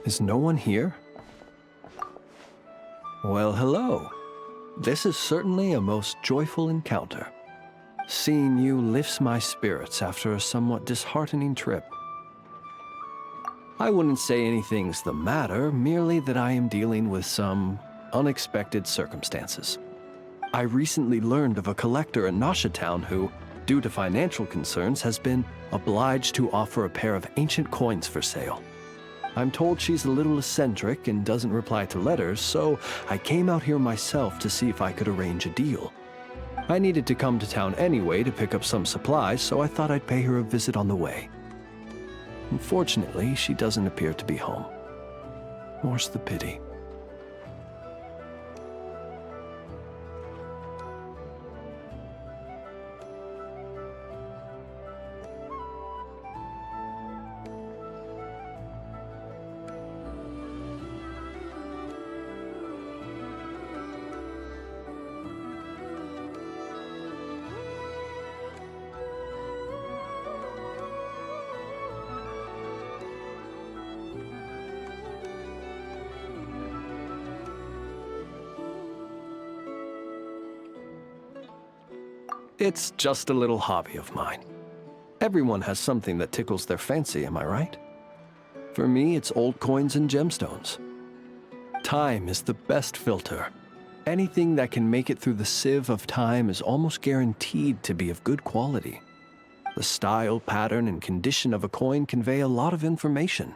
Is no one here? Well, hello. This is certainly a most joyful encounter. Seeing you lifts my spirits after a somewhat disheartening trip. I wouldn't say anything's the matter, merely that I am dealing with some unexpected circumstances. I recently learned of a collector in Nashatown who, due to financial concerns, has been obliged to offer a pair of ancient coins for sale. I'm told she's a little eccentric and doesn't reply to letters, so I came out here myself to see if I could arrange a deal. I needed to come to town anyway to pick up some supplies, so I thought I'd pay her a visit on the way. Unfortunately, she doesn't appear to be home. More's the pity. It's just a little hobby of mine. Everyone has something that tickles their fancy, am I right? For me, it's old coins and gemstones. Time is the best filter. Anything that can make it through the sieve of time is almost guaranteed to be of good quality. The style, pattern, and condition of a coin convey a lot of information.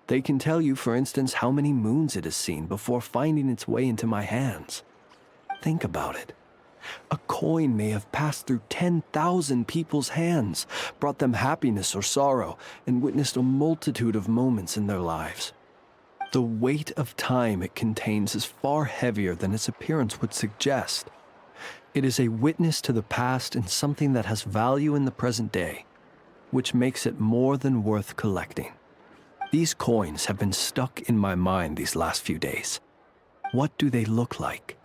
They can tell you, for instance, how many moons it has seen before finding its way into my hands. Think about it. A coin may have passed through 10,000 people's hands, brought them happiness or sorrow, and witnessed a multitude of moments in their lives. The weight of time it contains is far heavier than its appearance would suggest. It is a witness to the past and something that has value in the present day, which makes it more than worth collecting. These coins have been stuck in my mind these last few days. What do they look like?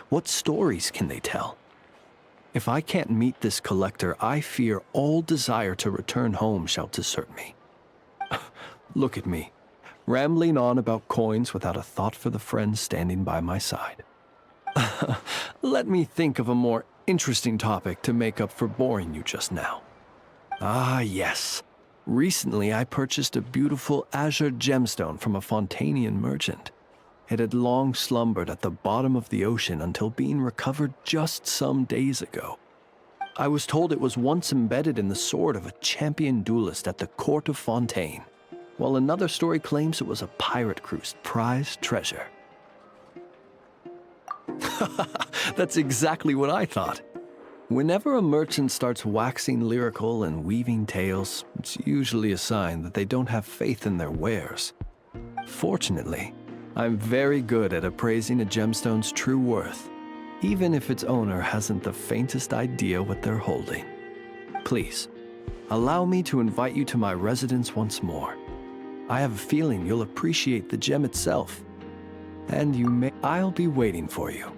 What stories can they tell? If I can't meet this collector, I fear all desire to return home shall desert me. Look at me, rambling on about coins without a thought for the friend standing by my side. Let me think of a more interesting topic to make up for boring you just now. Ah, yes. Recently, I purchased a beautiful azure gemstone from a Fontanian merchant. It had long slumbered at the bottom of the ocean until being recovered just some days ago. I was told it was once embedded in the sword of a champion duelist at the court of Fontaine, while another story claims it was a pirate crew's prized treasure. That's exactly what I thought. Whenever a merchant starts waxing lyrical and weaving tales, it's usually a sign that they don't have faith in their wares. Fortunately, I'm very good at appraising a gemstone's true worth, even if its owner hasn't the faintest idea what they're holding. Please, allow me to invite you to my residence once more. I have a feeling you'll appreciate the gem itself, and I'll be waiting for you.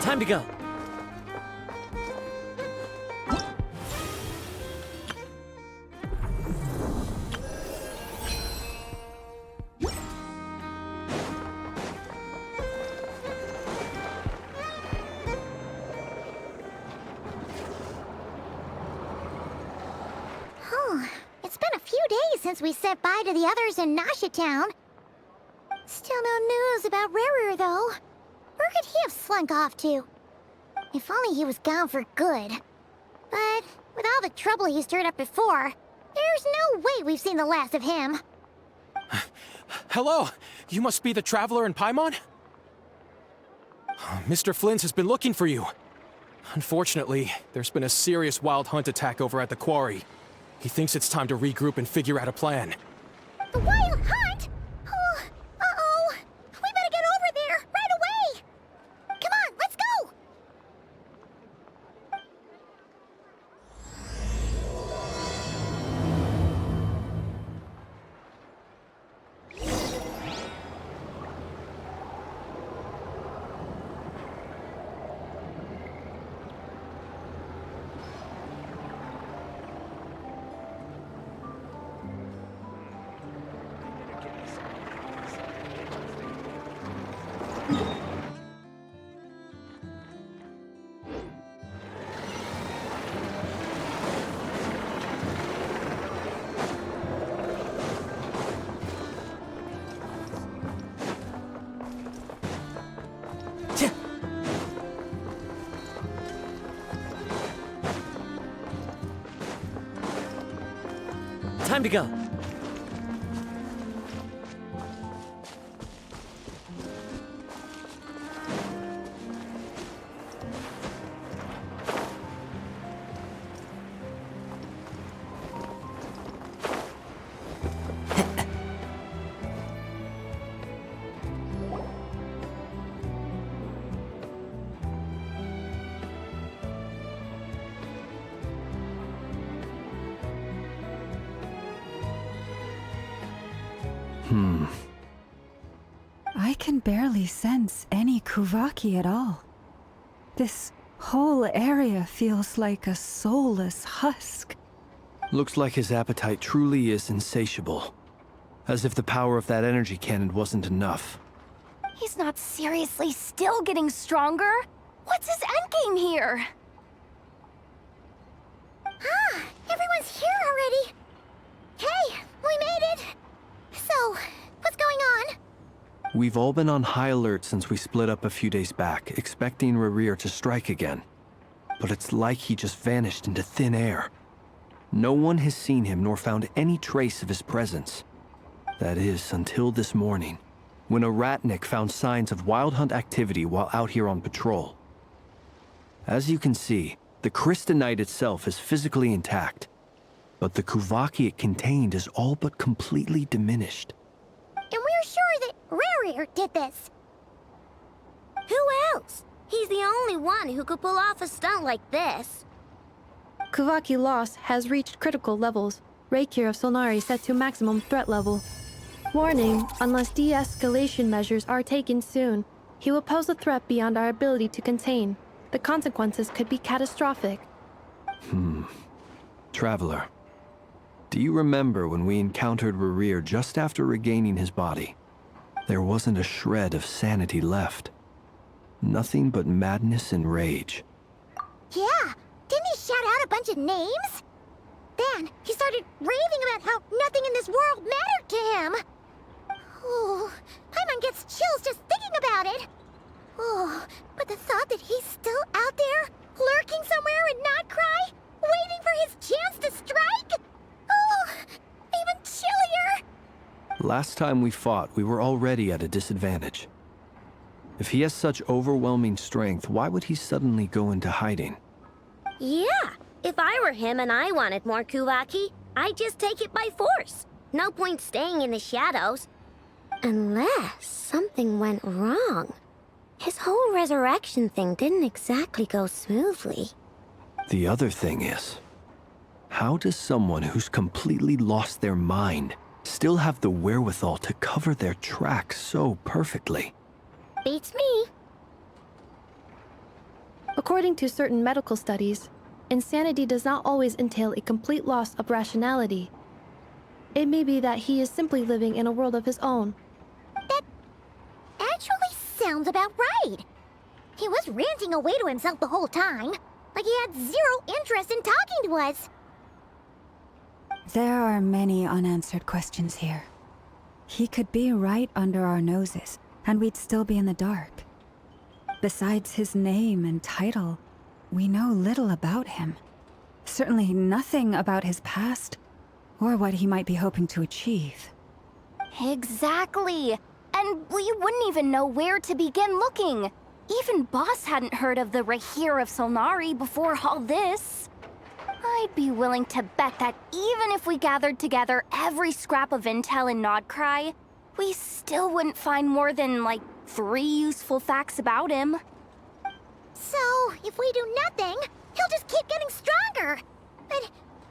Time to go. It's been a few days since we said bye to the others in Nashatown. Still no news about Rarer, though. Where could he have slunk off to? If only he was gone for good. But with all the trouble he stirred up before, there's no way we've seen the last of him. Hello! You must be the traveler in Paimon? Mr. Flynn's has been looking for you. Unfortunately, there's been a serious wild hunt attack over at the quarry. He thinks it's time to regroup and figure out a plan. The wild hunt? Oh, uh-oh. We better get over there, right away! Come Time to go. I can barely sense any Kuvaki at all. This whole area feels like a soulless husk. Looks like his appetite truly is insatiable. As if the power of that energy cannon wasn't enough. He's not seriously still getting stronger? What's his endgame here? Ah, everyone's here already. Hey, we made it. So, what's going on? We've all been on high alert since we split up a few days back, expecting Rerir to strike again. But it's like he just vanished into thin air. No one has seen him nor found any trace of his presence. That is, until this morning, when a ratnik found signs of wild hunt activity while out here on patrol. As you can see, the crystalline itself is physically intact, but the Kuvaki it contained is all but completely diminished. And we're sure that Rerir did this. Who else? He's the only one who could pull off a stunt like this. Kuvaki loss has reached critical levels. Reikir of Solnari set to maximum threat level. Warning, unless de-escalation measures are taken soon, he will pose a threat beyond our ability to contain. The consequences could be catastrophic. Traveler, do you remember when we encountered Rerir just after regaining his body? There wasn't a shred of sanity left. Nothing but madness and rage. Yeah, didn't he shout out a bunch of names? Then he started raving about how nothing in this world mattered to him. Oh, Paimon gets chills just thinking about it. Oh, but the thought that he's still out there, lurking somewhere in Notcry, waiting for his chance to strike? Oh, even chillier. Last time we fought, we were already at a disadvantage. If he has such overwhelming strength, why would he suddenly go into hiding? Yeah, if I were him and I wanted more Kuvaki, I'd just take it by force. No point staying in the shadows. Unless something went wrong. His whole resurrection thing didn't exactly go smoothly. The other thing is, how does someone who's completely lost their mind still have the wherewithal to cover their tracks so perfectly? Beats me. According to certain medical studies, insanity does not always entail a complete loss of rationality. It may be that he is simply living in a world of his own. That actually sounds about right. He was ranting away to himself the whole time, like he had zero interest in talking to us. There are many unanswered questions here. He could be right under our noses, and we'd still be in the dark. Besides his name and title, we know little about him. Certainly nothing about his past, or what he might be hoping to achieve. Exactly. And we wouldn't even know where to begin looking. Even Boss hadn't heard of the Reikir of Solnari before all this. I'd be willing to bet that even if we gathered together every scrap of intel in Nodcry, we still wouldn't find more than, like, 3 useful facts about him. So, if we do nothing, he'll just keep getting stronger. But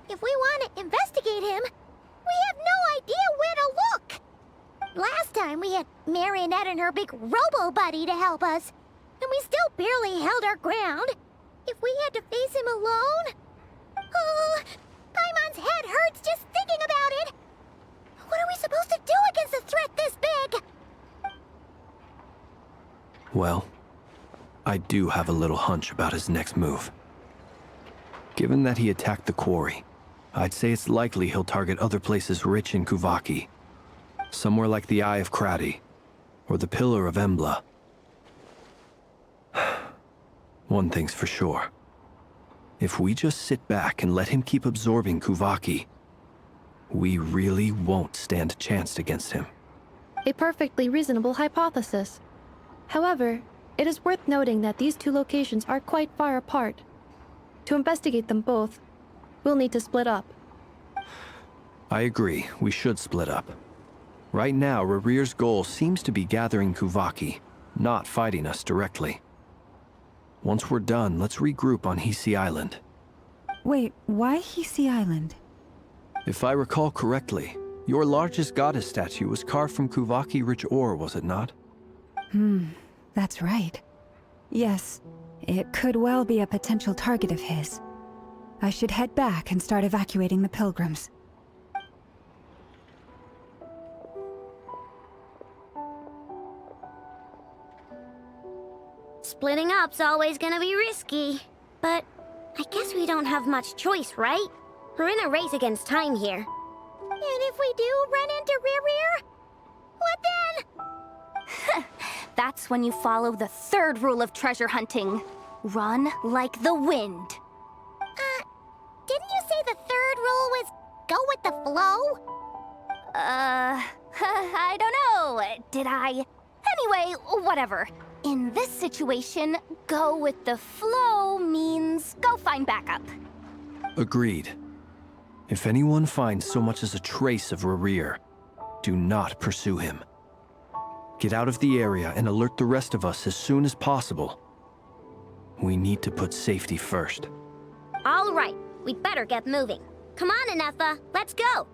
if we want to investigate him, we have no idea where to look. Last time we had Marionette and her big robo-buddy to help us, and we still barely held our ground. If we had to face him alone... Oh, Paimon's head hurts just thinking about it. What are we supposed to do against a threat this big? Well, I do have a little hunch about his next move. Given that he attacked the quarry, I'd say it's likely he'll target other places rich in Kuvaki. Somewhere like the Eye of Krati, or the Pillar of Embla. One thing's for sure. If we just sit back and let him keep absorbing Kuvaki, we really won't stand a chance against him. A perfectly reasonable hypothesis. However, it is worth noting that these two locations are quite far apart. To investigate them both, we'll need to split up. I agree, we should split up. Right now, Rarir's goal seems to be gathering Kuvaki, not fighting us directly. Once we're done, let's regroup on Hisi Island. Wait, why Hisi Island? If I recall correctly, your largest goddess statue was carved from Kuvaki-rich ore, was it not? That's right. Yes, it could well be a potential target of his. I should head back and start evacuating the pilgrims. Splitting up's always gonna be risky. But I guess we don't have much choice, right? We're in a race against time here. And if we do run into Rear, what then? That's when you follow the third rule of treasure hunting. Run like the wind. Didn't you say the third rule was go with the flow? I don't know. Did I? Anyway, whatever. In this situation, go with the flow means go find backup. Agreed. If anyone finds so much as a trace of Rarir, do not pursue him. Get out of the area and alert the rest of us as soon as possible. We need to put safety first. All right, we'd better get moving. Come on, Anefa, let's go.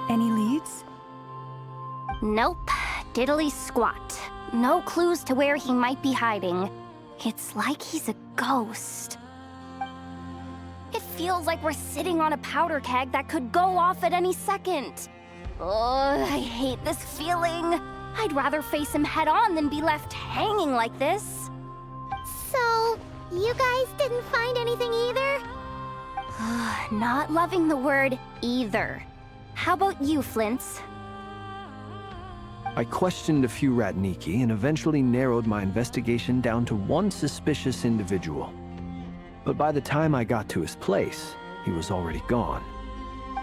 Any leads? Nope. Diddly squat. No clues to where he might be hiding. It's like he's a ghost. It feels like we're sitting on a powder keg that could go off at any second. Oh, I hate this feeling. I'd rather face him head on than be left hanging like this. So, you guys didn't find anything either? Not loving the word either. How about you, Flint's? I questioned a few Ratniki and eventually narrowed my investigation down to one suspicious individual. But by the time I got to his place, he was already gone.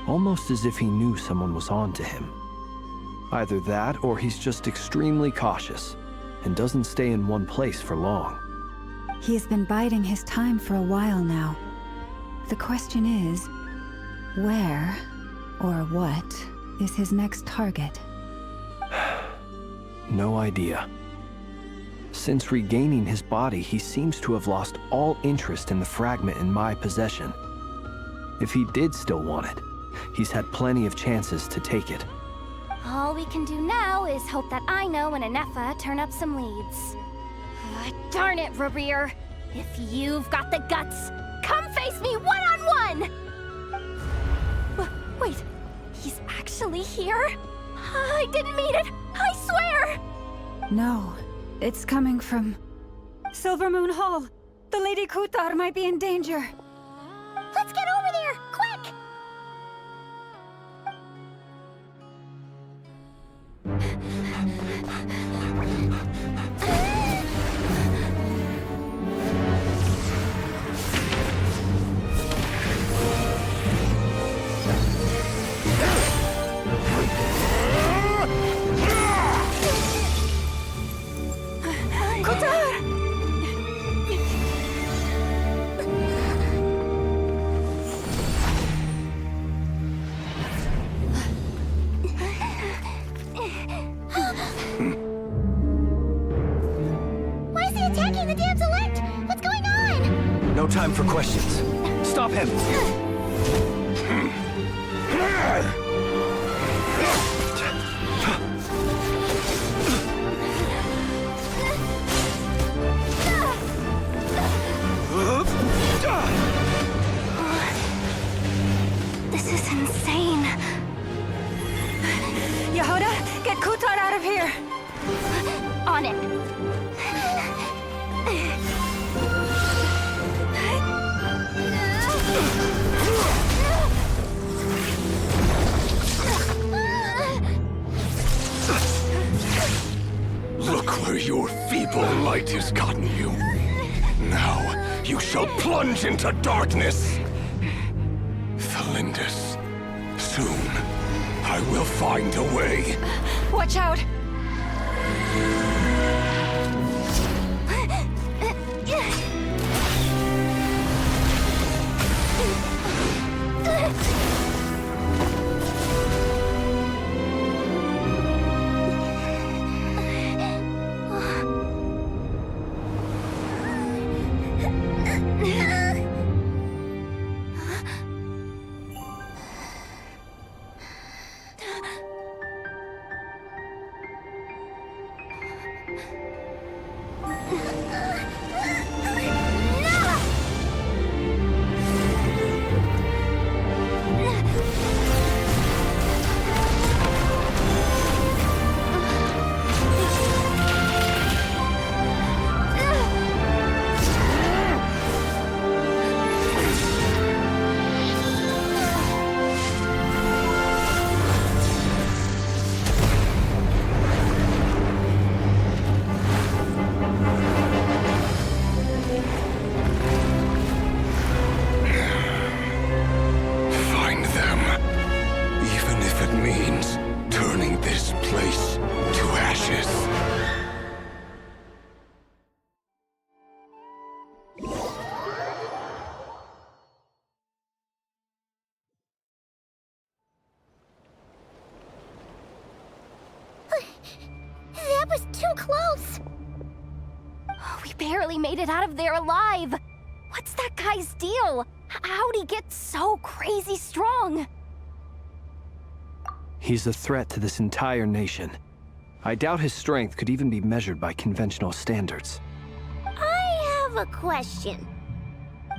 Almost as if he knew someone was on to him. Either that, or he's just extremely cautious and doesn't stay in one place for long. He's been biding his time for a while now. The question is, where or what is his next target? No idea. Since regaining his body, he seems to have lost all interest in the fragment in my possession. If he did still want it, he's had plenty of chances to take it. All we can do now is hope that Aino and Anefa turn up some leads. Darn it, Rarir! If you've got the guts, come face me one-on-one! Wait, he's actually here? I didn't mean it, I swear! No, it's coming from Silver Moon Hall. The Lady Kutar might be in danger. Let's get over there, quick! time for questions. Stop him! This is insane. Yehuda, get Kutar out of here! On it. Look where your feeble light has gotten you. Now, you shall plunge into darkness. Thalindus, soon, I will find a way. Watch out! Find them. Even if it means turning this place to ashes. That was too close! We barely made it out of there alive. What's that guy's deal? How'd he get so crazy strong? He's a threat to this entire nation. I doubt his strength could even be measured by conventional standards. I have a question.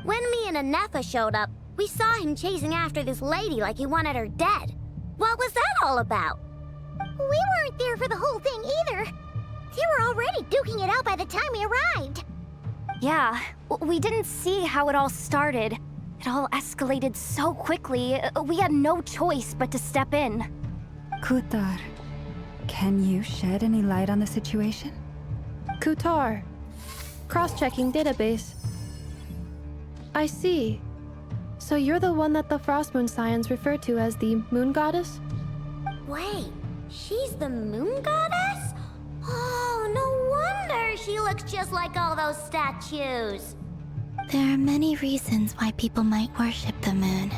When me and Anefa showed up, we saw him chasing after this lady like he wanted her dead. What was that all about? We weren't there for the whole thing either. They were already duking it out by the time we arrived. Yeah, we didn't see how it all started. It all escalated so quickly, we had no choice but to step in. Kutar, can you shed any light on the situation? Kutar. Cross-checking database. I see. So you're the one that the Frost Moon Scions refer to as the Moon Goddess? Wait, she's the moon goddess? Oh, no wonder she looks just like all those statues. There are many reasons why people might worship the moon,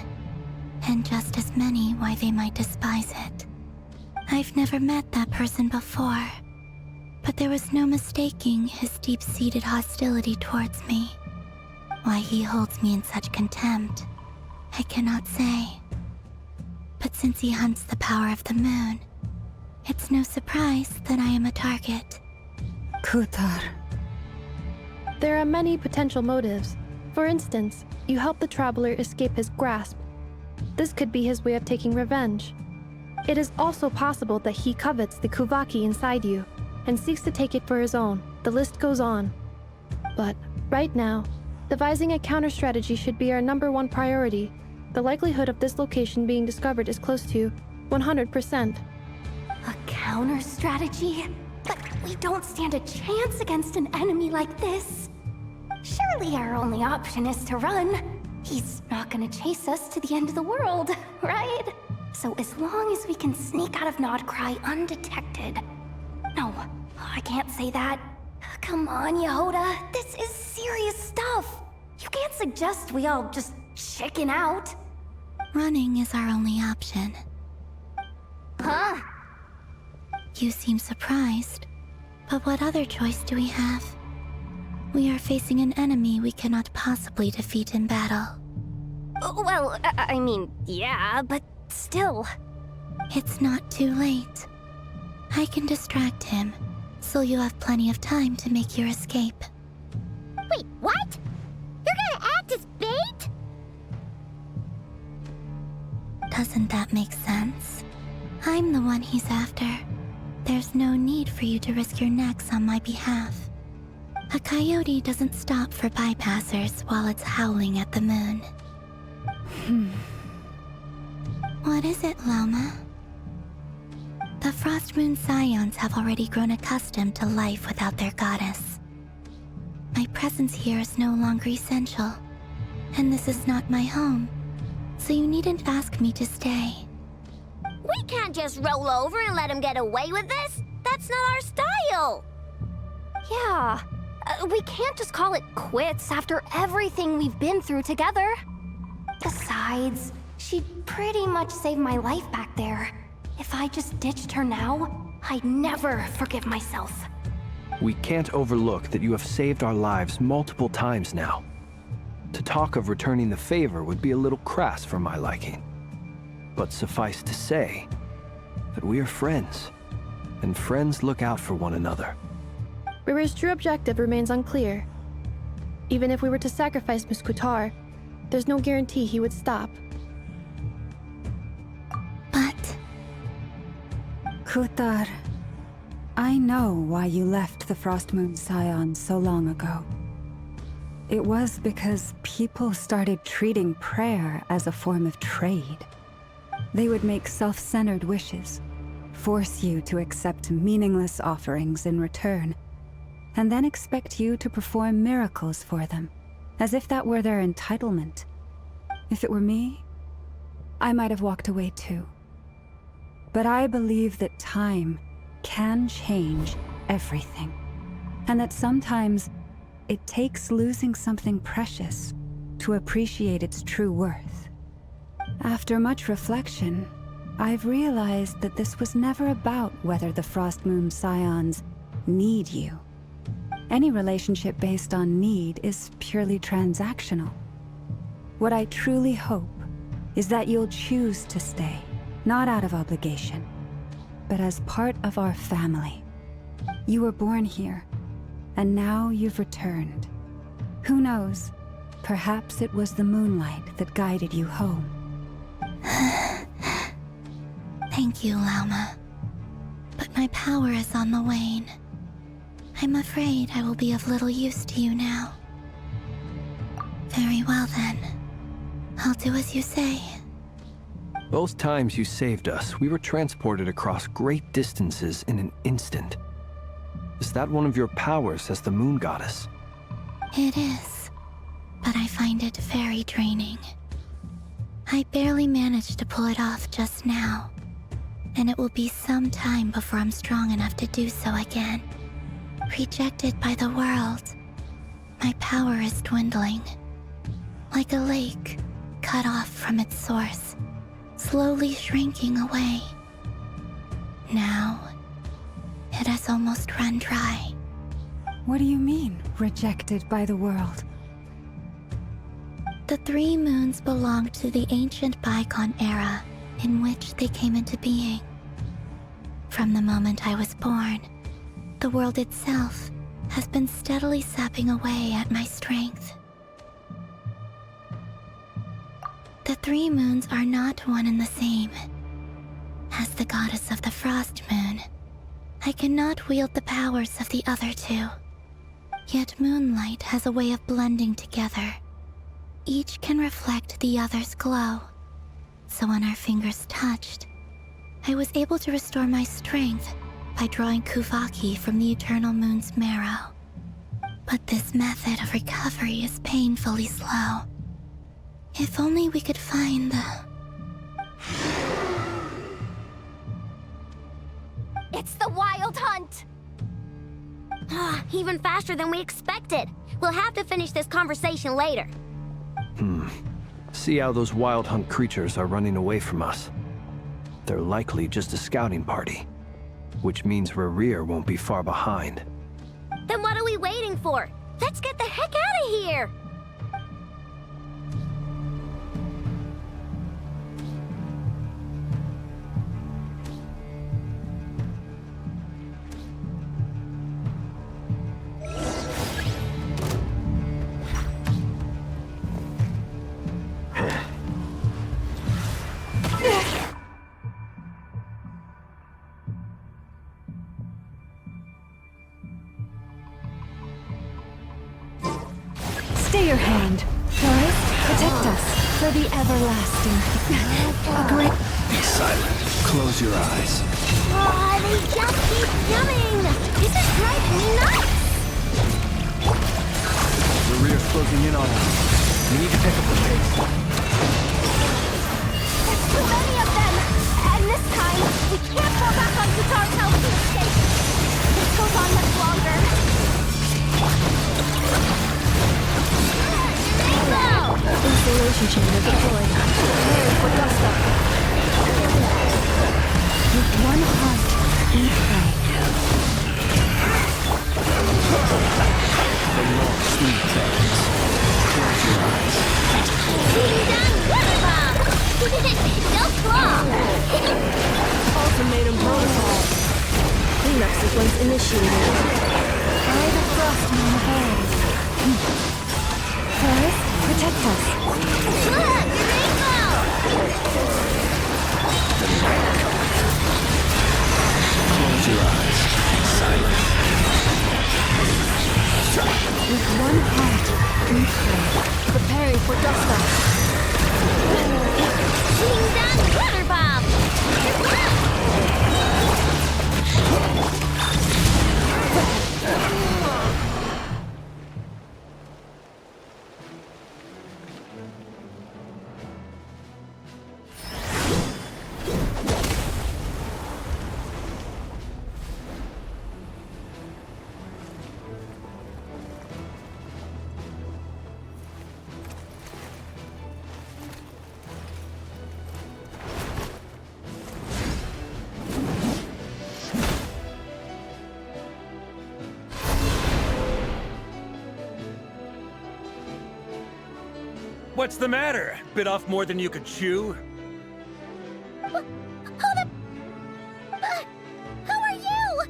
and just as many why they might despise it. I've never met that person before, but there was no mistaking his deep-seated hostility towards me. Why he holds me in such contempt, I cannot say. But since he hunts the power of the moon, it's no surprise that I am a target. Kutar. There are many potential motives. For instance, you help the traveler escape his grasp. This could be his way of taking revenge. It is also possible that he covets the Kuvaki inside you and seeks to take it for his own. The list goes on. But right now, devising a counter-strategy should be our #1 priority. The likelihood of this location being discovered is close to 100%. A counter strategy? But we don't stand a chance against an enemy like this. Surely our only option is to run. He's not gonna chase us to the end of the world, right? So as long as we can sneak out of Nodcry undetected. No, I can't say that. Come on, Yehuda, this is serious stuff. You can't suggest we all just chicken out. Running is our only option. Huh? You seem surprised, but what other choice do we have? We are facing an enemy we cannot possibly defeat in battle. Well, I mean, yeah, but still. It's not too late. I can distract him, so you have plenty of time to make your escape. Wait, what? You're gonna act as bait? Doesn't that make sense? I'm the one he's after. There's no need for you to risk your necks on my behalf. A coyote doesn't stop for bypassers while it's howling at the moon. What is it, Loma? The Frost Moon Scions have already grown accustomed to life without their goddess. My presence here is no longer essential, and this is not my home, so you needn't ask me to stay. We can't just roll over and let him get away with this. That's not our style. Yeah, we can't just call it quits after everything we've been through together. Besides, she pretty much saved my life back there. If I just ditched her now, I'd never forgive myself. We can't overlook that you have saved our lives multiple times now. To talk of returning the favor would be a little crass for my liking. But suffice to say that we are friends, and friends look out for one another. Rira's true objective remains unclear. Even if we were to sacrifice Miss Kutar, there's no guarantee he would stop. But Kutar, I know why you left the Frost Moon Scions so long ago. It was because people started treating prayer as a form of trade. They would make self-centered wishes, force you to accept meaningless offerings in return, and then expect you to perform miracles for them, as if that were their entitlement. If it were me, I might have walked away too. But I believe that time can change everything, and that sometimes it takes losing something precious to appreciate its true worth. After much reflection, I've realized that this was never about whether the Frost Moon Scions need you. Any relationship based on need is purely transactional. What I truly hope is that you'll choose to stay, not out of obligation, but as part of our family. You were born here, and now you've returned. Who knows? Perhaps it was the moonlight that guided you home. thank you, Lauma. But my power is on the wane. I'm afraid I will be of little use to you now. Very well then. I'll do as you say. Both times you saved us, we were transported across great distances in an instant. Is that one of your powers as the Moon Goddess? It is, but I find it very draining. I barely managed to pull it off just now, and it will be some time before I'm strong enough to do so again. Rejected by the world, my power is dwindling. Like a lake cut off from its source, slowly shrinking away. Now, it has almost run dry. What do you mean, rejected by the world? The three moons belong to the ancient bygone era in which they came into being. From the moment I was born, the world itself has been steadily sapping away at my strength. The three moons are not one and the same. As the goddess of the Frost Moon, I cannot wield the powers of the other two. Yet moonlight has a way of blending together. Each can reflect the other's glow. So when our fingers touched, I was able to restore my strength by drawing Kuvaki from the eternal moon's marrow. But this method of recovery is painfully slow. If only we could find the... It's the Wild Hunt! Even faster than we expected. We'll have to finish this conversation later. See how those Wild Hunt creatures are running away from us. They're likely just a scouting party, which means Rerir won't be far behind. Then what are we waiting for? Let's get the heck out of here! hand. Taurus, protect us for the everlasting. Agree. Be silent. Close your eyes. Oh, they just keep coming! This is driving me nuts! The rear's closing in on us. We need to pick up the pace. There's too many of them! And this time, we can't fall back on Guitar's house to escape! This goes on much longer. Installation chamber deployed. Preparing for gust up. With one heart, we pray. The long, sweet tales. Close your eyes. No claw! Ultimatum protocol. Cleanup sequence initiated. By the frost on the walls. Taurus, protect us. Look! Rainbow! Close your eyes. Silent. With one heart, we pray. Preparing for dust up. Shooting down water bomb! What's the matter? Bit off more than you could chew? Hold up! Who are you?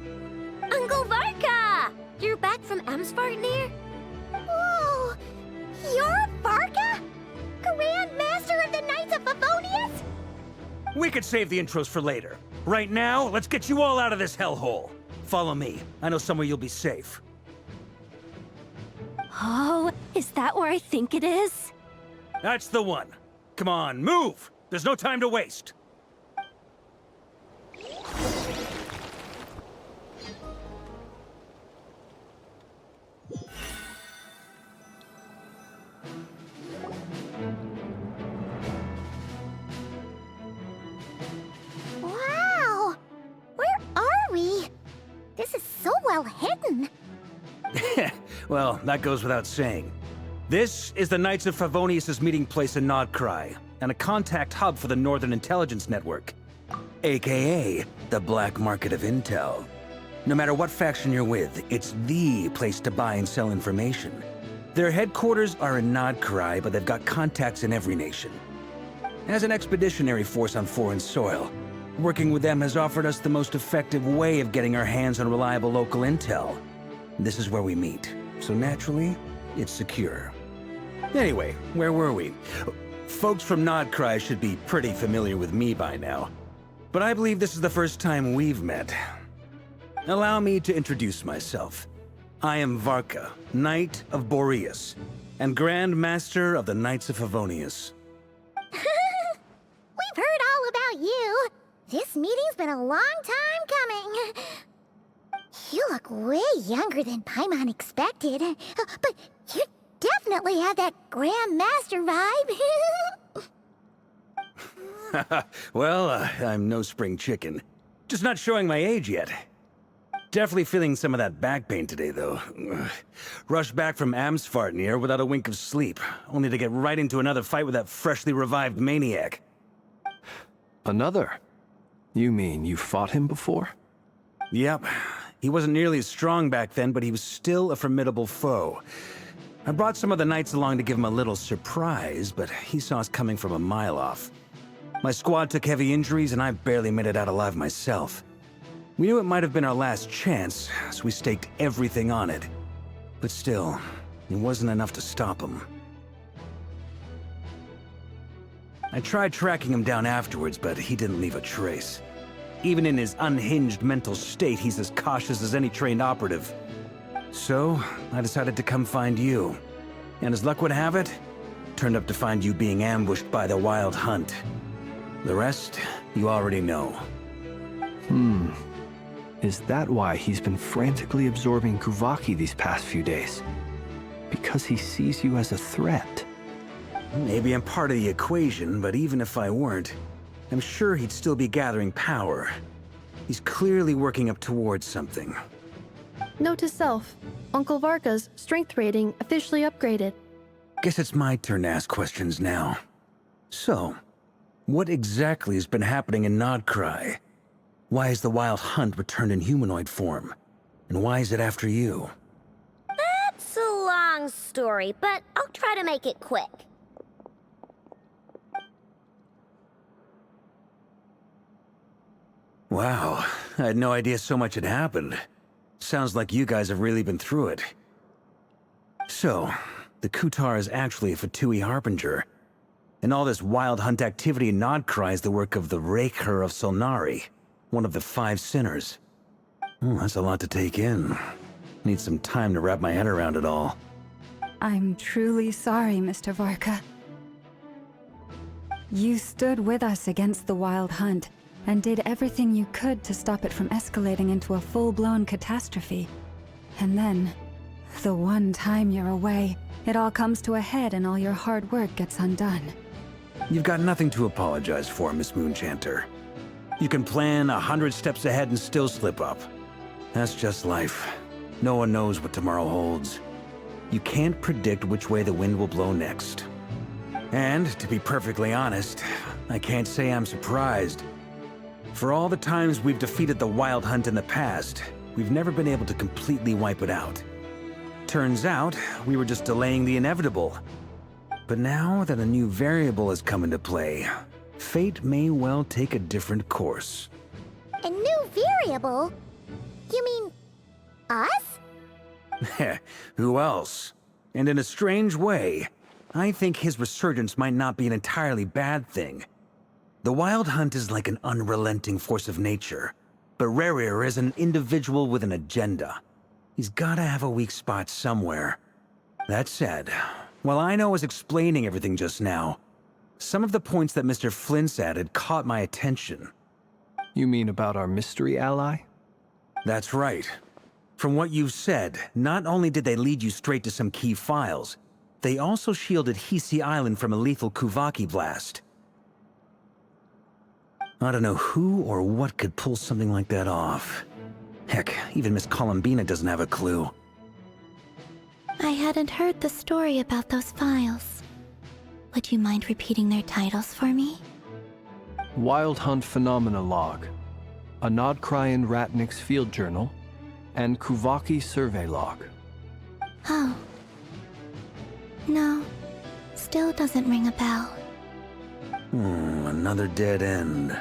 Uncle Varka! You're back from Amsvartnir? Whoa! You're Varka? Grand Master of the Knights of Favonius? We could save the intros for later. Right now, let's get you all out of this hellhole. Follow me. I know somewhere you'll be safe. Oh, is that where I think it is? That's the one. Come on, move! There's no time to waste. Wow! Where are we? This is so well hidden. Well, that goes without saying. This is the Knights of Favonius' meeting place in Nodcry, and a contact hub for the Northern Intelligence Network, aka the Black Market of Intel. No matter what faction you're with, it's the place to buy and sell information. Their headquarters are in Nodcry, but they've got contacts in every nation. As an expeditionary force on foreign soil, working with them has offered us the most effective way of getting our hands on reliable local intel. This is where we meet, so naturally, it's secure. Anyway, where were we? Folks from Nodcry should be pretty familiar with me by now, but I believe this is the first time we've met. Allow me to introduce myself. I am Varka, Knight of Boreas, and Grand Master of the Knights of Favonius. We've heard all about you. This meeting's been a long time coming. You look way younger than Paimon expected, but you definitely have that Grand Master vibe. Well, I'm no spring chicken. Just not showing my age yet. Definitely feeling some of that back pain today, though. Rushed back from Amsvartnir without a wink of sleep, only to get right into another fight with that freshly revived maniac. Another? You mean you fought him before? Yep. He wasn't nearly as strong back then, but he was still a formidable foe. I brought some of the knights along to give him a little surprise, but he saw us coming from a mile off. My squad took heavy injuries, and I barely made it out alive myself. We knew it might have been our last chance, so we staked everything on it. But still, it wasn't enough to stop him. I tried tracking him down afterwards, but he didn't leave a trace. Even in his unhinged mental state, he's as cautious as any trained operative. So, I decided to come find you. And as luck would have it, turned up to find you being ambushed by the Wild Hunt. The rest, you already know. Is that why he's been frantically absorbing Kuvaki these past few days? Because he sees you as a threat? Maybe I'm part of the equation, but even if I weren't, I'm sure he'd still be gathering power. He's clearly working up towards something. Note to self, Uncle Varka's strength rating officially upgraded. Guess it's my turn to ask questions now. So, what exactly has been happening in Nodcry? Why is the Wild Hunt returned in humanoid form? And why is it after you? That's a long story, but I'll try to make it quick. Wow, I had no idea so much had happened. Sounds like you guys have really been through it. So, the Kutar is actually a Fatui Harbinger. And all this Wild Hunt activity in Nodcry is the work of the Raker of Solnari, one of the 5 sinners. That's a lot to take in. Need some time to wrap my head around it all. I'm truly sorry, Mr. Varka. You stood with us against the Wild Hunt, and did everything you could to stop it from escalating into a full-blown catastrophe. And then, the one time you're away, it all comes to a head and all your hard work gets undone. You've got nothing to apologize for, Miss Moonchanter. You can plan 100 steps ahead and still slip up. That's just life. No one knows what tomorrow holds. You can't predict which way the wind will blow next. And, to be perfectly honest, I can't say I'm surprised. For all the times we've defeated the Wild Hunt in the past, we've never been able to completely wipe it out. Turns out, we were just delaying the inevitable. But now that a new variable has come into play, fate may well take a different course. A new variable? You mean... us? Who else? And in a strange way, I think his resurgence might not be an entirely bad thing. The Wild Hunt is like an unrelenting force of nature, but Rerir is an individual with an agenda. He's gotta have a weak spot somewhere. That said, while I was explaining everything just now, some of the points that Mr. Flint's added caught my attention. You mean about our mystery ally? That's right. From what you've said, not only did they lead you straight to some key files, they also shielded Hisi Island from a lethal Kuvaki blast. I don't know who or what could pull something like that off. Heck, even Miss Columbina doesn't have a clue. I hadn't heard the story about those files. Would you mind repeating their titles for me? Wild Hunt Phenomena Log, a Nodcryan Ratnik's Field Journal, and Kuvaki Survey Log. Oh. No. Still doesn't ring a bell. Another dead end.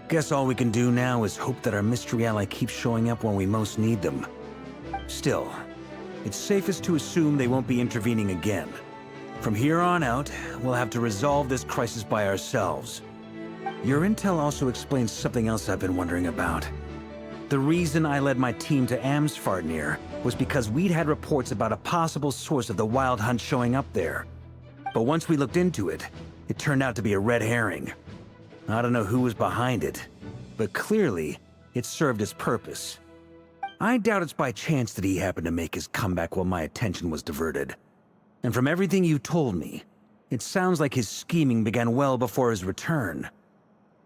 Guess all we can do now is hope that our mystery ally keeps showing up when we most need them. Still, it's safest to assume they won't be intervening again. From here on out, we'll have to resolve this crisis by ourselves. Your intel also explains something else I've been wondering about. The reason I led my team to Amsfarnir was because we'd had reports about a possible source of the Wild Hunt showing up there. But once we looked into it, it turned out to be a red herring. I don't know who was behind it, but clearly, it served its purpose. I doubt it's by chance that he happened to make his comeback while my attention was diverted. And from everything you told me, it sounds like his scheming began well before his return.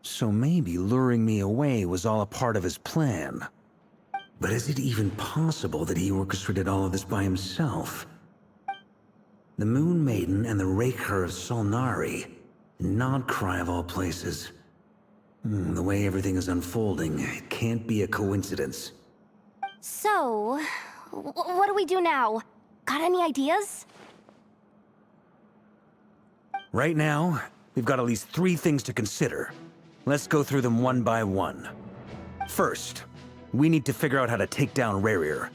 So maybe luring me away was all a part of his plan. But is it even possible that he orchestrated all of this by himself? The Moon Maiden and the Raker of Solnari, Nodcry of all places. The way everything is unfolding, it can't be a coincidence. So, what do we do now? Got any ideas? Right now, we've got at least 3 things to consider. Let's go through them one by one. First, we need to figure out how to take down Rerir.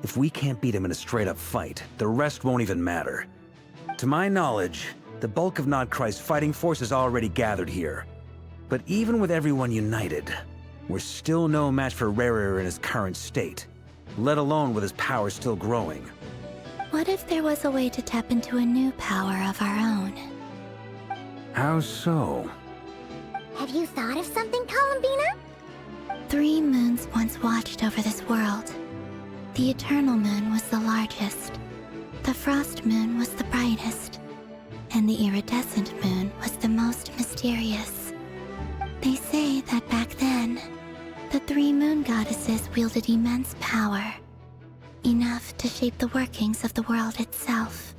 If we can't beat him in a straight-up fight, the rest won't even matter. To my knowledge, the bulk of Nodcry's fighting force is already gathered here. But even with everyone united, we're still no match for Rerir in his current state, let alone with his power still growing. What if there was a way to tap into a new power of our own? How so? Have you thought of something, Columbina? 3 moons once watched over this world. The Eternal Moon was the largest. The Frost Moon was the brightest. And the Iridescent Moon was the most mysterious. They say that back then, the 3 moon goddesses wielded immense power. Enough to shape the workings of the world itself.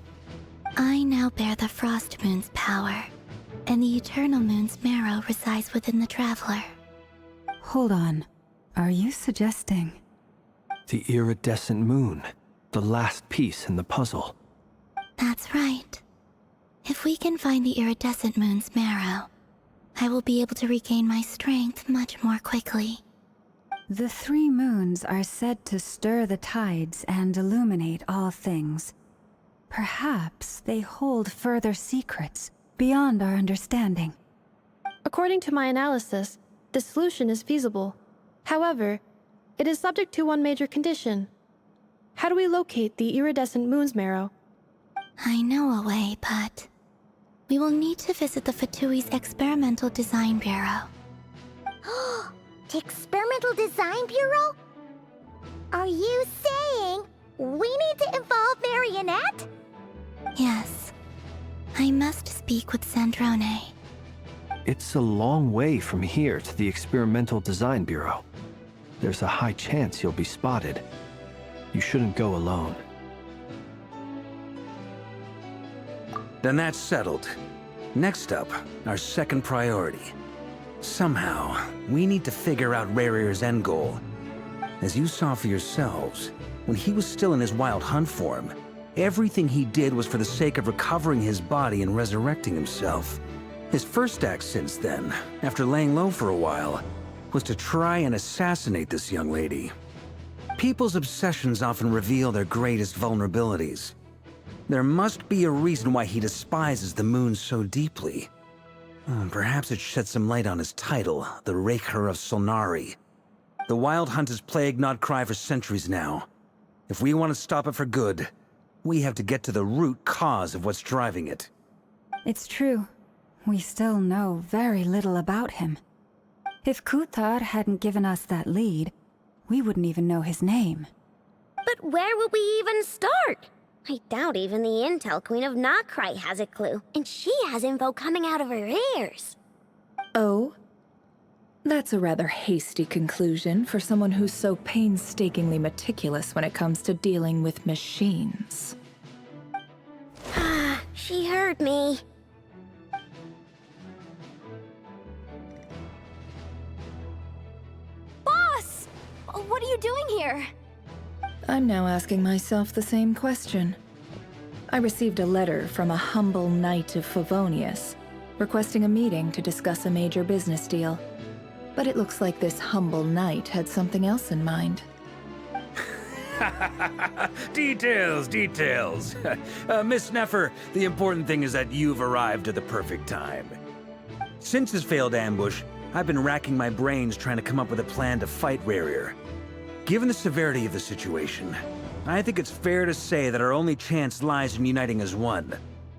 I now bear the Frost Moon's power, and the Eternal Moon's marrow resides within the Traveler. Hold on. Are you suggesting... The iridescent moon, the last piece in the puzzle. That's right. If we can find the Iridescent Moon's marrow, I will be able to regain my strength much more quickly. The 3 moons are said to stir the tides and illuminate all things. Perhaps they hold further secrets beyond our understanding. According to my analysis, the solution is feasible. However, it is subject to one major condition. How do we locate the Iridescent Moon's marrow? I know a way, but we will need to visit the Fatui's Experimental Design Bureau. The Experimental Design Bureau? Are you saying we need to involve Marionette? Yes. I must speak with Sandrone. It's a long way from here to the Experimental Design Bureau. There's a high chance you'll be spotted. You shouldn't go alone. Then that's settled. Next up, our second priority. Somehow, we need to figure out Rarir's end goal. As you saw for yourselves, when he was still in his wild hunt form, everything he did was for the sake of recovering his body and resurrecting himself. His first act since then, after laying low for a while, was to try and assassinate this young lady. People's obsessions often reveal their greatest vulnerabilities. There must be a reason why he despises the moon so deeply. Perhaps it sheds some light on his title, the Raker of Solnari. The Wild Hunt has plagued Nodcry for centuries now. If we want to stop it for good, we have to get to the root cause of what's driving it. It's true. We still know very little about him. If Kuthar hadn't given us that lead, we wouldn't even know his name. But where would we even start? I doubt even the Intel Queen of Nodcry has a clue, and she has info coming out of her ears. Oh? That's a rather hasty conclusion for someone who's so painstakingly meticulous when it comes to dealing with machines. She heard me. Boss! What are you doing here? I'm now asking myself the same question. I received a letter from a humble knight of Favonius, requesting a meeting to discuss a major business deal. But it looks like this humble knight had something else in mind. Details, details. Miss Neffer, the important thing is that you've arrived at the perfect time. Since his failed ambush, I've been racking my brains trying to come up with a plan to fight Rarir. Given the severity of the situation, I think it's fair to say that our only chance lies in uniting as one.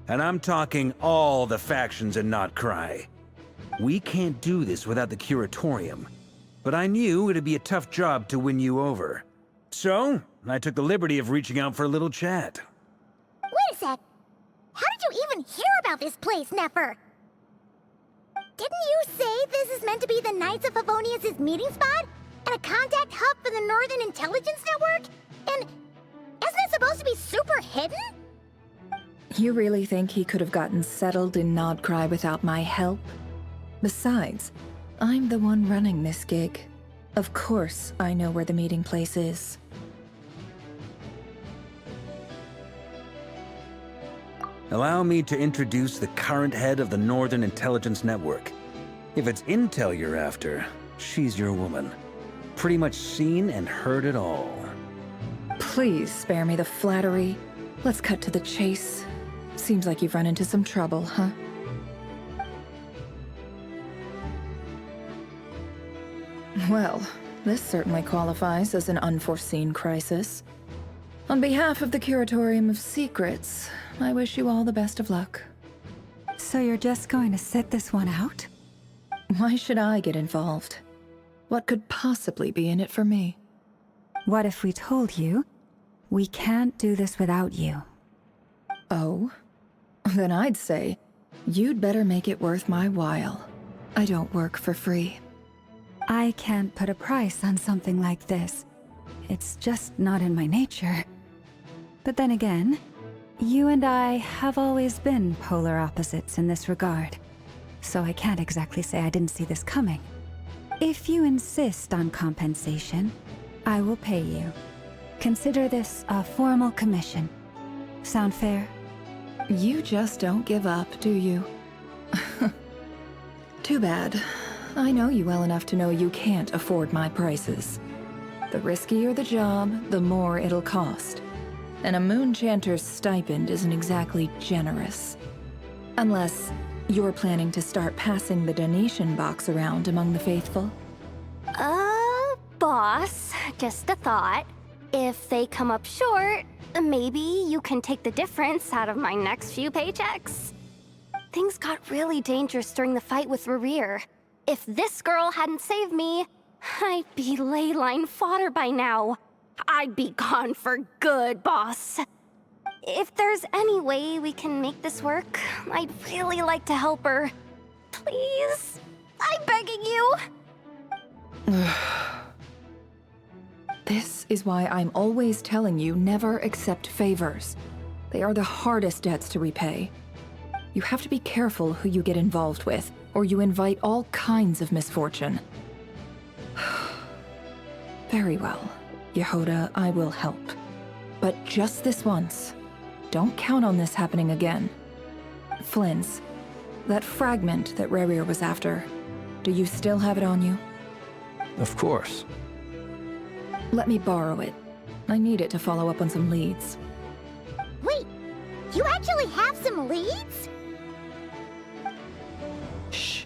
And I'm talking all the factions in Nodcry. We can't do this without the Curatorium, but I knew it'd be a tough job to win you over. So, I took the liberty of reaching out for a little chat. Wait a sec. How did you even hear about this place, Neffer? Didn't you say this is meant to be the Knights of Favonius' meeting spot? And a contact hub for the Northern Intelligence Network? And isn't it supposed to be super hidden? You really think he could have gotten settled in Nodcry without my help? Besides, I'm the one running this gig. Of course I know where the meeting place is. Allow me to introduce the current head of the Northern Intelligence Network. If it's intel you're after, she's your woman. Pretty much seen and heard it all. Please spare me the flattery. Let's cut to the chase. Seems like you've run into some trouble, huh? Well, this certainly qualifies as an unforeseen crisis. On behalf of the Curatorium of Secrets, I wish you all the best of luck. So you're just going to sit this one out? Why should I get involved? What could possibly be in it for me? What if we told you we can't do this without you? Oh? Then I'd say, you'd better make it worth my while. I don't work for free. I can't put a price on something like this. It's just not in my nature. But then again, you and I have always been polar opposites in this regard. So I can't exactly say I didn't see this coming. If you insist on compensation, I will pay you. Consider this a formal commission. Sound fair? You just don't give up, do you? Too bad. I know you well enough to know you can't afford my prices. The riskier the job, the more it'll cost. And a moon chanter's stipend isn't exactly generous. Unless you're planning to start passing the donation box around among the faithful. Boss, just a thought. If they come up short, maybe you can take the difference out of my next few paychecks. Things got really dangerous during the fight with Rerir. If this girl hadn't saved me, I'd be ley line fodder by now. I'd be gone for good, boss. If there's any way we can make this work, I'd really like to help her. Please? I'm begging you. This is why I'm always telling you never accept favors. They are the hardest debts to repay. You have to be careful who you get involved with, or you invite all kinds of misfortune. Very well, Yehoda, I will help. But just this once. Don't count on this happening again. Flynn's, that fragment that Rerir was after, do you still have it on you? Of course. Let me borrow it. I need it to follow up on some leads. Wait, you actually have some leads? Shh.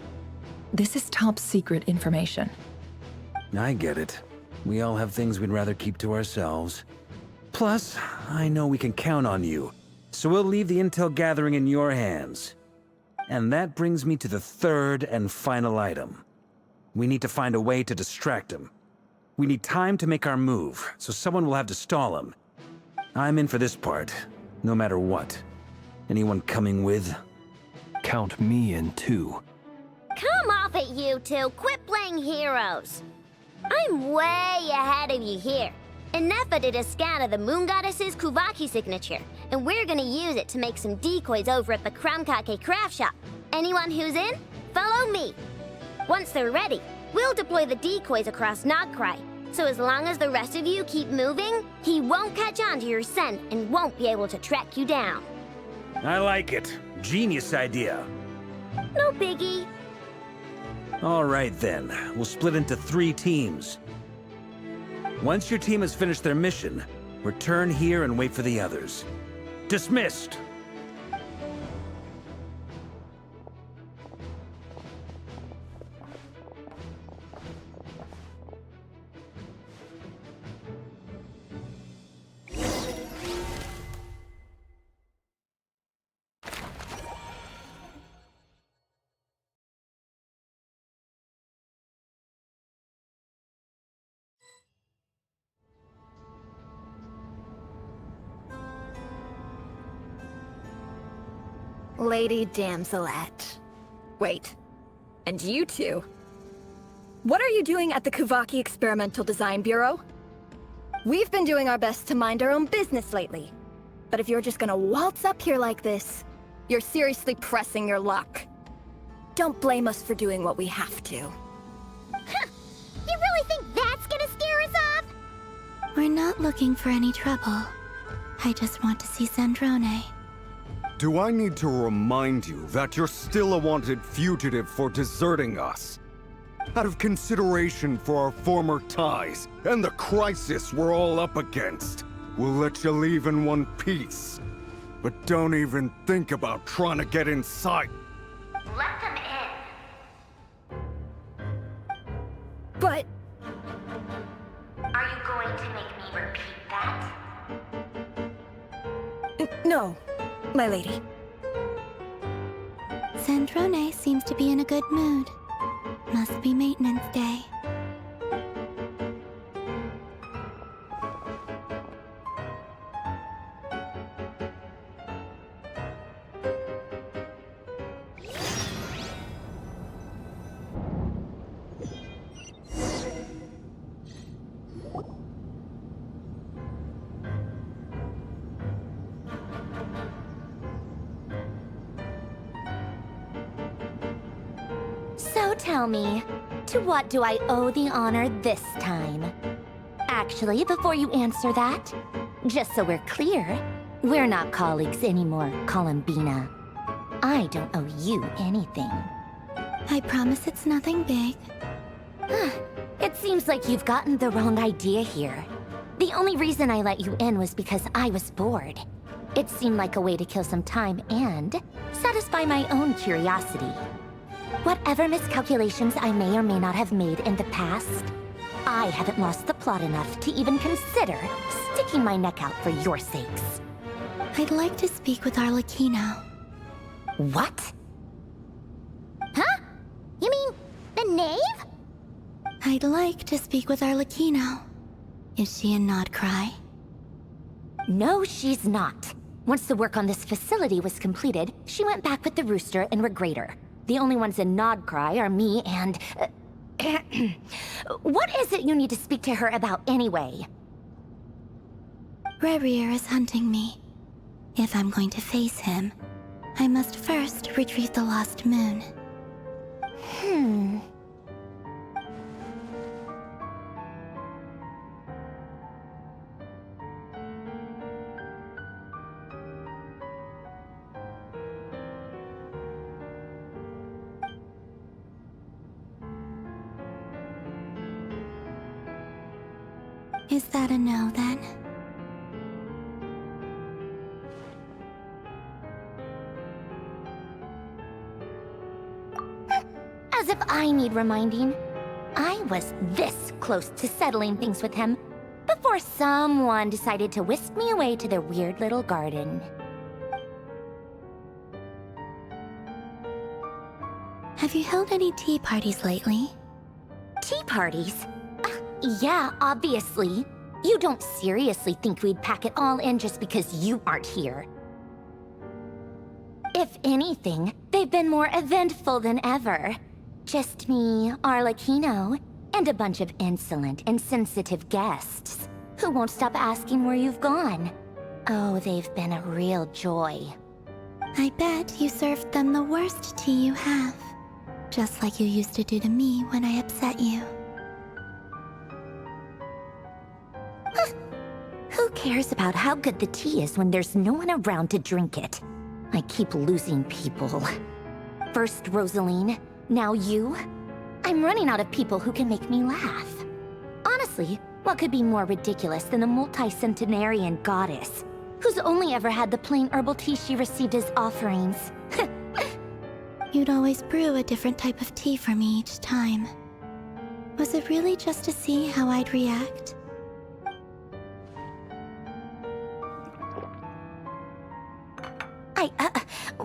This is top secret information. I get it. We all have things we'd rather keep to ourselves. Plus, I know we can count on you, so we'll leave the intel gathering in your hands. And that brings me to the third and final item. We need to find a way to distract him. We need time to make our move, so someone will have to stall him. I'm in for this part, no matter what. Anyone coming with? Count me in too. Come off it, you two. Quit playing heroes. I'm way ahead of you here. Nefa did a scan of the Moon Goddess's Kuvaki signature, and we're gonna use it to make some decoys over at the Kramkake craft shop. Anyone who's in, follow me. Once they're ready, we'll deploy the decoys across Nogcry. So as long as the rest of you keep moving, he won't catch on to your scent and won't be able to track you down. I like it. Genius idea. No biggie. All right then, we'll split into 3 teams. Once your team has finished their mission, return here and wait for the others. Dismissed! Lady Damselette. Wait, and you two? What are you doing at the Kuvaki Experimental Design Bureau? We've been doing our best to mind our own business lately. But if you're just gonna waltz up here like this, you're seriously pressing your luck. Don't blame us for doing what we have to. Huh. You really think that's gonna scare us off? We're not looking for any trouble. I just want to see Zandrone. Do I need to remind you that you're still a wanted fugitive for deserting us? Out of consideration for our former ties and the crisis we're all up against, we'll let you leave in one piece. But don't even think about trying to get inside. Let them in. But... Are you going to make me repeat that? No, my lady. Sandrone seems to be in a good mood. Must be maintenance day. So tell me, to what do I owe the honor this time? Actually, before you answer that, just so we're clear, we're not colleagues anymore, Columbina. I don't owe you anything. I promise it's nothing big. It seems like you've gotten the wrong idea here. The only reason I let you in was because I was bored. It seemed like a way to kill some time and satisfy my own curiosity. Whatever miscalculations I may or may not have made in the past, I haven't lost the plot enough to even consider sticking my neck out for your sakes. I'd like to speak with Arlecchino. What? Huh? You mean the knave? I'd like to speak with Arlecchino. Is she in Nodcry? No, she's not. Once the work on this facility was completed, she went back with the Rooster and Regrator. The only ones in Nodcry are me and... What is it you need to speak to her about anyway? Rerir is hunting me. If I'm going to face him, I must first retrieve the lost moon. Is that a no, then? As if I need reminding. I was this close to settling things with him before someone decided to whisk me away to their weird little garden. Have you held any tea parties lately? Tea parties? Yeah, obviously. You don't seriously think we'd pack it all in just because you aren't here. If anything, they've been more eventful than ever. Just me, Arlecchino, and a bunch of insolent, insensitive guests who won't stop asking where you've gone. Oh, they've been a real joy. I bet you served them the worst tea you have. Just like you used to do to me when I upset you. Who cares about how good the tea is when there's no one around to drink it? I keep losing people. First Rosaline, now you. I'm running out of people who can make me laugh. Honestly, what could be more ridiculous than a multi-centenarian goddess who's only ever had the plain herbal tea she received as offerings? You'd always brew a different type of tea for me each time. Was it really just to see how I'd react?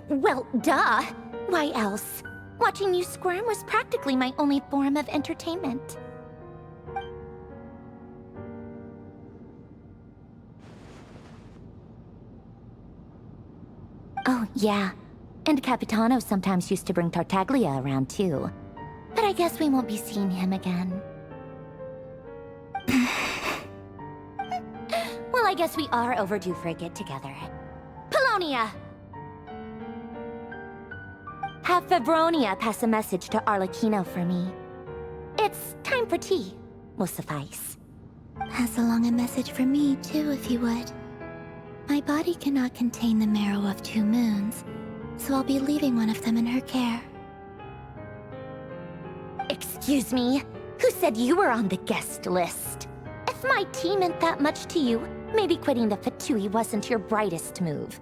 Well, duh. Why else? Watching you squirm was practically my only form of entertainment. Oh, yeah. And Capitano sometimes used to bring Tartaglia around, too. But I guess we won't be seeing him again. Well, I guess we are overdue for a get-together. Polonia! Have Febronia pass a message to Arlecchino for me. It's time for tea. Will suffice. Pass along a message for me, too, if you would. My body cannot contain the marrow of 2 moons, so I'll be leaving one of them in her care. Excuse me? Who said you were on the guest list? If my tea meant that much to you, maybe quitting the Fatui wasn't your brightest move.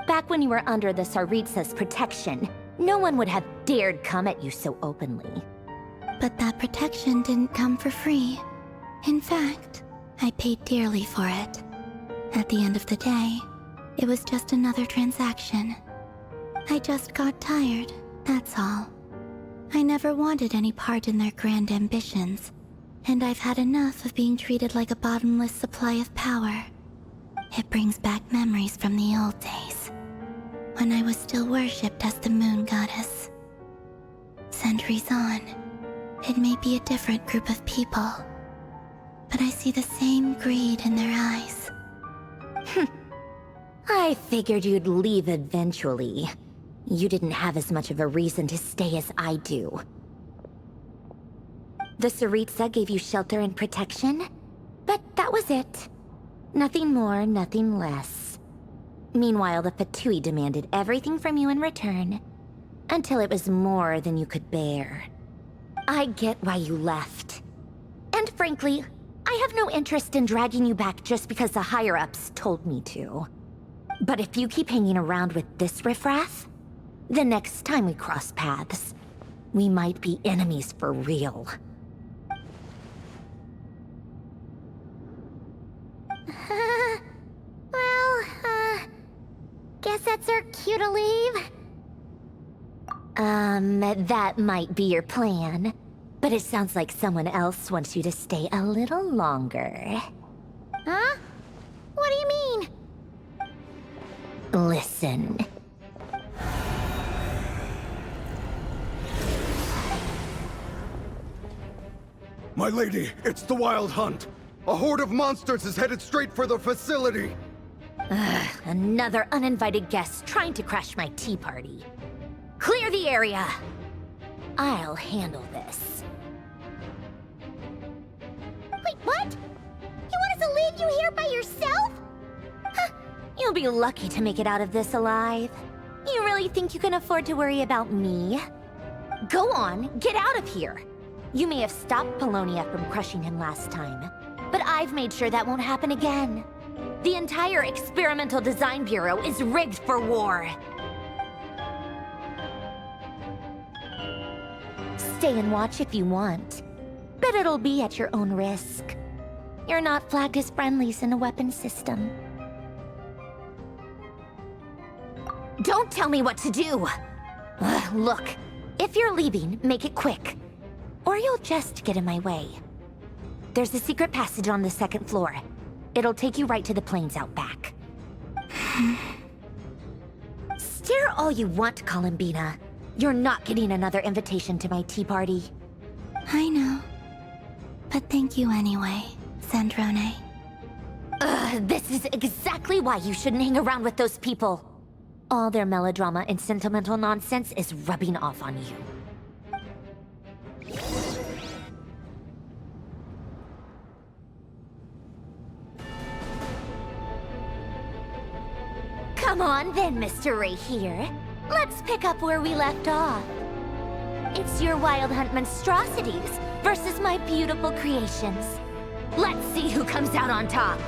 Back when you were under the Tsaritsa's protection, no one would have dared come at you so openly. But that protection didn't come for free. In fact, I paid dearly for it. At the end of the day, It was just another transaction. I just got tired, that's all. I never wanted any part in their grand ambitions, and I've had enough of being treated like a bottomless supply of power. It brings back memories from the old days, when I was still worshipped as the moon goddess. Centuries on, it may be a different group of people, but I see the same greed in their eyes. I figured you'd leave eventually. You didn't have as much of a reason to stay as I do. The Tsaritsa gave you shelter and protection, but that was it. Nothing more, nothing less. Meanwhile, the Fatui demanded everything from you in return, until it was more than you could bear. I get why you left. And frankly, I have no interest in dragging you back just because the higher-ups told me to. But if you keep hanging around with this riffraff, the next time we cross paths, we might be enemies for real. Guess that's our cue to leave. That might be your plan. But it sounds like someone else wants you to stay a little longer. Huh? What do you mean? Listen. My lady, it's the Wild Hunt. A horde of monsters is headed straight for the facility. Another uninvited guest trying to crash my tea party. Clear the area! I'll handle this. Wait, what? You want us to leave you here by yourself? Huh, you'll be lucky to make it out of this alive. You really think you can afford to worry about me? Go on, get out of here. You may have stopped Polonia from crushing him last time, but I've made sure that won't happen again. The entire Experimental Design Bureau is rigged for war. Stay and watch if you want, but it'll be at your own risk. You're not flagged as friendlies in the weapons system. Don't tell me what to do! Look, if you're leaving, make it quick. Or you'll just get in my way. There's a secret passage on the second floor. It'll take you right to the plains out back. Stare all you want, Columbina. You're not getting another invitation to my tea party. I know. But thank you anyway, Sandrone. This is exactly why you shouldn't hang around with those people. All their melodrama and sentimental nonsense is rubbing off on you. Come on then, Mr. Ray here. Let's pick up where we left off. It's your Wild Hunt monstrosities versus my beautiful creations. Let's see who comes out on top.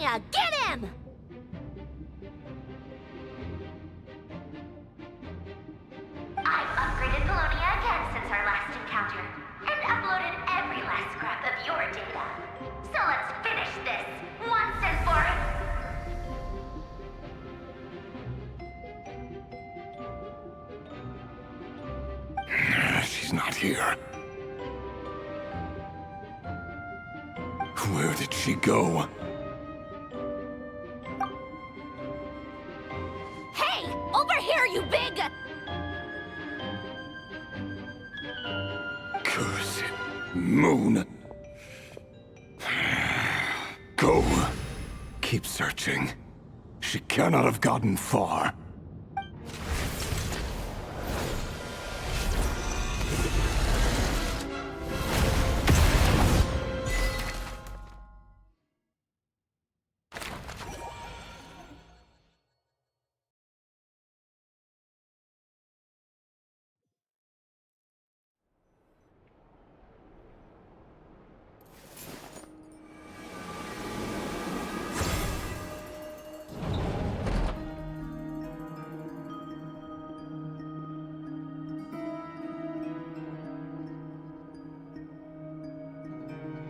Livonia! Get him! I've upgraded Bologna again since our last encounter, and uploaded every last scrap of your data. So let's finish this, once and for She's not here. Where did she go? Hey! Over here, you big... Curse it, Moon. Go. Keep searching. She cannot have gotten far.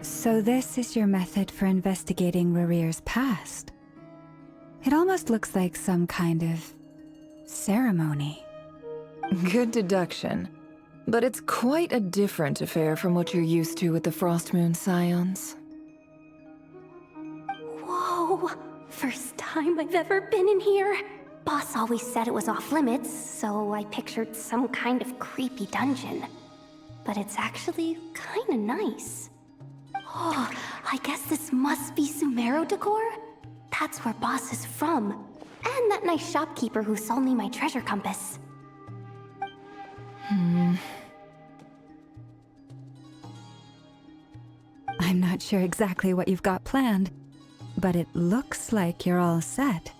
So this is your method for investigating Rarir's past? It almost looks like some kind of ceremony. Good deduction. But it's quite a different affair from what you're used to with the Frost Moon Scions. Whoa! First time I've ever been in here. Boss always said it was off limits, so I pictured some kind of creepy dungeon. But it's actually kinda nice. Oh, I guess this must be Sumero decor? That's where Boss is from. And that nice shopkeeper who sold me my treasure compass. I'm not sure exactly what you've got planned, but it looks like you're all set.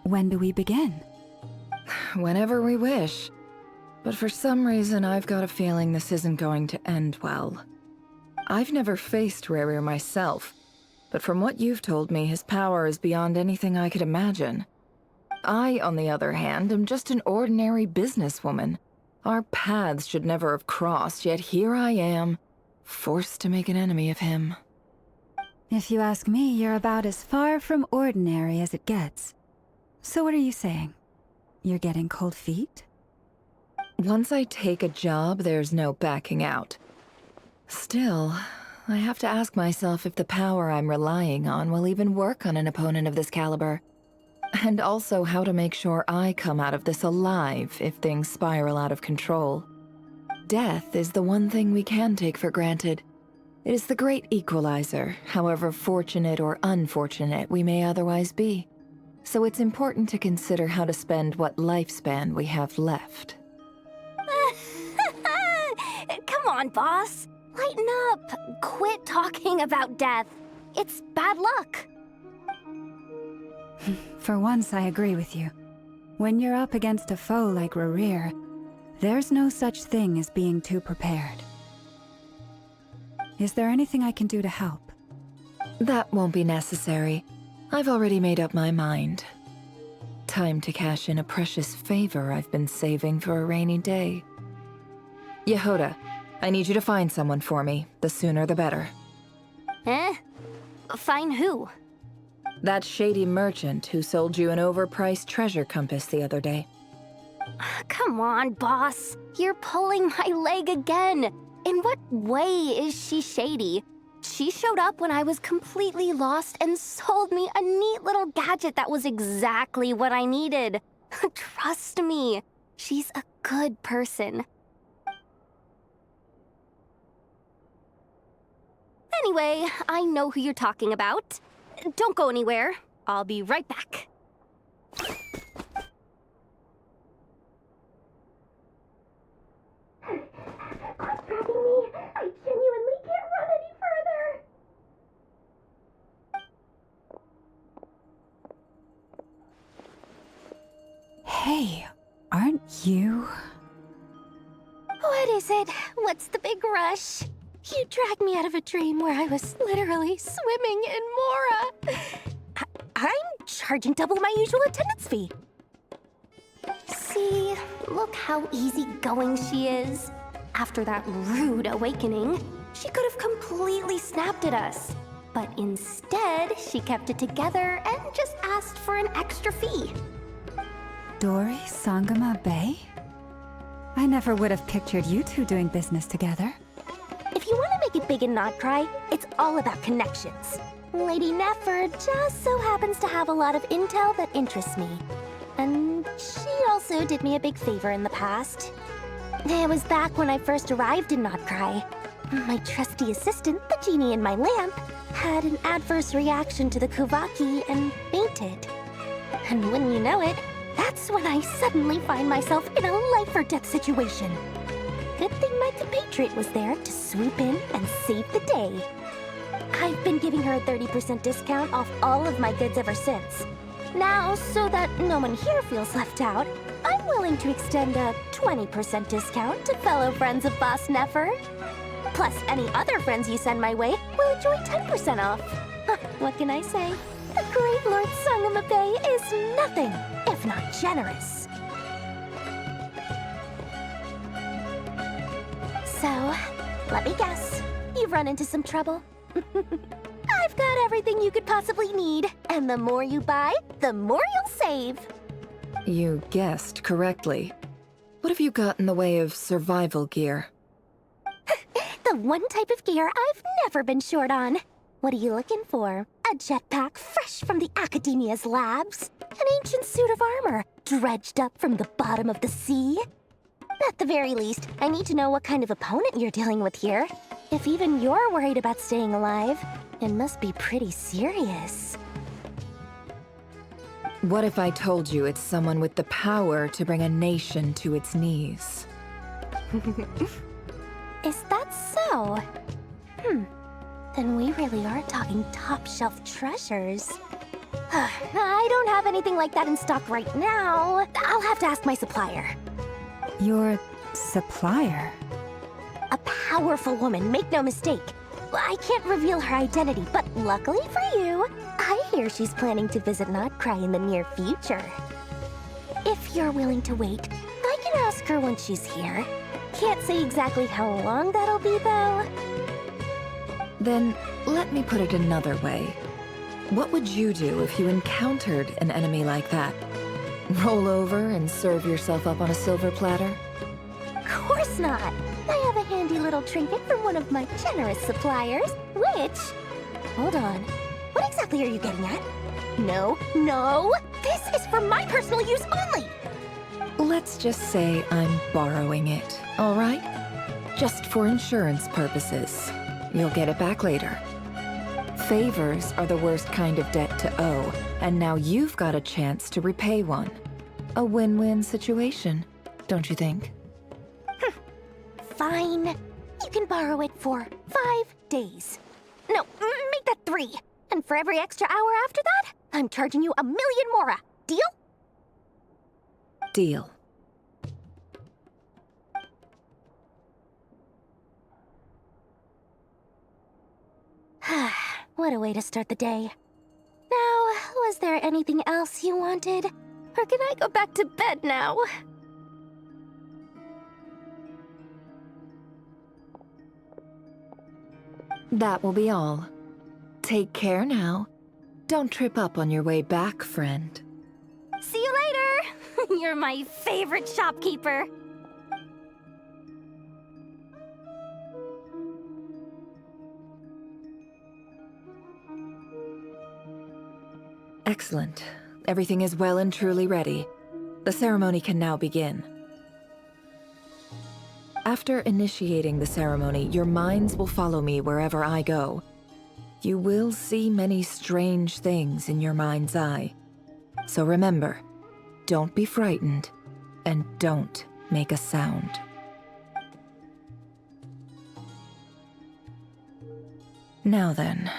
When do we begin? Whenever we wish. But for some reason, I've got a feeling this isn't going to end well. I've never faced Rarir myself, but from what you've told me, his power is beyond anything I could imagine. I, on the other hand, am just an ordinary businesswoman. Our paths should never have crossed, yet here I am, forced to make an enemy of him. If you ask me, you're about as far from ordinary as it gets. So what are you saying? You're getting cold feet? Once I take a job, there's no backing out. Still, I have to ask myself if the power I'm relying on will even work on an opponent of this caliber. And also how to make sure I come out of this alive if things spiral out of control. Death is the one thing we can take for granted. It is the great equalizer, however fortunate or unfortunate we may otherwise be. So it's important to consider how to spend what lifespan we have left. Come on, boss. Lighten up. Quit talking about death. It's bad luck. For once, I agree with you. When you're up against a foe like Rarir, there's no such thing as being too prepared. Is there anything I can do to help? That won't be necessary. I've already made up my mind. Time to cash in a precious favor I've been saving for a rainy day. Yehoda, I need you to find someone for me. The sooner the better. Eh? Find who? That shady merchant who sold you an overpriced treasure compass the other day. Come on, boss. You're pulling my leg again. In what way is she shady? She showed up when I was completely lost and sold me a neat little gadget that was exactly what I needed. Trust me, she's a good person. Anyway, I know who you're talking about. Don't go anywhere. I'll be right back. Quit dragging me. I genuinely can't run any further. Hey, aren't you? What is it? What's the big rush? You dragged me out of a dream where I was literally swimming in Mora. I'm charging double my usual attendance fee. See, look how easygoing she is. After that rude awakening, she could have completely snapped at us. But instead, she kept it together and just asked for an extra fee. Dori Sangama Bay? I never would have pictured you two doing business together. If you want to make it big and not cry, it's all about connections. Lady Nefer just so happens to have a lot of intel that interests me. And she also did me a big favor in the past. It was back when I first arrived in Notcry. My trusty assistant, the genie in my lamp, had an adverse reaction to the Kuvaki and fainted. And wouldn't you know it, that's when I suddenly find myself in a life-or-death situation. Good thing my compatriot was there to swoop in and save the day. I've been giving her a 30% discount off all of my goods ever since. Now, so that no one here feels left out, I'm willing to extend a 20% discount to fellow friends of Boss Nefer. Plus, any other friends you send my way will enjoy 10% off. What can I say? The great Lord Sangama Bay is nothing if not generous. So, let me guess. You've run into some trouble? I've got everything you could possibly need, and the more you buy, the more you'll save. You guessed correctly. What have you got in the way of survival gear? The one type of gear I've never been short on. What are you looking for? A jetpack fresh from the Academia's labs? An ancient suit of armor dredged up from the bottom of the sea? At the very least, I need to know what kind of opponent you're dealing with here. If even you're worried about staying alive, it must be pretty serious. What if I told you it's someone with the power to bring a nation to its knees? Is that so? Then we really are talking top-shelf treasures. I don't have anything like that in stock right now. I'll have to ask my supplier. Your supplier? A powerful woman, make no mistake. I can't reveal her identity, but luckily for you, I hear she's planning to visit Notcry in the near future. If you're willing to wait, I can ask her when she's here. Can't say exactly how long that'll be, though. Then, let me put it another way. What would you do if you encountered an enemy like that? Roll over and serve yourself up on a silver platter? Of course not. I have a handy little trinket from one of my generous suppliers, which... Hold on. What exactly are you getting at? No, no! This is for my personal use only! Let's just say I'm borrowing it, all right? Just for insurance purposes. You'll get it back later. Favors are the worst kind of debt to owe, and now you've got a chance to repay one. A win-win situation, don't you think? Fine. You can borrow it for 5 days. No, make that 3. And for every extra hour after that, I'm charging you 1,000,000 mora. Deal? Deal. What a way to start the day. Now, was there anything else you wanted? Or can I go back to bed now? That will be all. Take care now. Don't trip up on your way back, friend. See you later! You're my favorite shopkeeper. Excellent. Everything is well and truly ready. The ceremony can now begin. After initiating the ceremony, your minds will follow me wherever I go. You will see many strange things in your mind's eye. So remember, don't be frightened, and don't make a sound. Now then,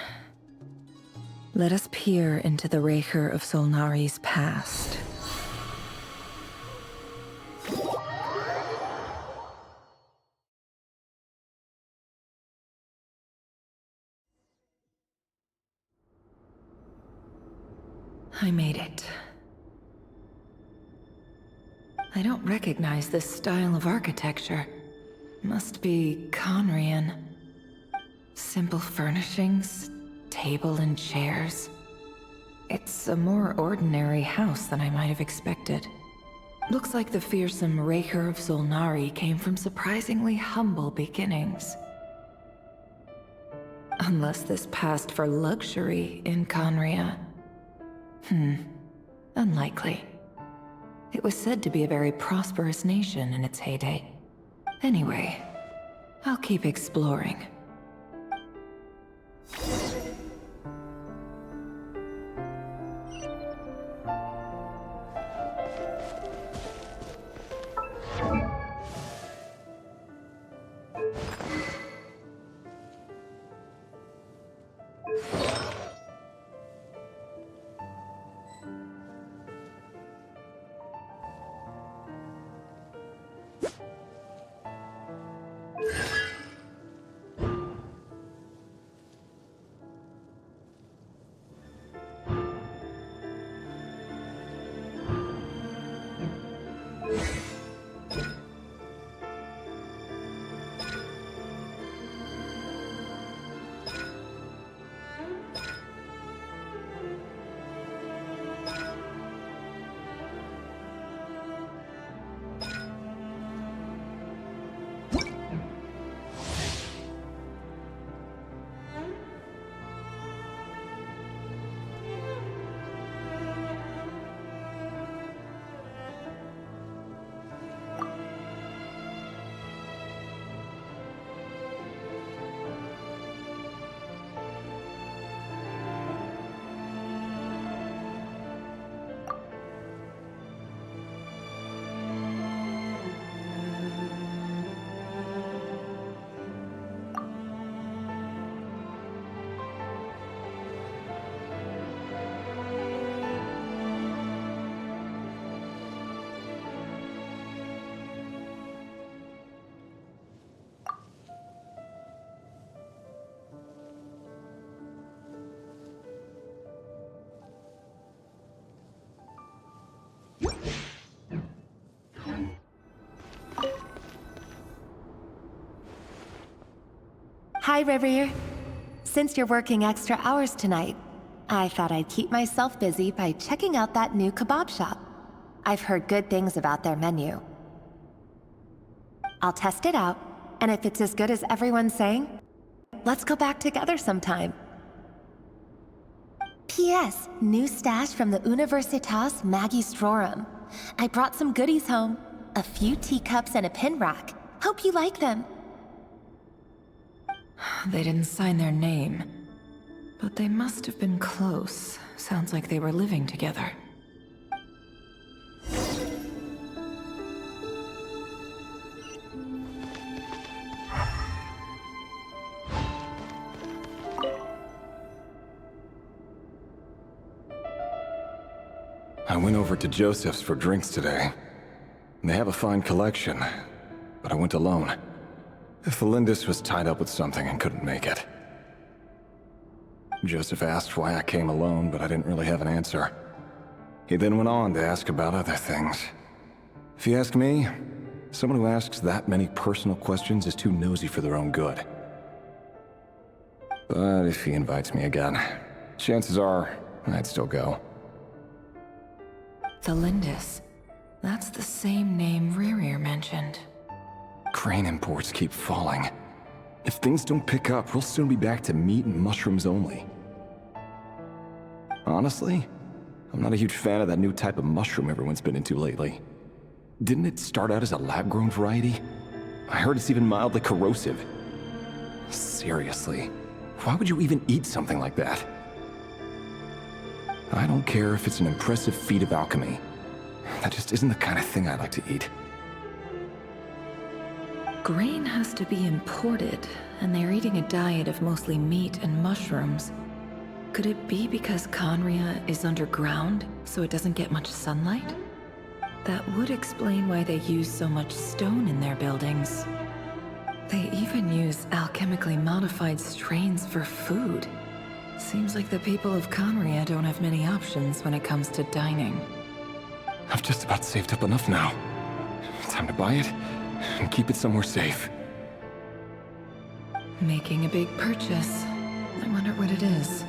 let us peer into the Raker of Solnari's past. I made it. I don't recognize this style of architecture. Must be Conrian. Simple furnishings, table and chairs. It's a more ordinary house than I might have expected. Looks like the fearsome Raker of Solnari came from surprisingly humble beginnings. Unless this passed for luxury in Conria. Unlikely. It was said to be a very prosperous nation in its heyday. Anyway, I'll keep exploring. Hi, Rivier. Since you're working extra hours tonight, I thought I'd keep myself busy by checking out that new kebab shop. I've heard good things about their menu. I'll test it out, and if it's as good as everyone's saying, let's go back together sometime. P.S. New stash from the Universitas Magistrorum. I brought some goodies home. A few teacups and a pin rack. Hope you like them. They didn't sign their name, but they must have been close. Sounds like they were living together. I went over to Joseph's for drinks today. They have a fine collection, but I went alone. Felindis was tied up with something and couldn't make it. Joseph asked why I came alone, but I didn't really have an answer. He then went on to ask about other things. If you ask me, someone who asks that many personal questions is too nosy for their own good. But if he invites me again, chances are I'd still go. Felindis. That's the same name Rerir mentioned. Crane imports keep falling. If things don't pick up, we'll soon be back to meat and mushrooms only. Honestly, I'm not a huge fan of that new type of mushroom everyone's been into lately. Didn't it start out as a lab-grown variety? I heard it's even mildly corrosive. Seriously, why would you even eat something like that? I don't care if it's an impressive feat of alchemy. That just isn't the kind of thing I like to eat. Grain has to be imported, and they're eating a diet of mostly meat and mushrooms. Could it be because Conria is underground, so it doesn't get much sunlight? That would explain why they use so much stone in their buildings. They even use alchemically modified strains for food. Seems like the people of Conria don't have many options when it comes to dining. I've just about saved up enough now. Time to buy it and keep it somewhere safe. Making a big purchase. I wonder what it is.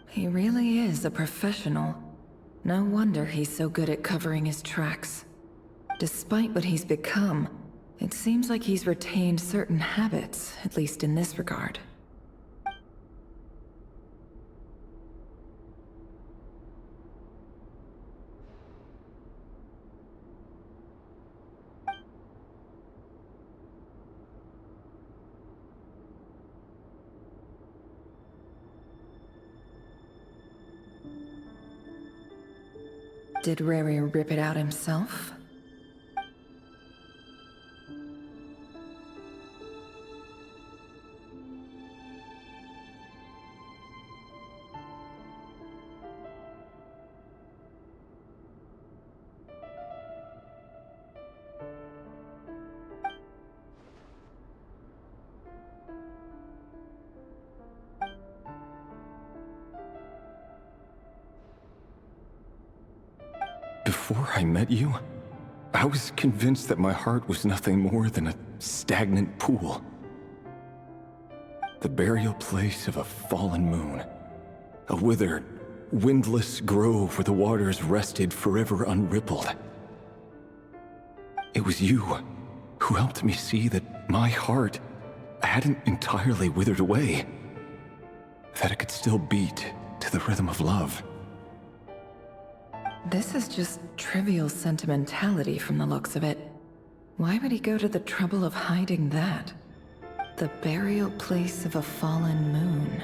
He really is a professional. No wonder he's so good at covering his tracks. Despite what he's become, it seems like he's retained certain habits, at least in this regard. Did Rary rip it out himself? Before I met you, I was convinced that my heart was nothing more than a stagnant pool. The burial place of a fallen moon. A withered, windless grove where the waters rested forever unrippled. It was you who helped me see that my heart hadn't entirely withered away. That it could still beat to the rhythm of love. This is just trivial sentimentality from the looks of it. Why would he go to the trouble of hiding that? The burial place of a fallen moon.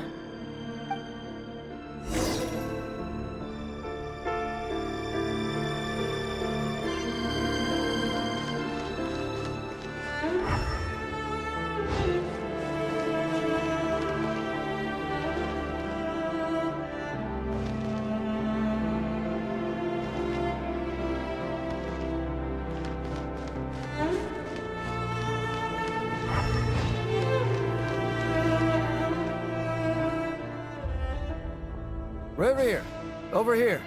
Revere, over here.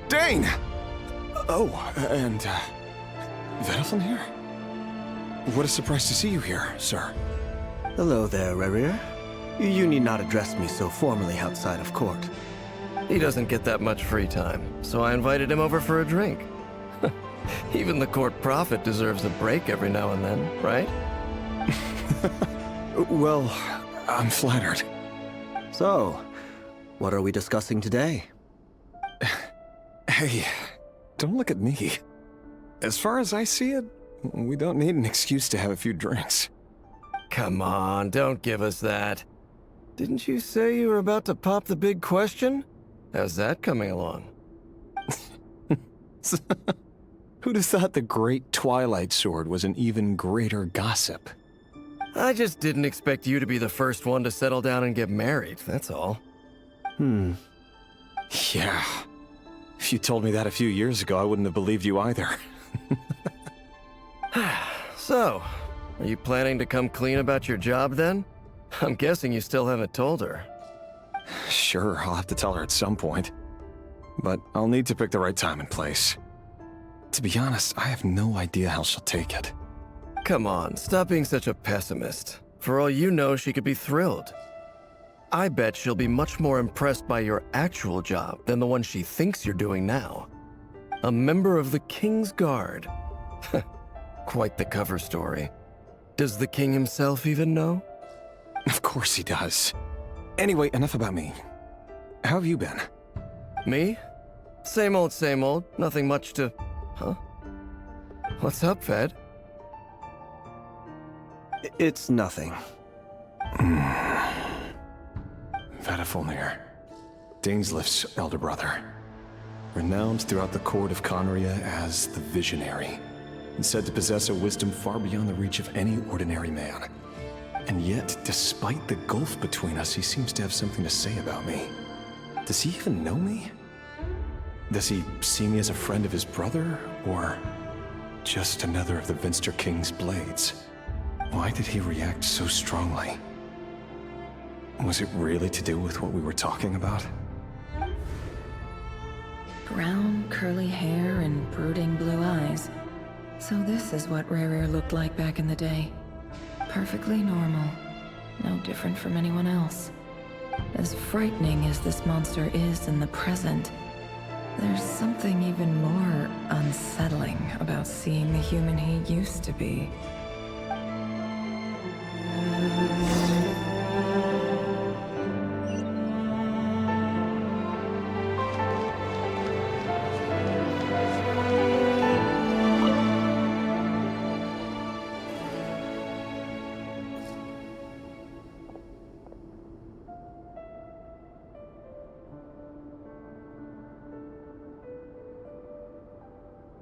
Dane! Oh, and, Vedelson here? What a surprise to see you here, sir. Hello there, Revere. You need not address me so formally outside of court. He doesn't get that much free time, so I invited him over for a drink. Even the court prophet deserves a break every now and then, right? Well, I'm flattered. So, what are we discussing today? Hey, don't look at me. As far as I see it, we don't need an excuse to have a few drinks. Come on, don't give us that. Didn't you say you were about to pop the big question? How's that coming along? Who'd have thought the great Twilight Sword was an even greater gossip? I just didn't expect you to be the first one to settle down and get married, that's all. Yeah. If you told me that a few years ago, I wouldn't have believed you either. So, are you planning to come clean about your job then? I'm guessing you still haven't told her. Sure, I'll have to tell her at some point. But I'll need to pick the right time and place. To be honest, I have no idea how she'll take it. Come on, stop being such a pessimist. For all you know, she could be thrilled. I bet she'll be much more impressed by your actual job than the one she thinks you're doing now. A member of the King's Guard. Quite the cover story. Does the king himself even know? Of course he does. Anyway, enough about me. How have you been? Me? Same old, nothing much to... Huh? What's up, Fed? It's nothing. Vedifulnir, Daneslif's elder brother. Renowned throughout the court of Conria as the Visionary, and said to possess a wisdom far beyond the reach of any ordinary man. And yet, despite the gulf between us, he seems to have something to say about me. Does he even know me? Does he see me as a friend of his brother, or just another of the Vinster King's blades? Why did he react so strongly? Was it really to do with what we were talking about? Brown, curly hair and brooding blue eyes. So this is what Rerir looked like back in the day. Perfectly normal. No different from anyone else. As frightening as this monster is in the present, there's something even more unsettling about seeing the human he used to be.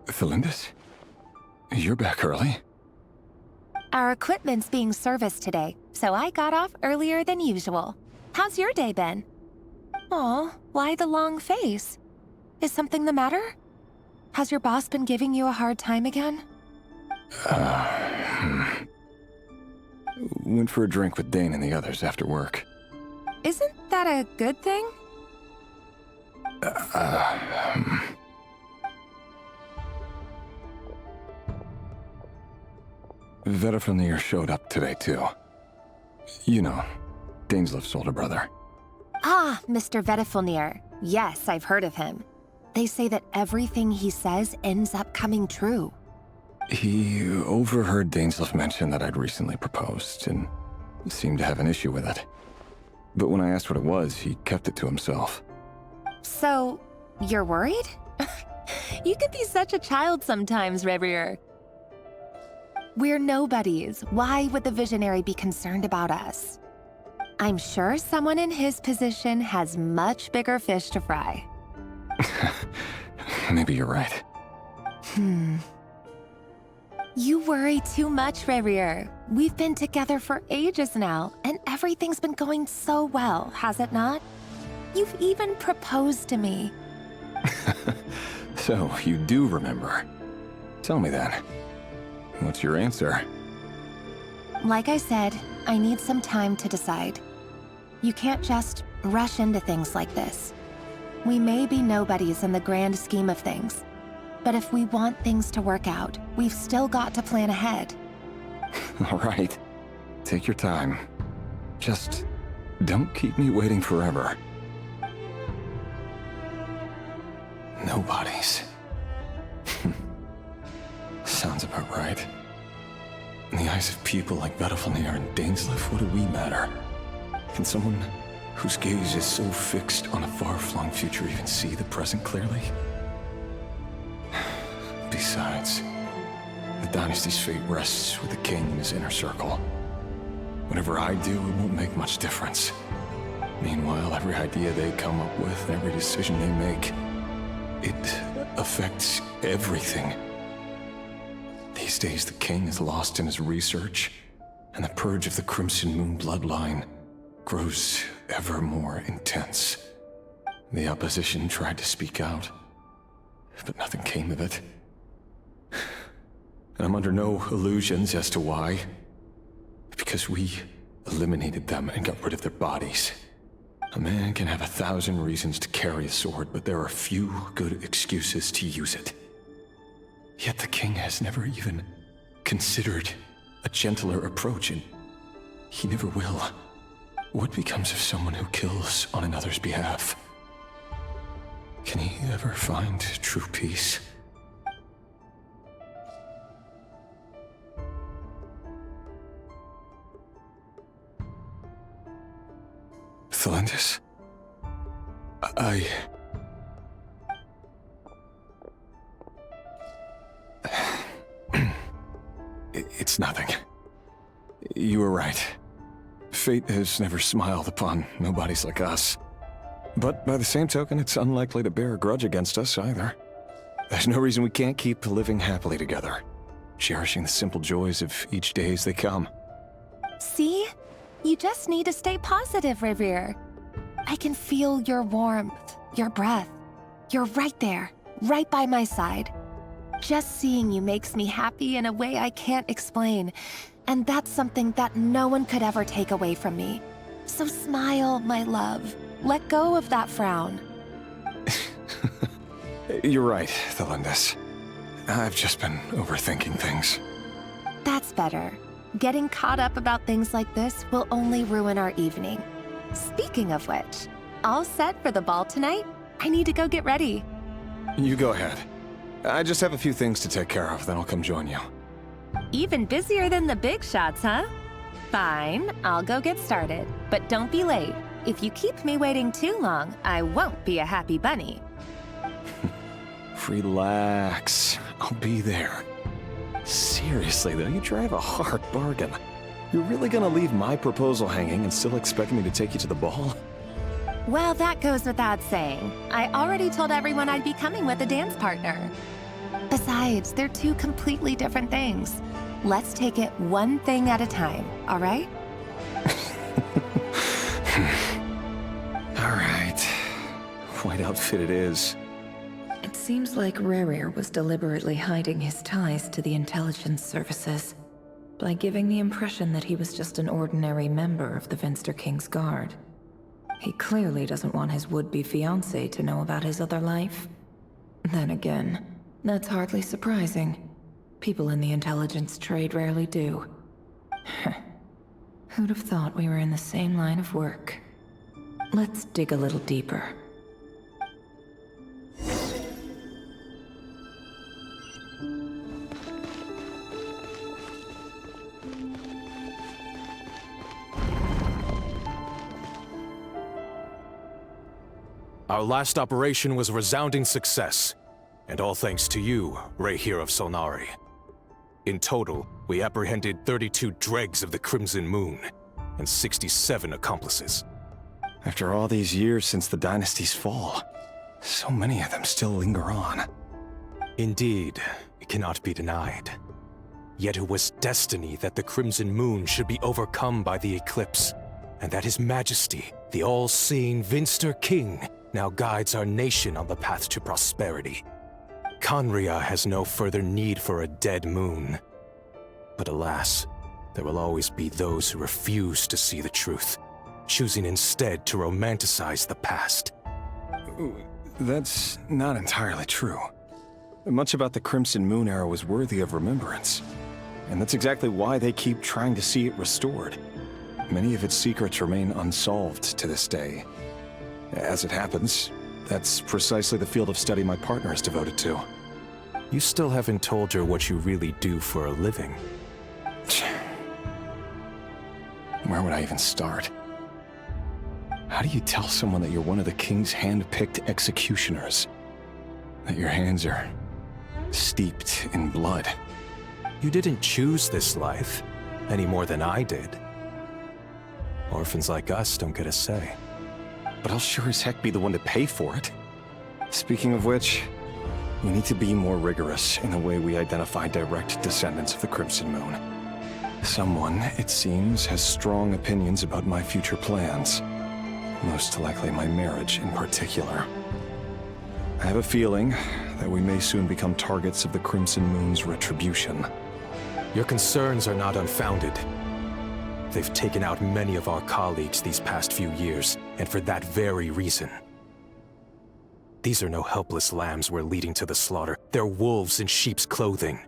Felindis? You're back early? Our equipment's being serviced today, so I got off earlier than usual. How's your day been? Aw, why the long face? Is something the matter? Has your boss been giving you a hard time again? Went for a drink with Dane and the others after work. Isn't that a good thing? Vedifulnir showed up today, too. You know, Daneslif's older brother. Ah, Mr. Vedifulnir. Yes, I've heard of him. They say that everything he says ends up coming true. He overheard Daneslif mention that I'd recently proposed, and seemed to have an issue with it. But when I asked what it was, he kept it to himself. So, you're worried? You could be such a child sometimes, Revier. We're nobodies. Why would the Visionary be concerned about us? I'm sure someone in his position has much bigger fish to fry. Maybe you're right. You worry too much, Revier. We've been together for ages now, and everything's been going so well, has it not? You've even proposed to me. So, you do remember. Tell me then. What's your answer? Like I said, I need some time to decide. You can't just rush into things like this. We may be nobodies in the grand scheme of things, but if we want things to work out, we've still got to plan ahead. All right. Take your time. Just don't keep me waiting forever. Nobodies. Sounds about right. In the eyes of people like Vedifulnir and Daneslif, what do we matter? Can someone whose gaze is so fixed on a far-flung future even see the present clearly? Besides, the dynasty's fate rests with the king and his inner circle. Whatever I do, it won't make much difference. Meanwhile, every idea they come up with, every decision they make, it affects everything. These days, the king is lost in his research, and the purge of the Crimson Moon bloodline grows ever more intense. The opposition tried to speak out, but nothing came of it. And I'm under no illusions as to why. Because we eliminated them and got rid of their bodies. A man can have 1,000 reasons to carry a sword, but there are few good excuses to use it. Yet the king has never even considered a gentler approach, and he never will. What becomes of someone who kills on another's behalf? Can he ever find true peace? Felindis? It's nothing. You were right. Fate has never smiled upon nobodies like us. But by the same token, it's unlikely to bear a grudge against us either. There's no reason we can't keep living happily together, cherishing the simple joys of each day as they come. See? You just need to stay positive, Revere. I can feel your warmth, your breath. You're right there, right by my side. Just seeing you makes me happy in a way I can't explain. And that's something that no one could ever take away from me. So smile, my love. Let go of that frown. You're right, Thelindis. I've just been overthinking things. That's better. Getting caught up about things like this will only ruin our evening. Speaking of which, all set for the ball tonight? I need to go get ready. You go ahead. I just have a few things to take care of, then I'll come join you. Even busier than the big shots, huh? Fine, I'll go get started. But don't be late. If you keep me waiting too long, I won't be a happy bunny. Relax. I'll be there. Seriously, though, you drive a hard bargain. You're really gonna leave my proposal hanging and still expect me to take you to the ball? Well, that goes without saying. I already told everyone I'd be coming with a dance partner. Besides, they're two completely different things. Let's take it one thing at a time, all right? All right. White outfit it is. It seems like Rerir was deliberately hiding his ties to the intelligence services by giving the impression that he was just an ordinary member of the Vinster King's Guard. He clearly doesn't want his would-be fiancée to know about his other life. Then again, that's hardly surprising. People in the intelligence trade rarely do. Who'd have thought we were in the same line of work? Let's dig a little deeper. Our last operation was a resounding success, and all thanks to you, Rehir of Solnari. In total, we apprehended 32 dregs of the Crimson Moon, and 67 accomplices. After all these years since the dynasty's fall, so many of them still linger on. Indeed, it cannot be denied. Yet it was destiny that the Crimson Moon should be overcome by the eclipse, and that His Majesty, the all-seeing Vinster King, now guides our nation on the path to prosperity. Conria has no further need for a dead moon. But alas, there will always be those who refuse to see the truth, choosing instead to romanticize the past. That's not entirely true. Much about the Crimson Moon era was worthy of remembrance, and that's exactly why they keep trying to see it restored. Many of its secrets remain unsolved to this day. As it happens, that's precisely the field of study my partner is devoted to. You still haven't told her what you really do for a living. Where would I even start? How do you tell someone that you're one of the King's hand-picked executioners? That your hands are steeped in blood? You didn't choose this life, any more than I did. Orphans like us don't get a say. But I'll sure as heck be the one to pay for it. Speaking of which, we need to be more rigorous in the way we identify direct descendants of the Crimson Moon. Someone, it seems, has strong opinions about my future plans. Most likely my marriage in particular. I have a feeling that we may soon become targets of the Crimson Moon's retribution. Your concerns are not unfounded. They've taken out many of our colleagues these past few years, and for that very reason. These are no helpless lambs we're leading to the slaughter. They're wolves in sheep's clothing.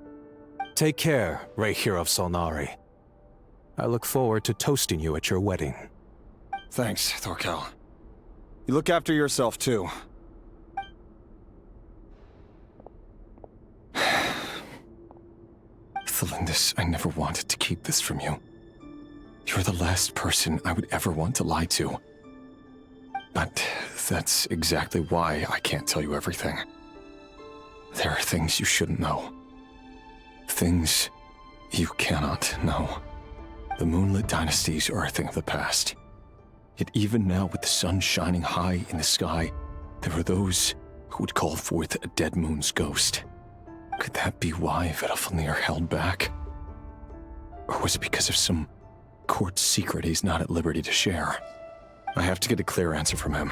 Take care, Rehir of Solnari. I look forward to toasting you at your wedding. Thanks, Thorkel. You look after yourself, too. Thelindis, I never wanted to keep this from you. You're the last person I would ever want to lie to. But that's exactly why I can't tell you everything. There are things you shouldn't know. Things you cannot know. The moonlit dynasty's are a thing of the past. Yet even now, with the sun shining high in the sky, there are those who would call forth a dead moon's ghost. Could that be why Vedalfnir held back? Or was it because of some court secret he's not at liberty to share? I have to get a clear answer from him.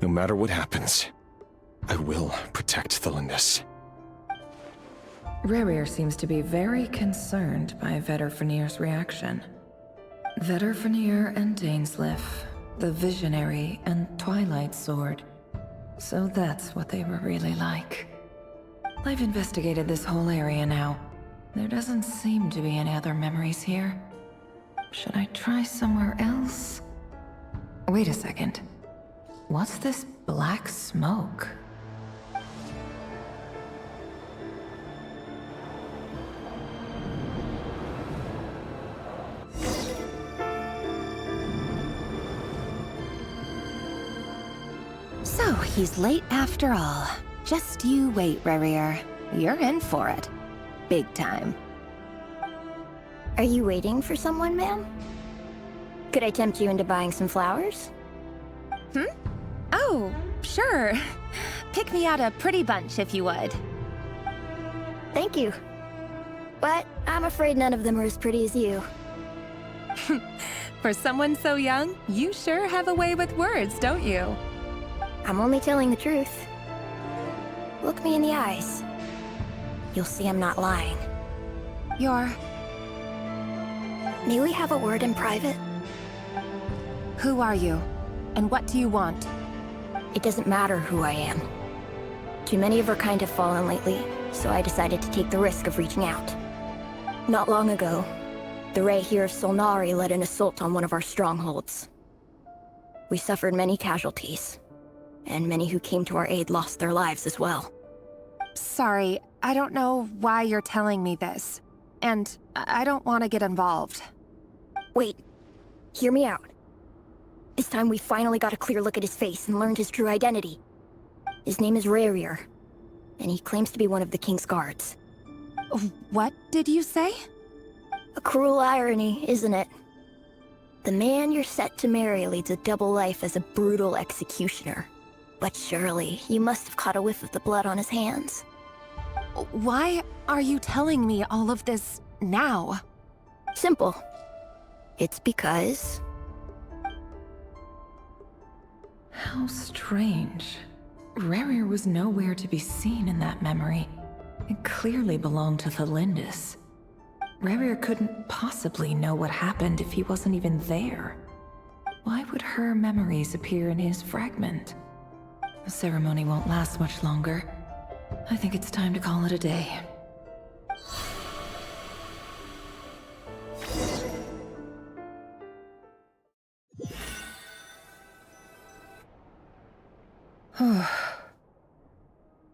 No matter what happens, I will protect the Lindis. Rerir seems to be very concerned by Vedalfnir's reaction. Vedalfnir and Dainsleif, the Visionary and Twilight Sword. So that's what they were really like. I've investigated this whole area now. There doesn't seem to be any other memories here. Should I try somewhere else? Wait a second. What's this black smoke? So, he's late after all. Just you wait, Rerir. You're in for it. Big time. Are you waiting for someone, ma'am? Could I tempt you into buying some flowers? Oh, sure. Pick me out a pretty bunch if you would. Thank you. But I'm afraid none of them are as pretty as you. For someone so young, you sure have a way with words, don't you? I'm only telling the truth. Look me in the eyes. You'll see I'm not lying. May we have a word in private? Who are you? And what do you want? It doesn't matter who I am. Too many of our kind have fallen lately, so I decided to take the risk of reaching out. Not long ago, the Rehir of Solnari led an assault on one of our strongholds. We suffered many casualties, and many who came to our aid lost their lives as well. Sorry, I don't know why you're telling me this. And I don't want to get involved. Wait, hear me out. This time we finally got a clear look at his face and learned his true identity. His name is Rerir, and he claims to be one of the King's guards. What did you say? A cruel irony, isn't it? The man you're set to marry leads a double life as a brutal executioner. But surely, you must have caught a whiff of the blood on his hands. Why are you telling me all of this now? Simple. It's because... How strange. Rerir was nowhere to be seen in that memory. It clearly belonged to the Lindis. Rerir couldn't possibly know what happened if he wasn't even there. Why would her memories appear in his fragment? The ceremony won't last much longer. I think it's time to call it a day.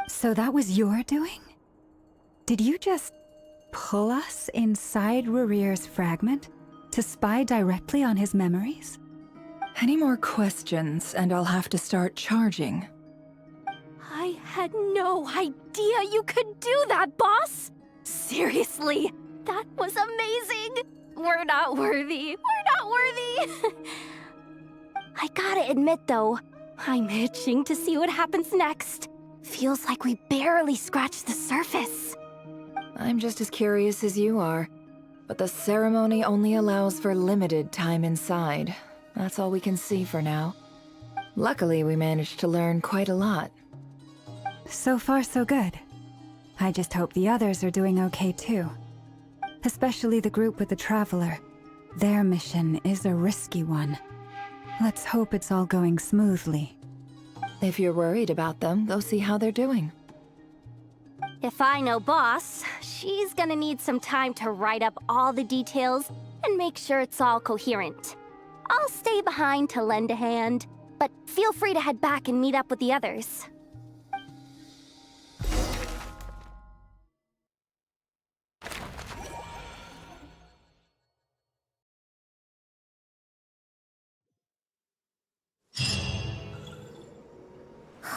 So that was your doing? Did you just pull us inside Rerir's fragment to spy directly on his memories? Any more questions, and I'll have to start charging. I had no idea you could do that, boss! Seriously, that was amazing! We're not worthy. We're not worthy! I gotta admit, though, I'm itching to see what happens next. Feels like we barely scratched the surface. I'm just as curious as you are, but the ceremony only allows for limited time inside. That's all we can see for now. Luckily, we managed to learn quite a lot. So far, so good. I just hope the others are doing okay too. Especially the group with the Traveler. Their mission is a risky one. Let's hope it's all going smoothly. If you're worried about them, go see how they're doing. If I know Boss, she's gonna need some time to write up all the details and make sure it's all coherent. I'll stay behind to lend a hand, but feel free to head back and meet up with the others.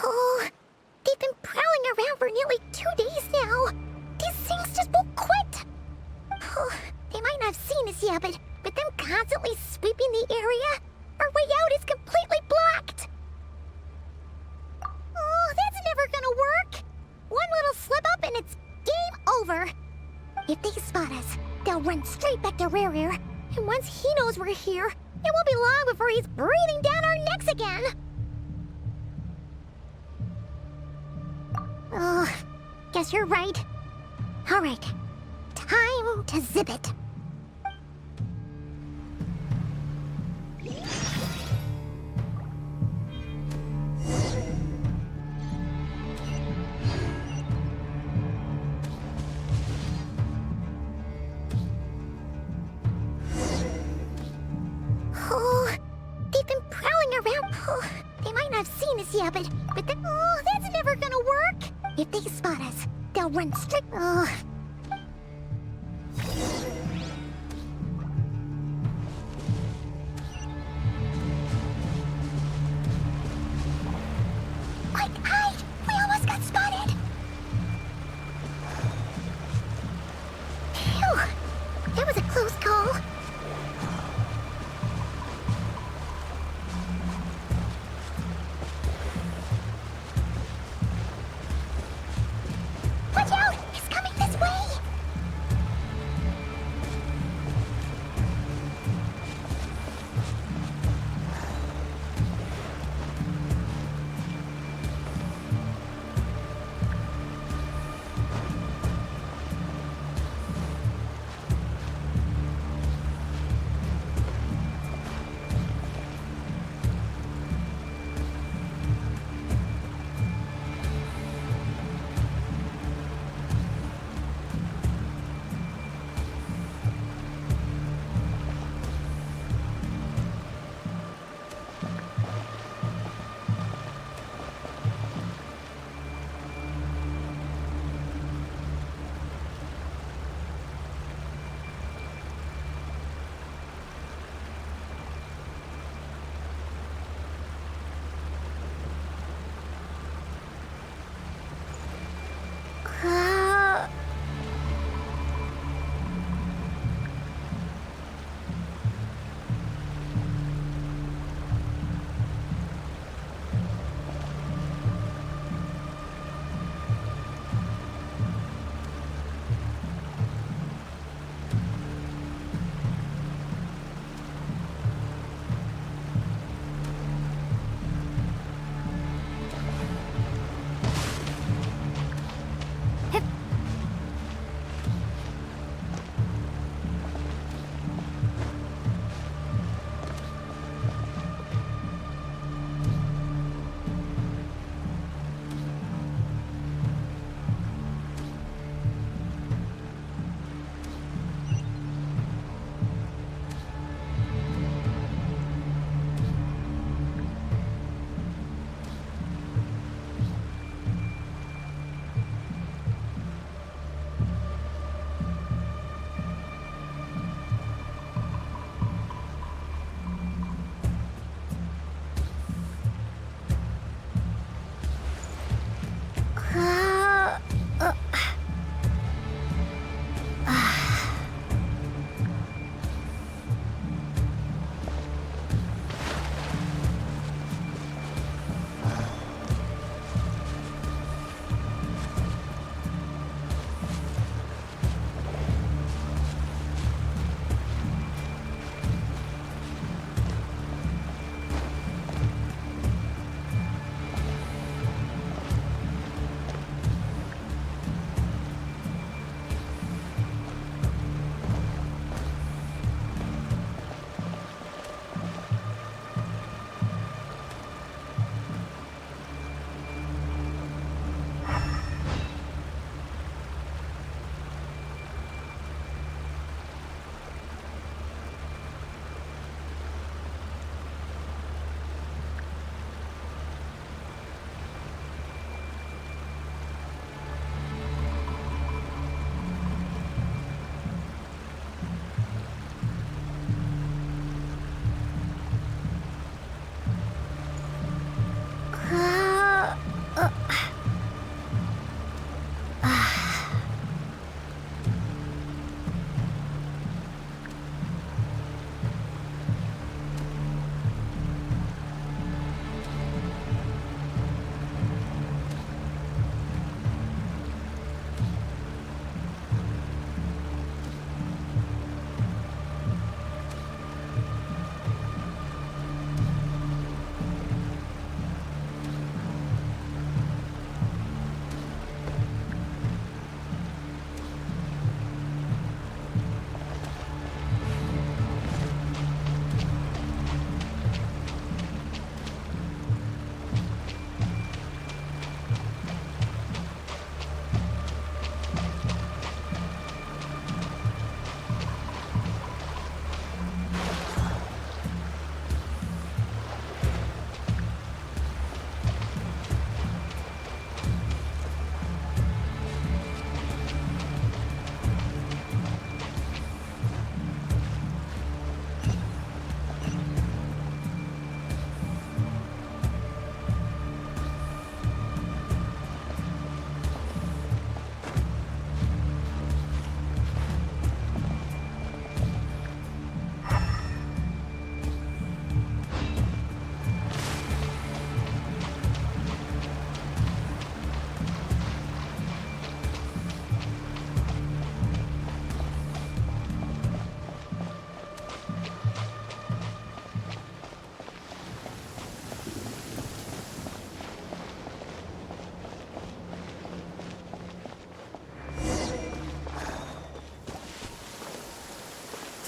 Oh, they've been prowling around for nearly 2 days now. These things just won't quit. Oh, they might not have seen his this yet, but with them constantly sweeping the area, our way out is completely blocked. Oh, that's never gonna work. One little slip up and it's game over. If they spot us, they'll run straight back to Rare. And once he knows we're here, it won't be long before he's breathing down our necks again. Oh, guess you're right. All right, time to zip it. Oh, they've been prowling around. Oh, they might not have seen us yet, but oh, that's never gonna work. If they spot us, they'll run straight. Oh. Quick, hide! We almost got spotted. Phew, that was a close call. Watch out! He's coming this way!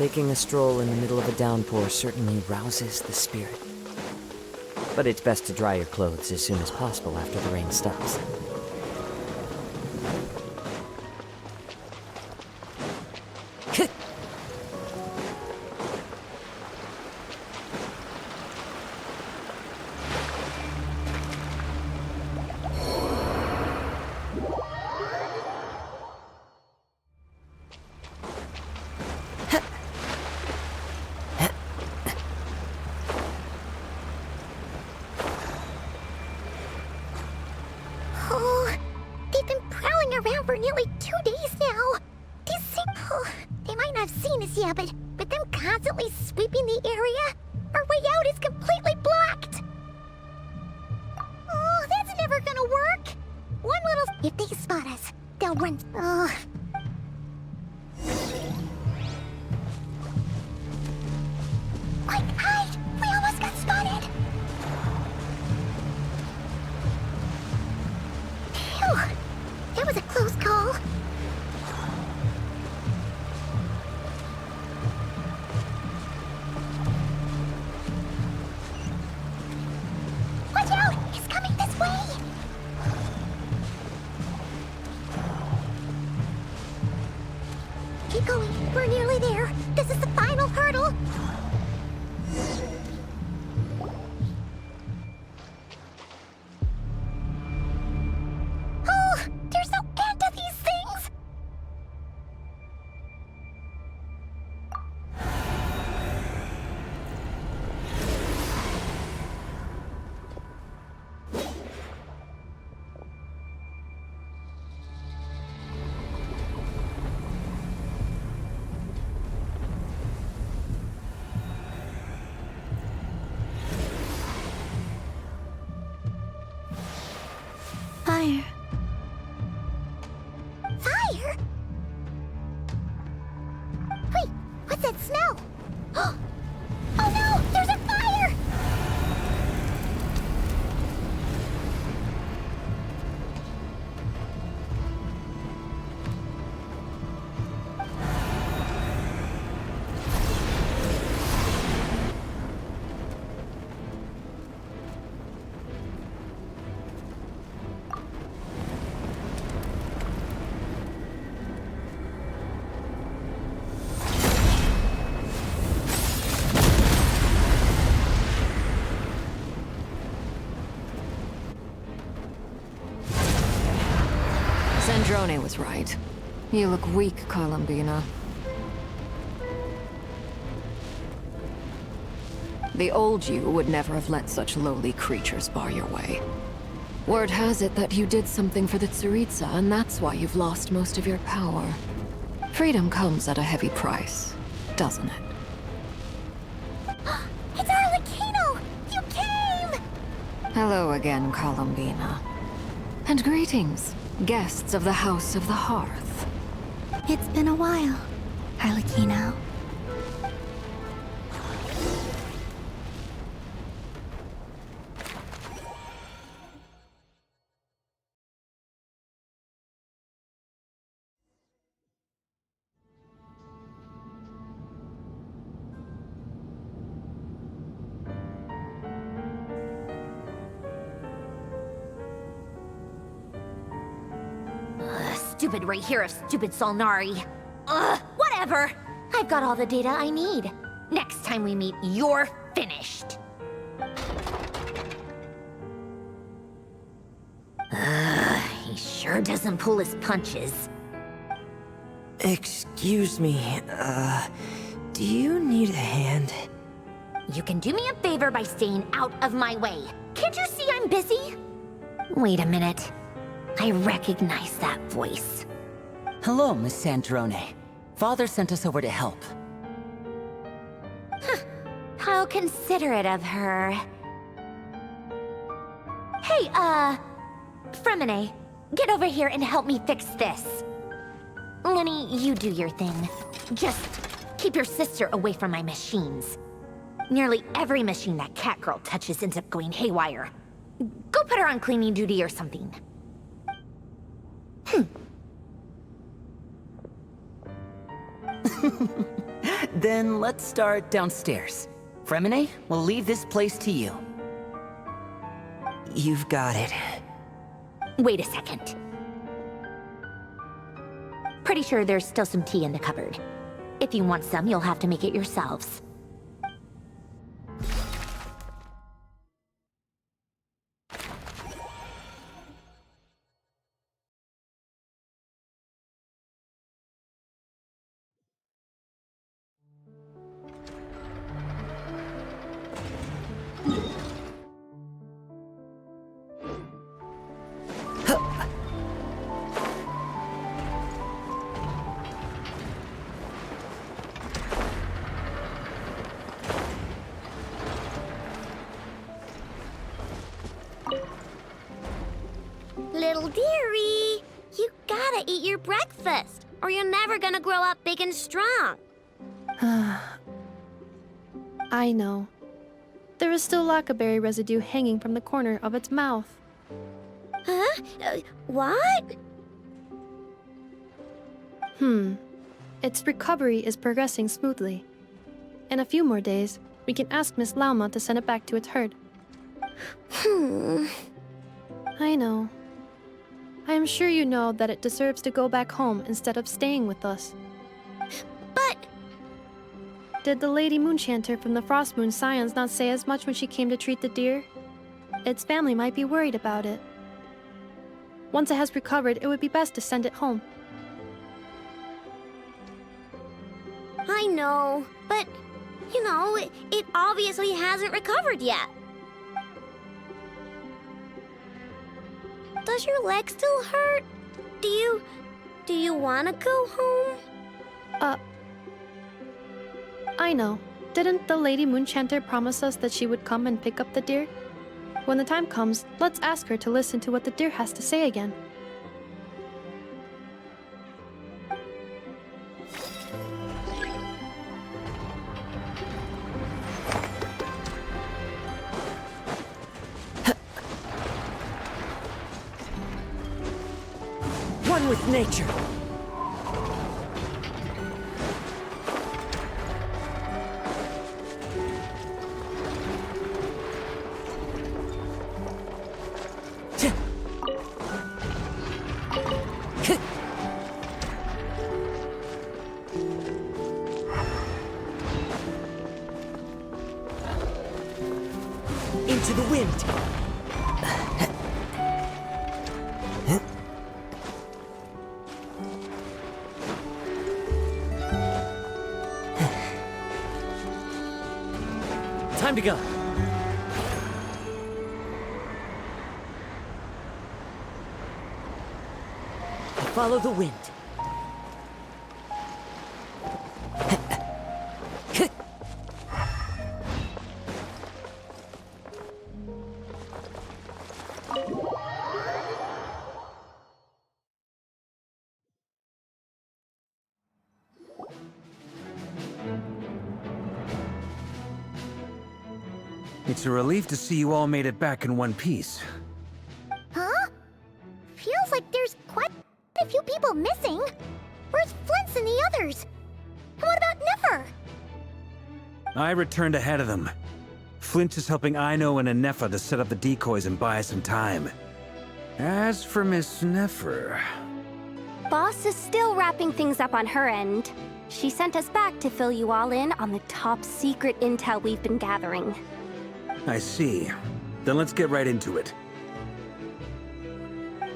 Taking a stroll in the middle of a downpour certainly rouses the spirit. But it's best to dry your clothes as soon as possible after the rain stops. Oh, they've been prowling around for nearly 2 days now. These things, they might not have seen us yet, but them constantly sweeping the area, our way out is completely blocked. Oh, that's never gonna work. One little, if they spot us, they'll run. Quick, hide! We almost got spotted. Phew, that was a close call. Watch out! He's coming this way! Keep going. We're nearly there. This is the final hurdle. Oh, there's no end to these things. Fire. Fire? Wait, what's that smell? Oh no, there's a fire! Sandrone was right. You look weak, Columbina. The old you would never have let such lowly creatures bar your way. Word has it that you did something for the Tsaritsa, and that's why you've lost most of your power. Freedom comes at a heavy price, doesn't it? It's Arlecchino! You came! Hello again, Columbina. And greetings, guests of the House of the Hearth. It's been a while, Arlecchino. Stupid right here of stupid Solnari. Ugh, whatever. I've got all the data I need. Next time we meet, you're finished. He sure doesn't pull his punches. Excuse me, do you need a hand? You can do me a favor by staying out of my way. Can't you see I'm busy? Wait a minute. I recognize that voice. Hello, Miss Sandrone. Father sent us over to help. How considerate of her. Hey, Fremine, get over here and help me fix this. Lenny, you do your thing. Just keep your sister away from my machines. Nearly every machine that cat girl touches ends up going haywire. Go put her on cleaning duty or something. Then let's start downstairs. Fremine, we'll leave this place to you. You've got it. Wait a second. Pretty sure there's still some tea in the cupboard. If you want some, you'll have to make it yourselves. Little dearie, you gotta eat your breakfast, or you're never gonna grow up big and strong. I know. There is still lacquerberry residue hanging from the corner of its mouth. Huh? What? Its recovery is progressing smoothly. In a few more days, we can ask Miss Lauma to send it back to its herd. I know. I am sure you know that it deserves to go back home instead of staying with us. But... Did the Lady Moonchanter from the Frost Moon Scions not say as much when she came to treat the deer? Its family might be worried about it. Once it has recovered, it would be best to send it home. I know, but, you know, it obviously hasn't recovered yet. Does your leg still hurt? Do you want to go home? I know. Didn't the Lady Moonchanter promise us that she would come and pick up the deer? When the time comes, let's ask her to listen to what the deer has to say again. One with nature. Into the wind. Time to go. Follow the wind. It's a relief to see you all made it back in one piece. Huh? Feels like there's quite a few people missing. Where's Flint's and the others? And what about Nefer? I returned ahead of them. Flint is helping Aino and Anefa to set up the decoys and buy us some time. As for Miss Nefer... Boss is still wrapping things up on her end. She sent us back to fill you all in on the top secret intel we've been gathering. I see. Then let's get right into it.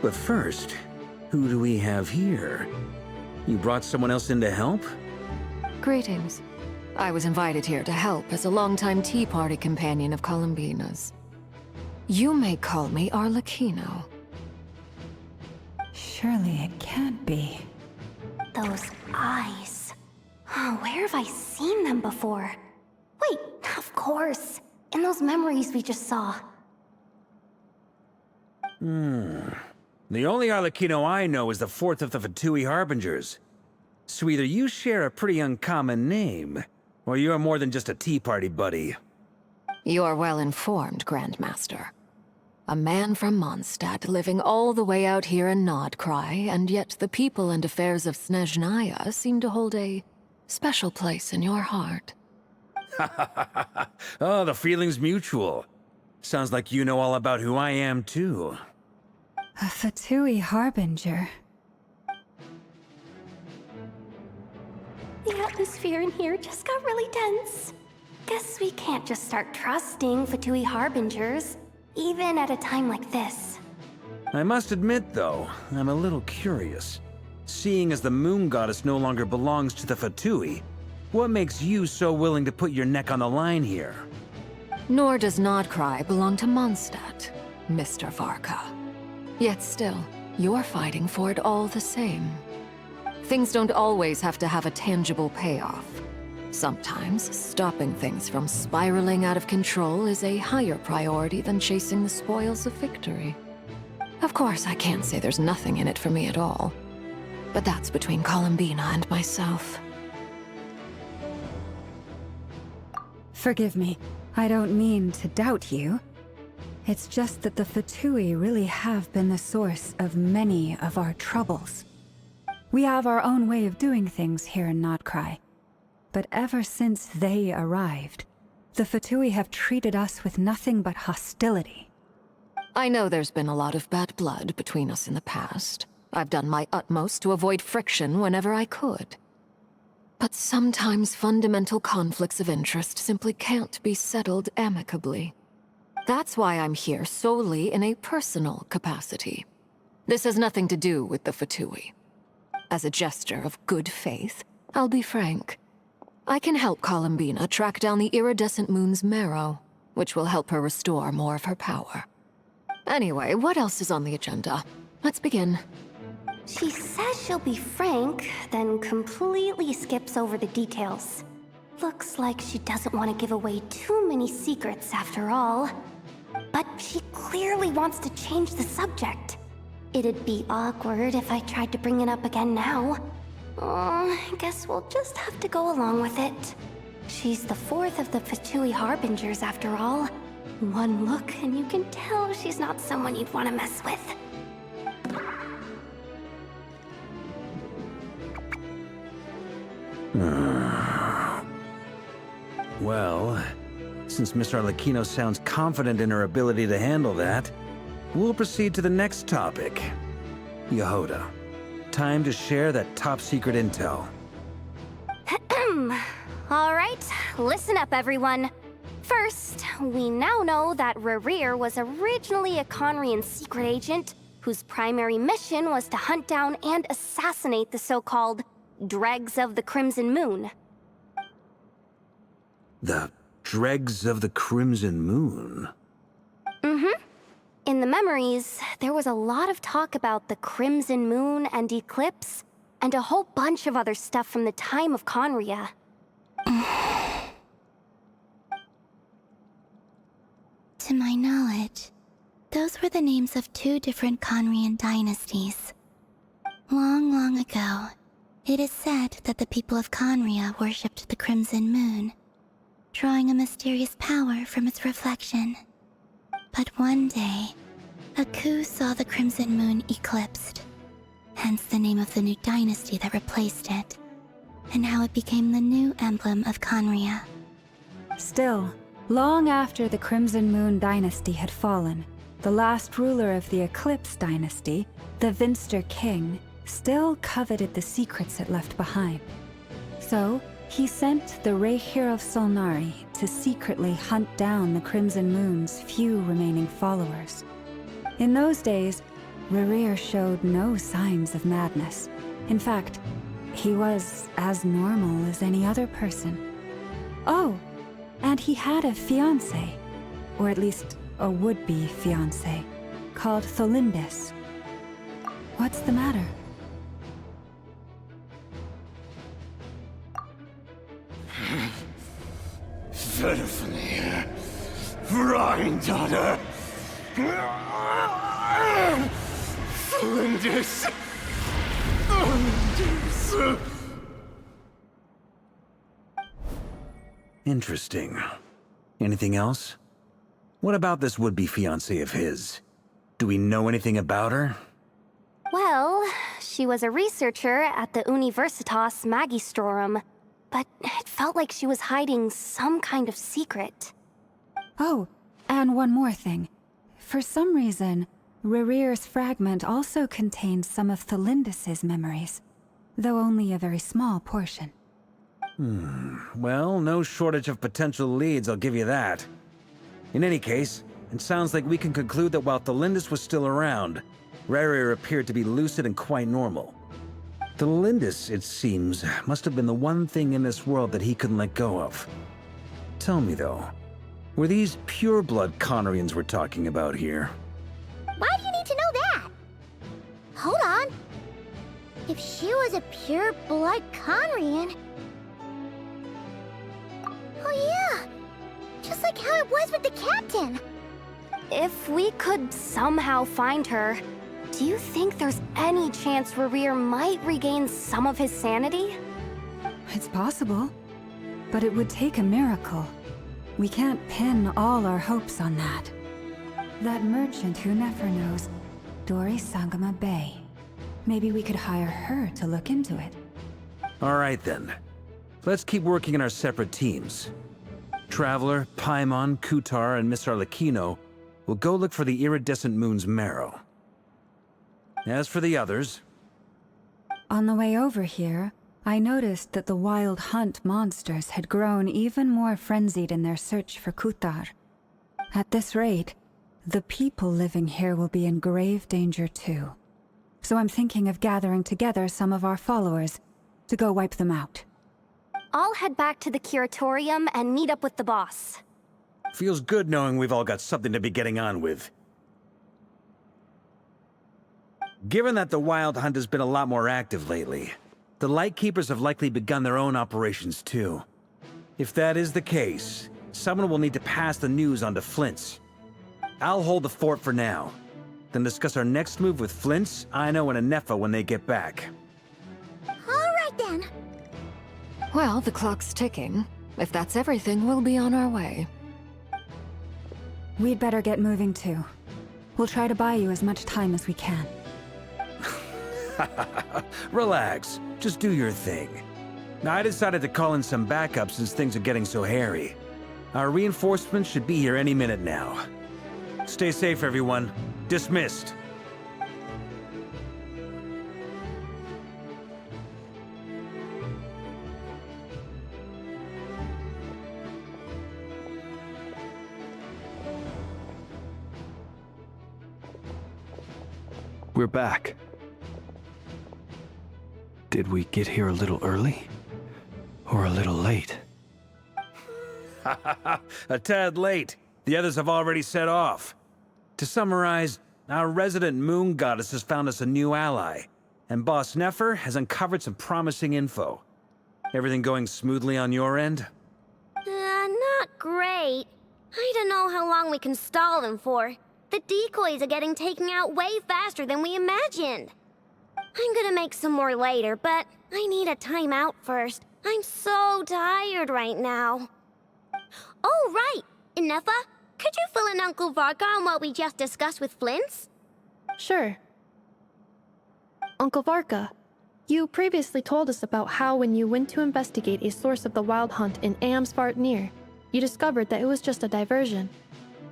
But first, who do we have here? You brought someone else in to help? Greetings. I was invited here to help as a longtime Tea Party companion of Columbina's. You may call me Arlecchino. Surely it can't be. Those eyes. Oh, where have I seen them before? Wait, of course. In those memories we just saw. The only Arlecchino I know is the fourth of the Fatui Harbingers. So either you share a pretty uncommon name, or you're more than just a Tea Party buddy. You're well informed, Grandmaster. A man from Mondstadt living all the way out here in Nodcry, and yet the people and affairs of Snezhnaya seem to hold a special place in your heart. Oh, the feeling's mutual. Sounds like you know all about who I am, too. A Fatui harbinger. The atmosphere in here just got really tense. Guess we can't just start trusting Fatui harbingers, even at a time like this. I must admit, though, I'm a little curious. Seeing as the moon goddess no longer belongs to the Fatui, what makes you so willing to put your neck on the line here? Nor does Nodcry belong to Mondstadt, Mr. Varka. Yet still, you're fighting for it all the same. Things don't always have to have a tangible payoff. Sometimes, stopping things from spiraling out of control is a higher priority than chasing the spoils of victory. Of course, I can't say there's nothing in it for me at all. But that's between Columbina and myself. Forgive me. I don't mean to doubt you. It's just that the Fatui really have been the source of many of our troubles. We have our own way of doing things here in Nodcry. But ever since they arrived, the Fatui have treated us with nothing but hostility. I know there's been a lot of bad blood between us in the past. I've done my utmost to avoid friction whenever I could. But sometimes fundamental conflicts of interest simply can't be settled amicably. That's why I'm here solely in a personal capacity. This has nothing to do with the Fatui. As a gesture of good faith, I'll be frank. I can help Columbina track down the iridescent moon's marrow, which will help her restore more of her power. Anyway, what else is on the agenda? Let's begin. She says she'll be frank, then completely skips over the details. Looks like she doesn't want to give away too many secrets after all. But she clearly wants to change the subject. It'd be awkward if I tried to bring it up again now. I guess we'll just have to go along with it. She's the fourth of the Fatui harbingers after all. One look and you can tell she's not someone you'd want to mess with. Well, since Miss Arlecchino sounds confident in her ability to handle that, we'll proceed to the next topic. Yehoda, time to share that top-secret intel. Alright, listen up everyone. First, we now know that Rerir was originally a Conrian secret agent whose primary mission was to hunt down and assassinate the so-called Dregs of the Crimson Moon. The Dregs of the Crimson Moon? Mm-hmm. In the memories, there was a lot of talk about the Crimson Moon and Eclipse, and a whole bunch of other stuff from the time of Conria. To my knowledge, those were the names of two different Conrian dynasties. Long, long ago, it is said that the people of Conria worshipped the Crimson Moon, drawing a mysterious power from its reflection. But one day, a coup saw the Crimson Moon eclipsed, hence the name of the new dynasty that replaced it, and how it became the new emblem of Conria. Still, long after the Crimson Moon dynasty had fallen, the last ruler of the Eclipse dynasty, the Vinster King, still coveted the secrets it left behind. So, he sent the Rehir of Solnari to secretly hunt down the Crimson Moon's few remaining followers. In those days, Rerir showed no signs of madness. In fact, he was as normal as any other person. Oh, and he had a fiancé, or at least a would-be fiancé, called Tholindis. What's the matter? Verfnir, Rhine-daughter, Flinders. Interesting. Anything else? What about this would-be fiancé of his? Do we know anything about her? Well, she was a researcher at the Universitas Magistrorum. but it felt like she was hiding some kind of secret. Oh, and one more thing. For some reason, Rerear's fragment also contains some of Thelindis' memories, though only a very small portion. Well, no shortage of potential leads, I'll give you that. In any case, it sounds like we can conclude that while Thelindis was still around, Rerir appeared to be lucid and quite normal. Thelindis, it seems, must have been the one thing in this world that he couldn't let go of. Tell me though, were these pure-blood Conorians we're talking about here? Why do you need to know that? Hold on. If she was a pure-blood Conrian... Oh yeah! Just like how it was with the captain! If we could somehow find her, do you think there's any chance Rerir might regain some of his sanity? It's possible, but it would take a miracle. We can't pin all our hopes on that. That merchant who never knows, Dori Sangama Bay. Maybe we could hire her to look into it. All right then. Let's keep working in our separate teams. Traveler, Paimon, Kutar, and Miss Arlecchino will go look for the iridescent moon's marrow. As for the others... On the way over here, I noticed that the wild hunt monsters had grown even more frenzied in their search for Kutar. At this rate, the people living here will be in grave danger too. So I'm thinking of gathering together some of our followers to go wipe them out. I'll head back to the curatorium and meet up with the boss. Feels good knowing we've all got something to be getting on with. Given that the Wild Hunt has been a lot more active lately, the Lightkeepers have likely begun their own operations too. If that is the case, someone will need to pass the news on to Flint's. I'll hold the fort for now, then discuss our next move with Flint's, Aino, and Anefa when they get back. Alright then. Well, the clock's ticking. If that's everything, we'll be on our way. We'd better get moving too. We'll try to buy you as much time as we can. Relax. Just do your thing. Now, I decided to call in some backup since things are getting so hairy. Our reinforcements should be here any minute now. Stay safe, everyone. Dismissed. We're back. Did we get here a little early? Or a little late? A tad late. The others have already set off. To summarize, our resident moon goddess has found us a new ally, and Boss Nefer has uncovered some promising info. Everything going smoothly on your end? Not great. I don't know how long we can stall them for. The decoys are getting taken out way faster than we imagined. I'm gonna make some more later, but I need a timeout first. I'm so tired right now. Oh, right! Inefa, could you fill in Uncle Varka on what we just discussed with Flint's? Sure. Uncle Varka, you previously told us about how when you went to investigate a source of the Wild Hunt in Amsvartnir, you discovered that it was just a diversion.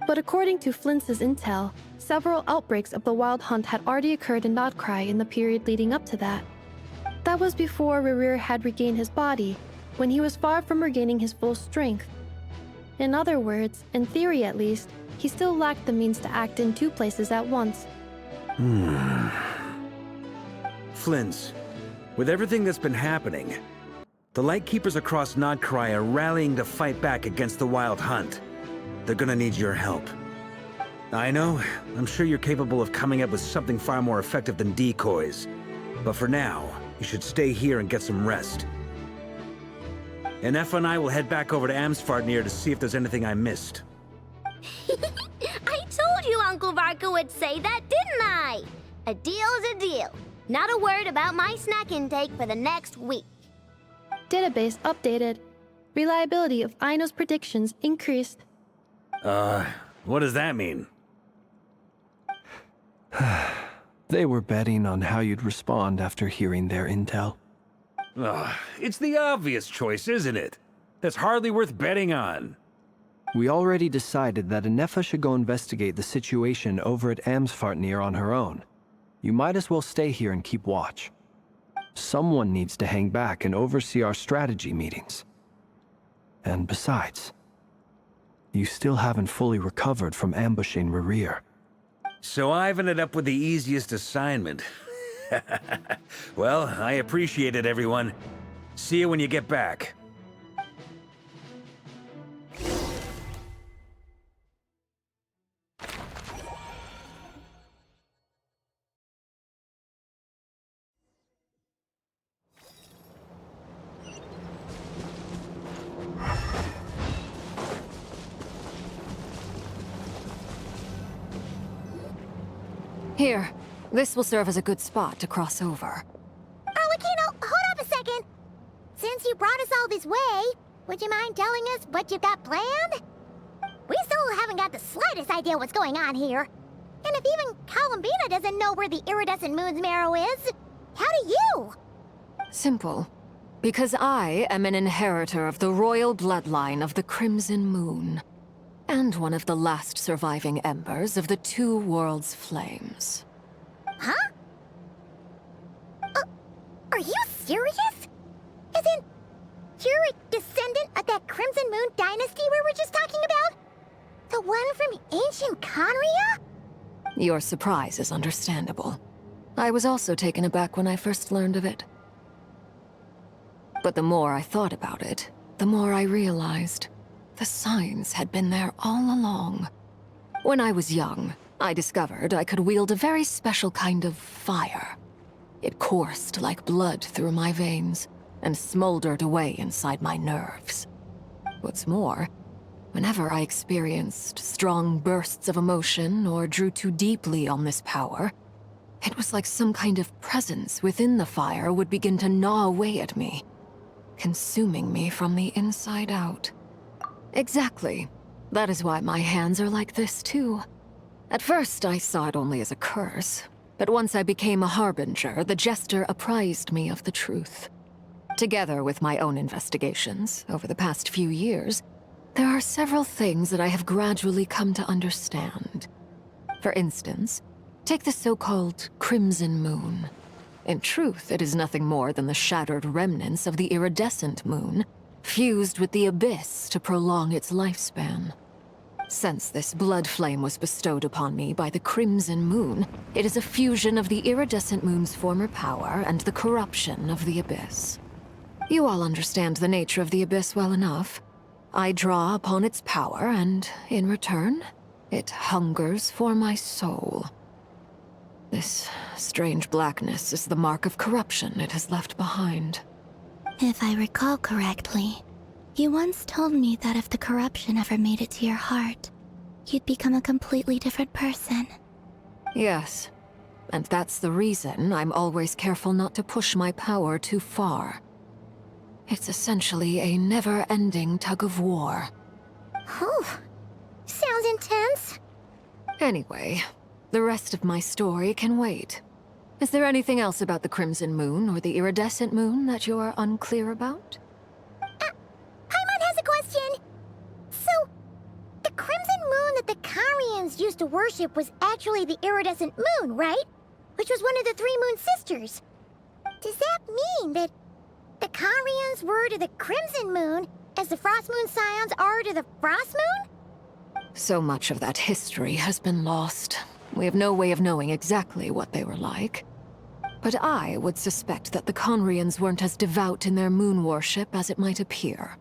But according to Flint's intel, several outbreaks of the Wild Hunt had already occurred in Nodcry in the period leading up to that. That was before Rerir had regained his body, when he was far from regaining his full strength. In other words, in theory at least, he still lacked the means to act in two places at once. Flint's, with everything that's been happening, the Lightkeepers across Nodcry are rallying to fight back against the Wild Hunt. They're gonna need your help. I know, I'm sure you're capable of coming up with something far more effective than decoys. But for now, you should stay here and get some rest. Anefa and I will head back over to Amsvartnir to see if there's anything I missed. I told you Uncle Varka would say that, didn't I? A deal's a deal. Not a word about my snack intake for the next week. Database updated. Reliability of Aino's predictions increased. What does that mean? They were betting on how you'd respond after hearing their intel. Ugh, it's the obvious choice, isn't it? That's hardly worth betting on. We already decided that Anefa should go investigate the situation over at Amsfartnir on her own. You might as well stay here and keep watch. Someone needs to hang back and oversee our strategy meetings. And besides, you still haven't fully recovered from ambushing Rerir. So I've ended up with the easiest assignment. Well, I appreciate it, everyone. See you when you get back. Here, this will serve as a good spot to cross over. Arlecchino, hold up a second! Since you brought us all this way, would you mind telling us what you got planned? We still haven't got the slightest idea what's going on here. And if even Columbina doesn't know where the iridescent moon's marrow is, how do you? Simple. Because I am an inheritor of the royal bloodline of the Crimson Moon. And one of the last surviving embers of the Two Worlds' flames. Huh? Are you serious? As in, you're a descendant of that Crimson Moon dynasty we were just talking about? The one from ancient Conria? Your surprise is understandable. I was also taken aback when I first learned of it. But the more I thought about it, the more I realized the signs had been there all along. When I was young, I discovered I could wield a very special kind of fire. It coursed like blood through my veins and smoldered away inside my nerves. What's more, whenever I experienced strong bursts of emotion or drew too deeply on this power, it was like some kind of presence within the fire would begin to gnaw away at me, consuming me from the inside out. Exactly. That is why my hands are like this, too. At first, I saw it only as a curse, but once I became a harbinger, the Jester apprised me of the truth. Together with my own investigations, over the past few years, there are several things that I have gradually come to understand. For instance, take the so-called Crimson Moon. In truth, it is nothing more than the shattered remnants of the iridescent moon, fused with the abyss to prolong its lifespan. Since this blood flame was bestowed upon me by the Crimson Moon, it is a fusion of the iridescent moon's former power and the corruption of the abyss. You all understand the nature of the abyss well enough. I draw upon its power, and in return, it hungers for my soul. This strange blackness is the mark of corruption it has left behind. If I recall correctly, you once told me that if the corruption ever made it to your heart, you'd become a completely different person. Yes, and that's the reason I'm always careful not to push my power too far. It's essentially a never-ending tug-of-war. Whew. Sounds intense. Anyway, the rest of my story can wait. Is there anything else about the Crimson Moon or the Iridescent Moon that you're unclear about? Paimon has a question! So, the Crimson Moon that the Carians used to worship was actually the Iridescent Moon, right? Which was one of the three Moon Sisters. Does that mean that the Carians were to the Crimson Moon as the Frost Moon Scions are to the Frost Moon? So much of that history has been lost. We have no way of knowing exactly what they were like. But I would suspect that the Conrians weren't as devout in their moon worship as it might appear.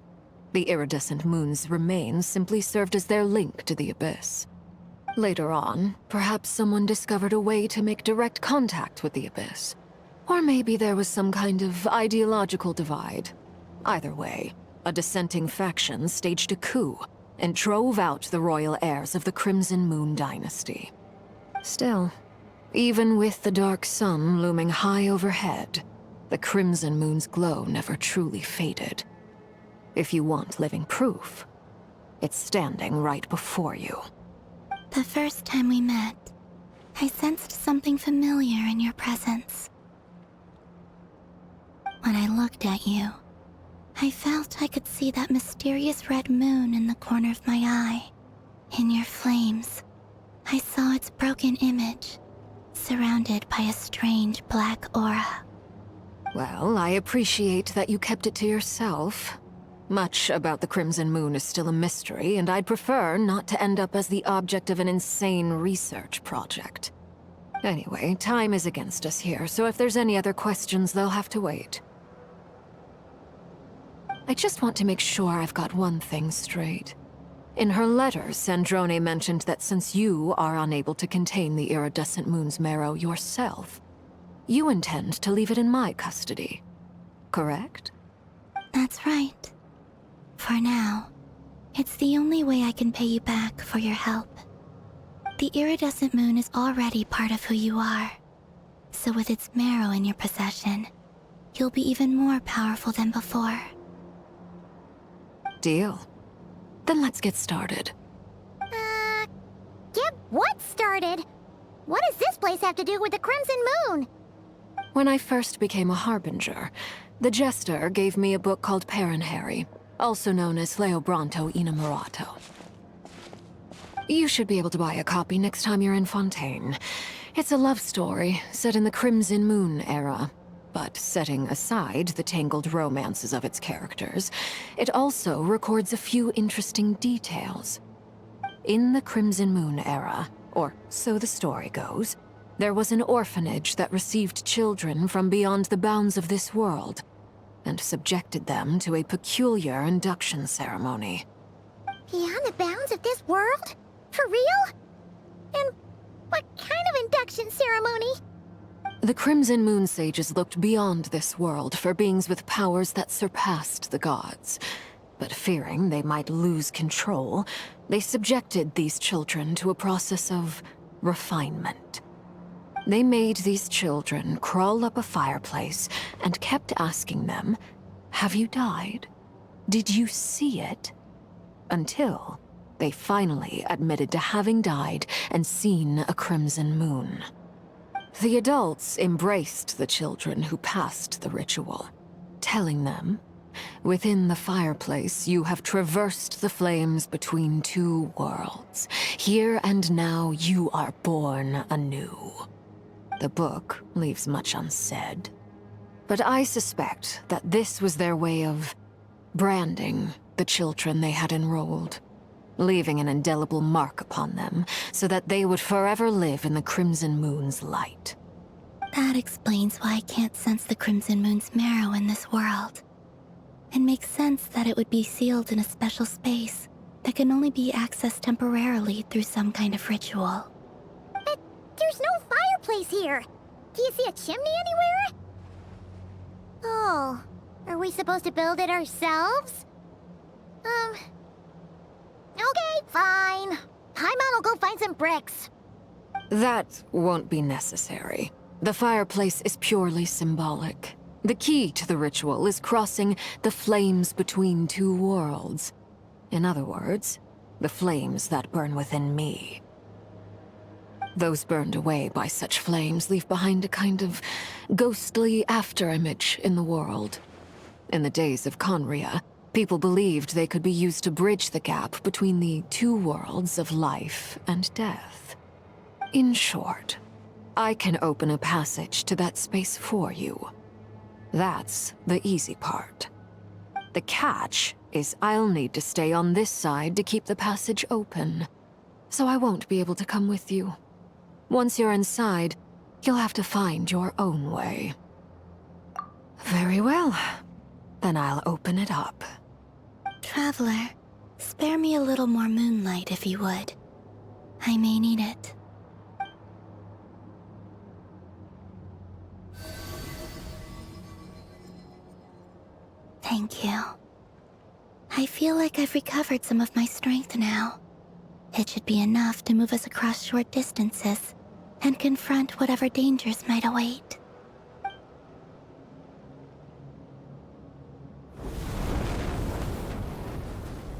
The iridescent moon's remains simply served as their link to the Abyss. Later on, perhaps someone discovered a way to make direct contact with the Abyss. Or maybe there was some kind of ideological divide. Either way, a dissenting faction staged a coup and drove out the royal heirs of the Crimson Moon dynasty. Still, even with the dark sun looming high overhead, the Crimson Moon's glow never truly faded. If you want living proof, it's standing right before you. The first time we met, I sensed something familiar in your presence. When I looked at you, I felt I could see that mysterious red moon in the corner of my eye. In your flames, I saw its broken image, surrounded by a strange black aura. Well, I appreciate that you kept it to yourself. Much about the Crimson Moon is still a mystery, and I'd prefer not to end up as the object of an insane research project. Anyway, time is against us here, so if there's any other questions, they'll have to wait. I just want to make sure I've got one thing straight. In her letters, Sandrone mentioned that since you are unable to contain the iridescent moon's marrow yourself, you intend to leave it in my custody, correct? That's right. For now, it's the only way I can pay you back for your help. The iridescent moon is already part of who you are, so with its marrow in your possession, you'll be even more powerful than before. Deal. Then let's get started. Get what started? What does this place have to do with the Crimson Moon? When I first became a Harbinger, the Jester gave me a book called Paranhari, also known as Leobranto Inamorato. You should be able to buy a copy next time you're in Fontaine. It's a love story set in the Crimson Moon era, but setting aside the tangled romances of its characters, it also records a few interesting details. In the Crimson Moon era, or so the story goes, there was an orphanage that received children from beyond the bounds of this world, and subjected them to a peculiar induction ceremony. Beyond the bounds of this world? For real? And what kind of induction ceremony? The Crimson Moon sages looked beyond this world for beings with powers that surpassed the gods. But fearing they might lose control, they subjected these children to a process of refinement. They made these children crawl up a fireplace and kept asking them, "Have you died? Did you see it?" Until they finally admitted to having died and seen a crimson moon. The adults embraced the children who passed the ritual, telling them, "Within the fireplace, you have traversed the flames between two worlds. Here and now, you are born anew." The book leaves much unsaid, but I suspect that this was their way of branding the children they had enrolled, leaving an indelible mark upon them so that they would forever live in the Crimson Moon's light. That explains why I can't sense the Crimson Moon's marrow in this world. It makes sense that it would be sealed in a special space that can only be accessed temporarily through some kind of ritual. But there's no fireplace here. Do you see a chimney anywhere? Oh, are we supposed to build it ourselves? Okay, fine. Paimon will go find some bricks. That won't be necessary. The fireplace is purely symbolic. The key to the ritual is crossing the flames between two worlds. In other words, the flames that burn within me. Those burned away by such flames leave behind a kind of ghostly afterimage in the world. In the days of Conria, people believed they could be used to bridge the gap between the two worlds of life and death. In short, I can open a passage to that space for you. That's the easy part. The catch is I'll need to stay on this side to keep the passage open, so I won't be able to come with you. Once you're inside, you'll have to find your own way. Very well. Then I'll open it up. Traveler, spare me a little more moonlight if you would. I may need it. Thank you. I feel like I've recovered some of my strength now. It should be enough to move us across short distances and confront whatever dangers might await.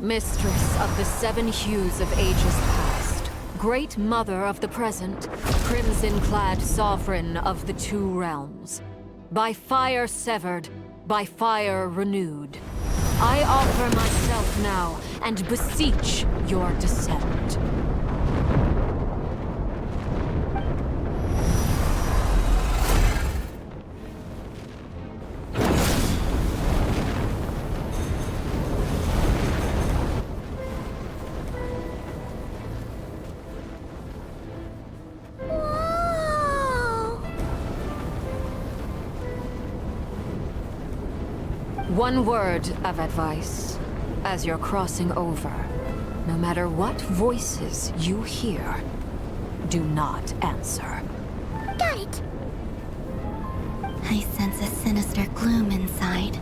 Mistress of the seven hues of ages past, great mother of the present, crimson-clad sovereign of the two realms, by fire severed, by fire renewed. I offer myself now and beseech your descent. One word of advice. As you're crossing over, no matter what voices you hear, do not answer. Got it! I sense a sinister gloom inside,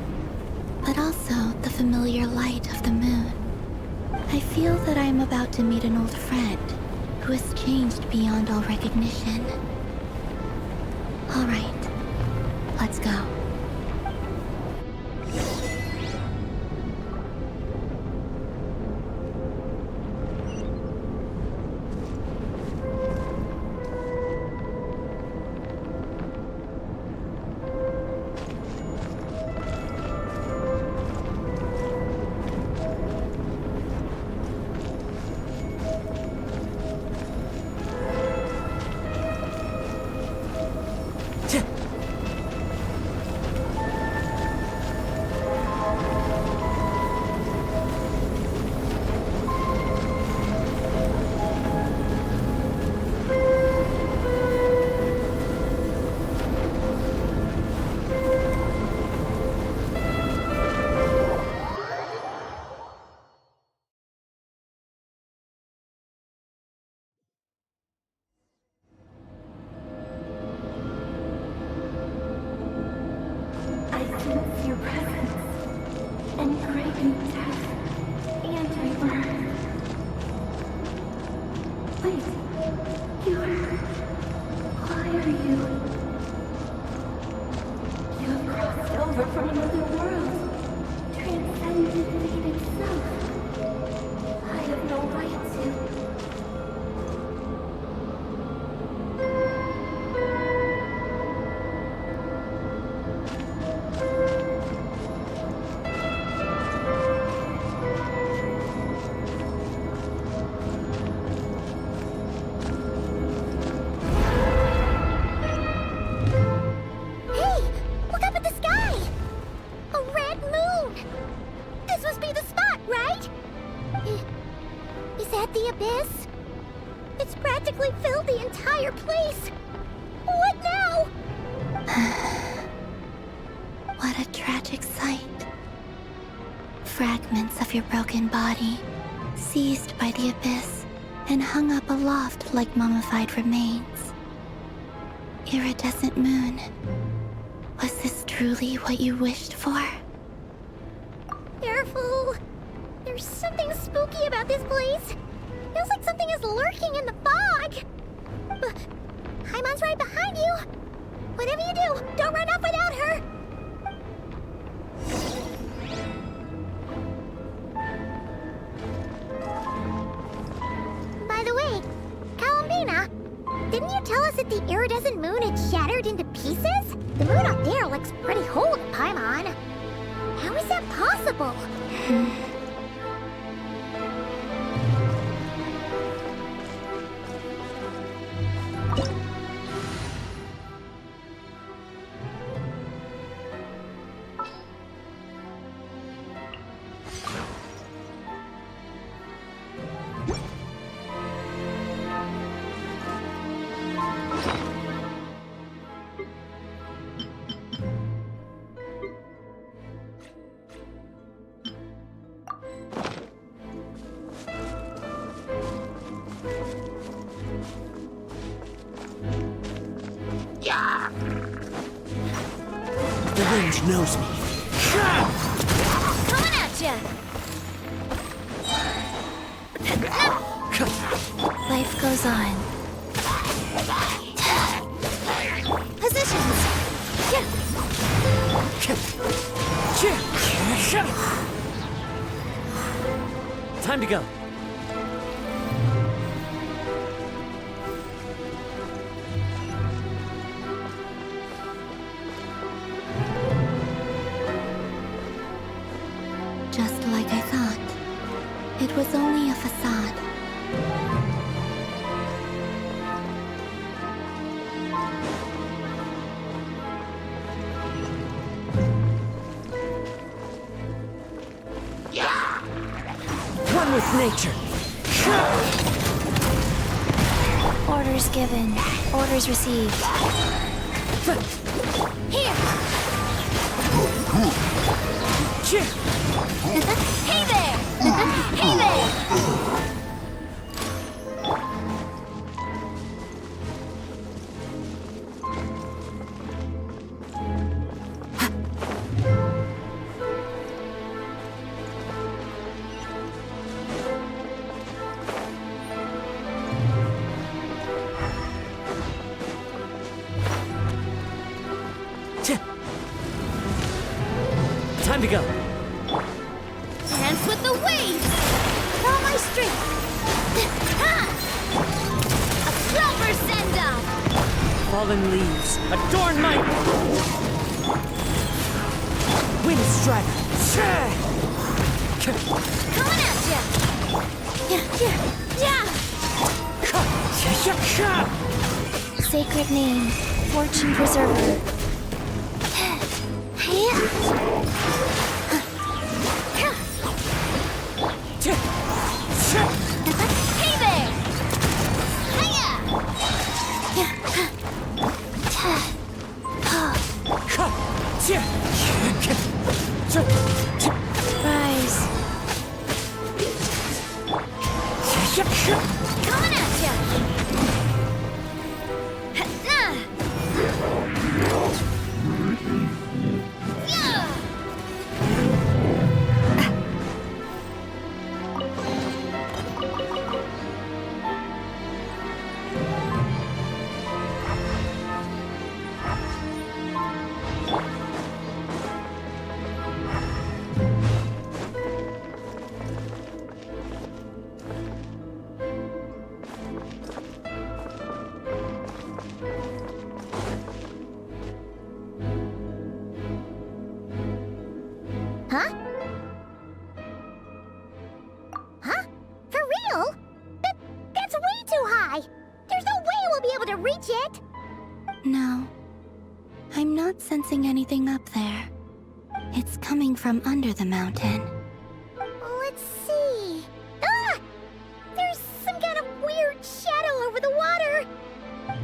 but also the familiar light of the moon. I feel that I am about to meet an old friend who has changed beyond all recognition. All right, let's go. Fragments of your broken body, seized by the abyss, and hung up aloft like mummified remains. Iridescent moon, was this truly what you wished for? Careful! There's something spooky about this place. Feels like something is lurking in the fog. Haimon's right behind you. Whatever you do, don't run off without her. By the way, Columbina, didn't you tell us that the iridescent moon had shattered into pieces? The moon up there looks pretty whole to Paimon. How is that possible? The range knows me. Coming at ya! Life goes on. Positions! Time to go. It was only a facade. One with nature. Orders given. Orders received. Here! Hey there! Hey there! Time to go. Dance with the waves! With all my strength! Ha! A proper send-off! Fallen leaves, adorn my... Wind strider. Coming at ya! Sacred name. Fortune preserver. Hey there! Hiya! Rise. Coming at ya! Huh? Huh? For real? That's way too high! There's no way we'll be able to reach it! No. I'm not sensing anything up there. It's coming from under the mountain. Let's see... Ah! There's some kind of weird shadow over the water!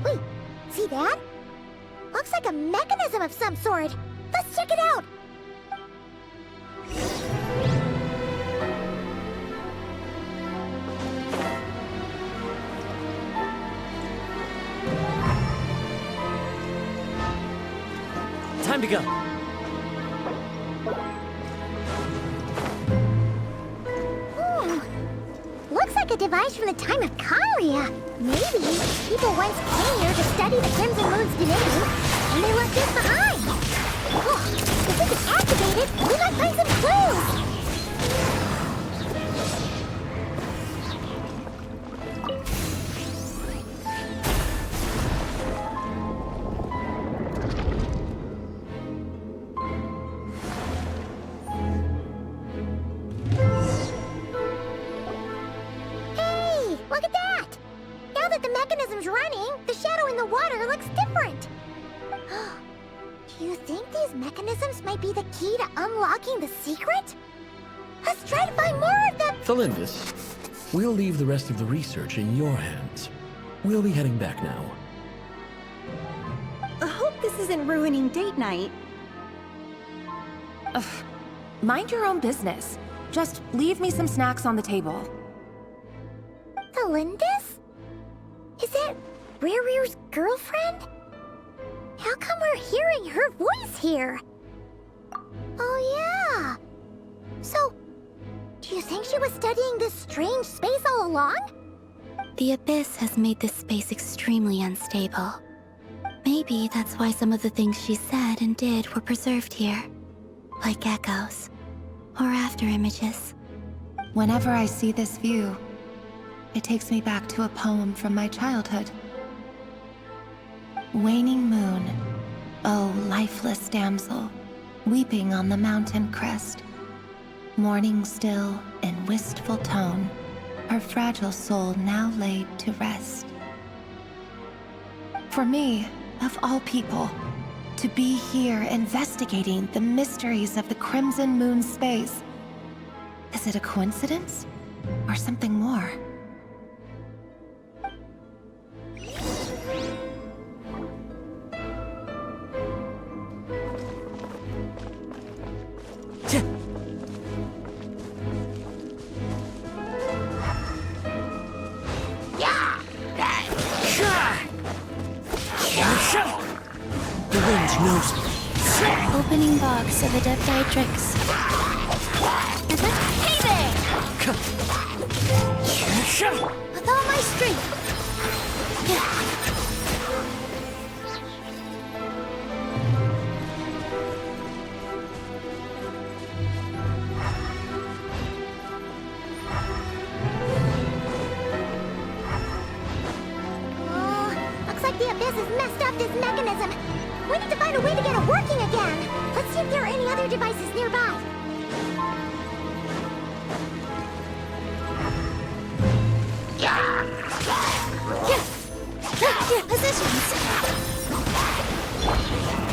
Wait, see that? Looks like a mechanism of some sort! Let's check it out! Time to go. Looks like a device from the time of Kalia. Maybe people once came here to study the Crimson Moon's divinity, and they left this behind. Oh, if we can activate it, we might find some clues. Look at that! Now that the mechanism's running, the shadow in the water looks different. Do you think these mechanisms might be the key to unlocking the secret? Let's try to find more of them! Thalindis, we'll leave the rest of the research in your hands. We'll be heading back now. I hope this isn't ruining date night. Ugh. Mind your own business. Just leave me some snacks on the table. Thalindis? Is that Rerear's girlfriend? How come we're hearing her voice here? Oh yeah! So, do you think she was studying this strange space all along? The Abyss has made this space extremely unstable. Maybe that's why some of the things she said and did were preserved here. Like echoes. Or after images. Whenever I see this view, it takes me back to a poem from my childhood. Waning moon, oh lifeless damsel, weeping on the mountain crest. Morning still, in wistful tone, her fragile soul now laid to rest. For me, of all people, to be here investigating the mysteries of the Crimson Moon space, is it a coincidence or something more? The wind knows me. Opening box of Adepti-Trix. Hey there! With all my strength. Looks like the Abyss has messed up this mechanism. We need to find a way to get it working again. Let's see if there are any other devices nearby. Positions.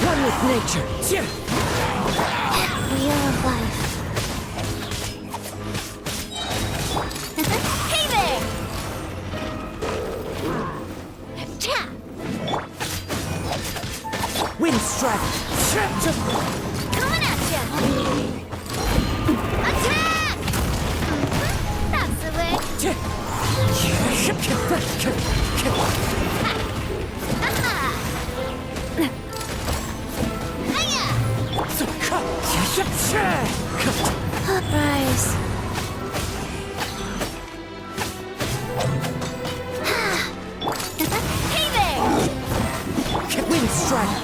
Run with nature. Wheel of life. Hey there! Cha! Wind strike. Coming at ya! Attack! That's the way. Uprise. Hey there! Wind strike.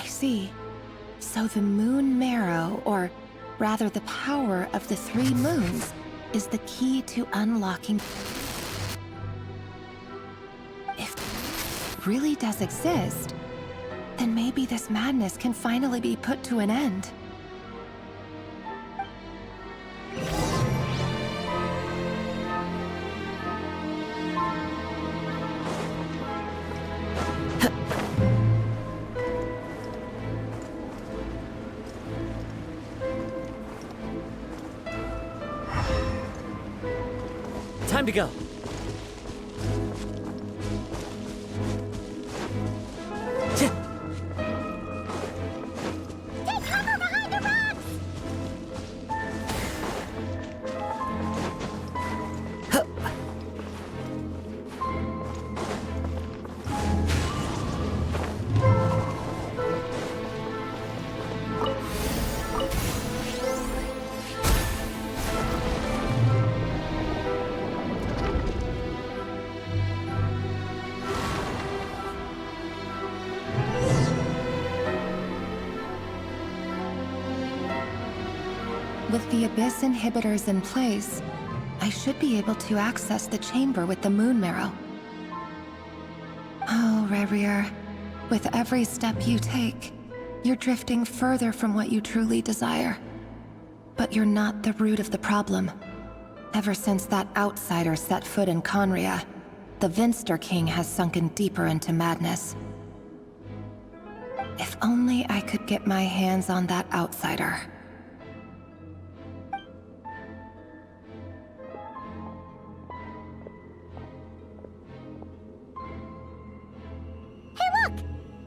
See, so the moon marrow, or rather the power of the 3 moons, is the key to unlocking. If it really does exist, then maybe this madness can finally be put to an end. Time to go. Take cover behind the rocks! With the Abyss inhibitors in place, I should be able to access the chamber with the moon marrow. Oh, Rerir, with every step you take, you're drifting further from what you truly desire. But you're not the root of the problem. Ever since that outsider set foot in Conria, the Vinster King has sunken deeper into madness. If only I could get my hands on that outsider. Hey, look!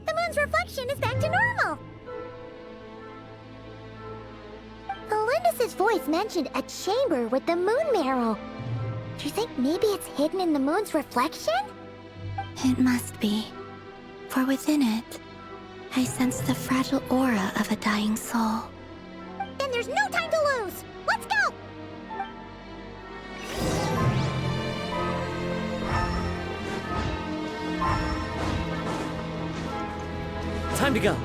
The moon's reflection is back to normal! Elendis' voice mentioned a chamber with the moon marrow. Do you think maybe it's hidden in the moon's reflection? It must be. For within it, I sense the fragile aura of a dying soul. Then there's no time to lose! Let's go! Time to go.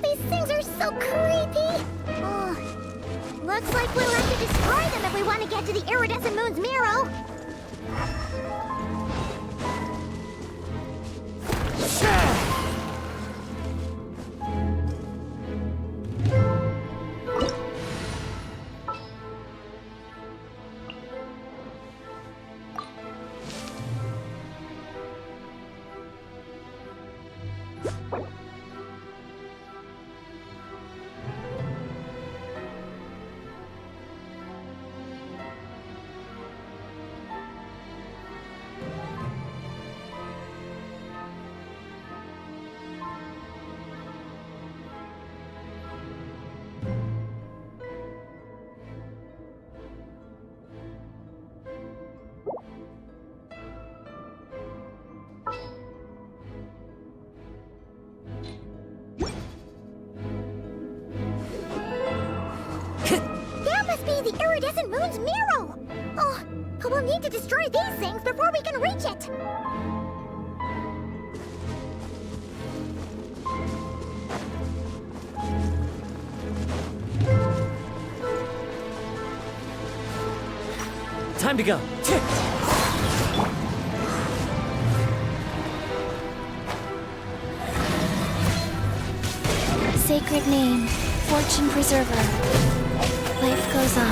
These things are so creepy! Looks like we'll have to destroy them if we want to get to the iridescent moon's Miro! The iridescent moon's Miro! Oh, but we'll need to destroy these things before we can reach it! Time to go. Sacred name, fortune preserver. Life goes on.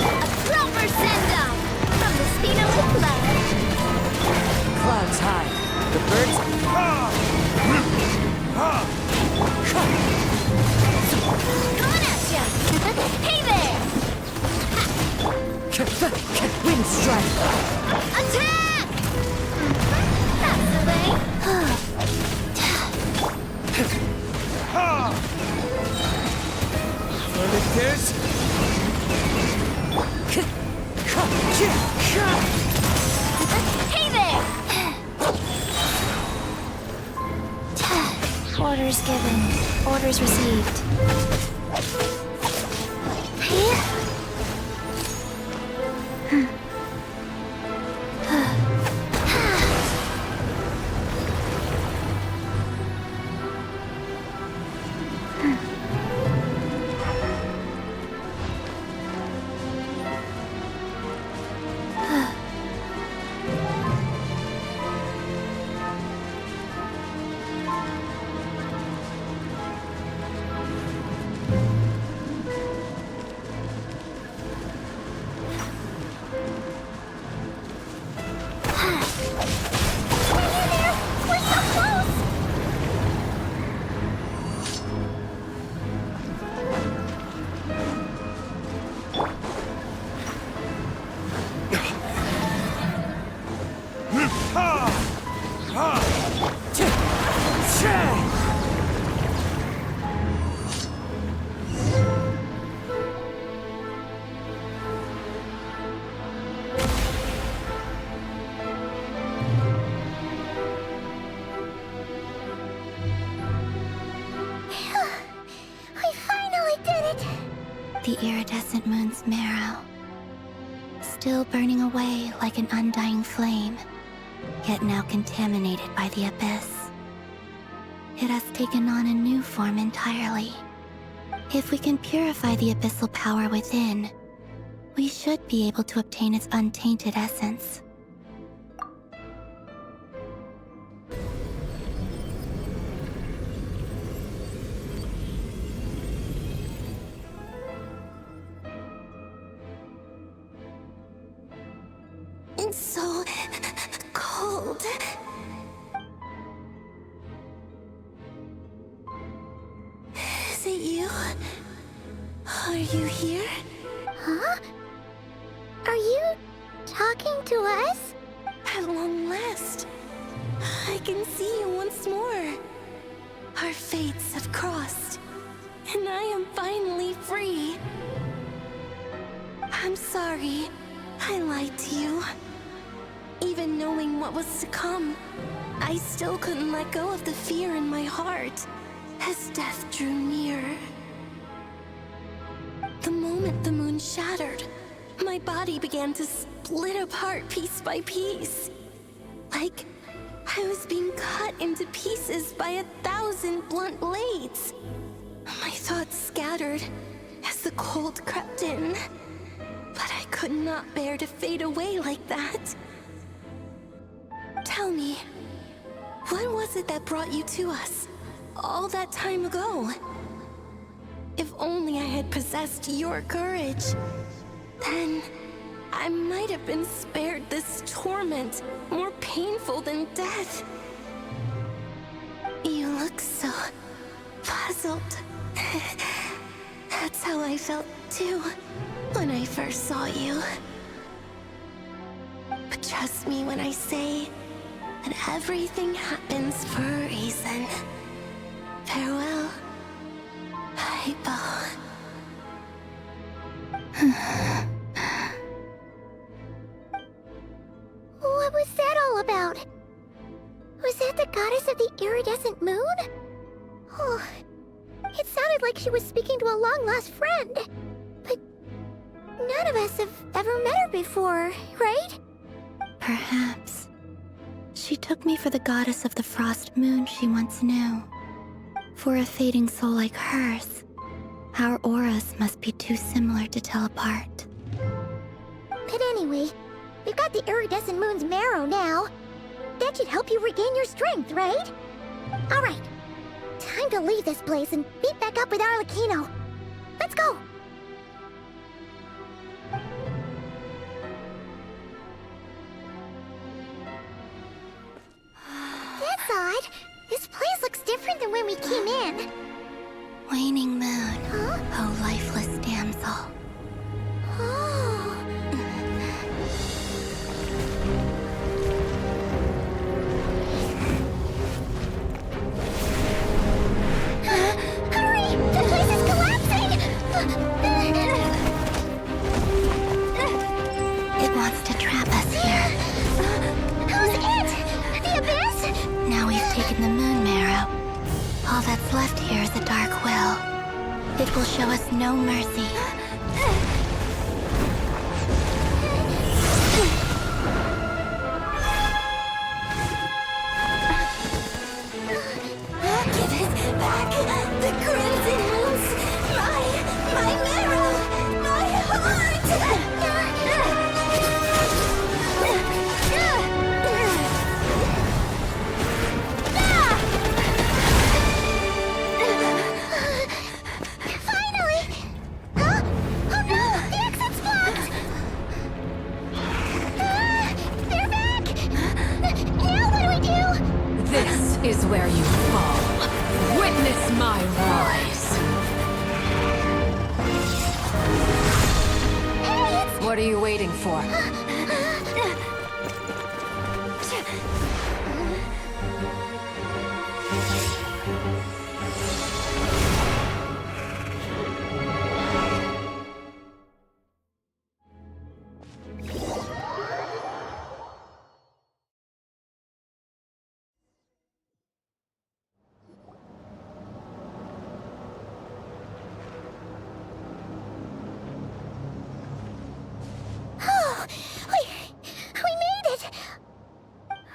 A proper send-off from the Spino Club. Clouds high. The birds... Coming at ya! Hey there! Wind strike! Attack! That's the way. Furnaces! Hey there! Orders given. Orders received. The iridescent moon's marrow, still burning away like an undying flame, yet now contaminated by the abyss. It has taken on a new form entirely. If we can purify the abyssal power within, we should be able to obtain its untainted essence. It's so cold. Is it you? Are you here? Huh? Are you talking to us? At long last, I can see you once more. Our fates have crossed, and I am finally free. I'm sorry, I lied to you. Even knowing what was to come, I still couldn't let go of the fear in my heart as death drew near. The moment the moon shattered, my body began to split apart piece by piece. Like I was being cut into pieces by 1,000 blunt blades. My thoughts scattered as the cold crept in. But I could not bear to fade away like that. Tell me, what was it that brought you to us all that time ago? If only I had possessed your courage, then I might have been spared this torment more painful than death. You look so puzzled. That's how I felt too when I first saw you. But trust me when I say that everything happens for a reason. Farewell, Hypo. What was that all about? Was that the goddess of the iridescent moon? Oh, it sounded like she was speaking to a long-lost friend. But none of us have ever met her before, right? Perhaps. She took me for the goddess of the frost moon she once knew. For a fading soul like hers, our auras must be too similar to tell apart. But anyway, we've got the iridescent moon's marrow now. That should help you regain your strength, right? Alright, time to leave this place and meet back up with Arlecchino. Let's go! That's odd. This place looks different than when we came in. Waning moon, Huh? oh lifeless damsel. Oh. Hurry! The place is collapsing! It wants to trap us here. Who's it? The Abyss? Now we've taken the moon marrow. All that's left here is a dark will. It will show us no mercy. Give it back! The crimson moons! My marrow! My heart! Finally! Huh? Oh no! The exit's blocked! They're back! Now what do we do? This is where you fall. Witness my rise. Hey, What are you waiting for? Oh, we made it!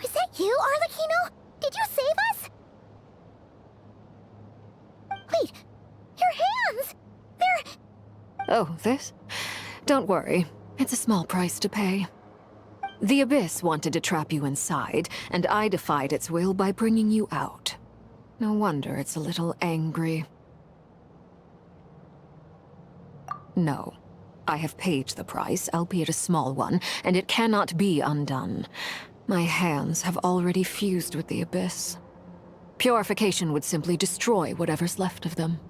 Was that you, Arlecchino? Did you save us? Wait, your hands! They're... Oh, this? Don't worry. It's a small price to pay. The Abyss wanted to trap you inside, and I defied its will by bringing you out. No wonder it's a little angry. No. I have paid the price, albeit a small one, and it cannot be undone. My hands have already fused with the Abyss. Purification would simply destroy whatever's left of them.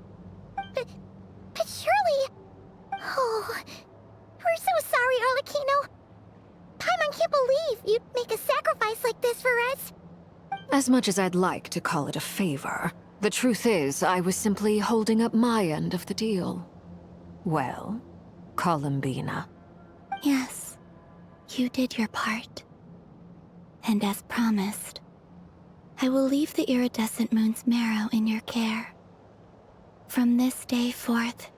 But surely... Oh... We're so sorry, Lakino. Paimon can't believe you'd make a sacrifice like this for us. As much as I'd like to call it a favor, the truth is I was simply holding up my end of the deal. Well, Columbina. Yes, you did your part. And as promised, I will leave the iridescent moon's marrow in your care. From this day forth,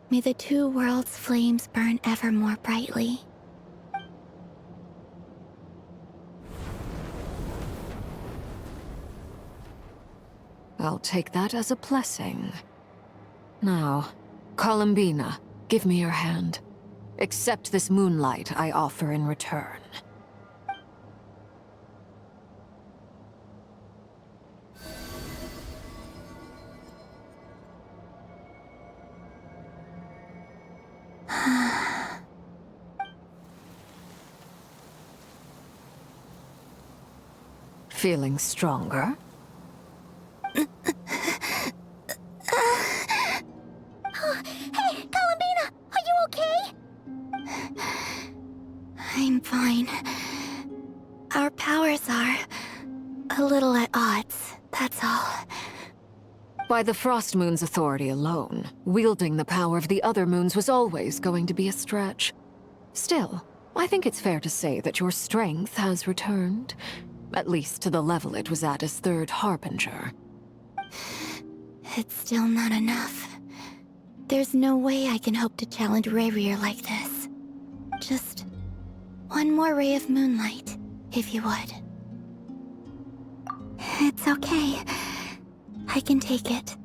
may the two worlds' flames burn ever more brightly. I'll take that as a blessing. Now, Columbina, give me your hand. Accept this moonlight I offer in return. Feeling stronger? Hey, Columbina, are you okay? I'm fine. Our powers are a little at odds, that's all. By the Frost Moon's authority alone, wielding the power of the other moons was always going to be a stretch. Still, I think it's fair to say that your strength has returned. At least to the level it was at as Third Harbinger. It's still not enough. There's no way I can hope to challenge Rayrear like this. Just one more ray of moonlight, if you would. It's okay. I can take it.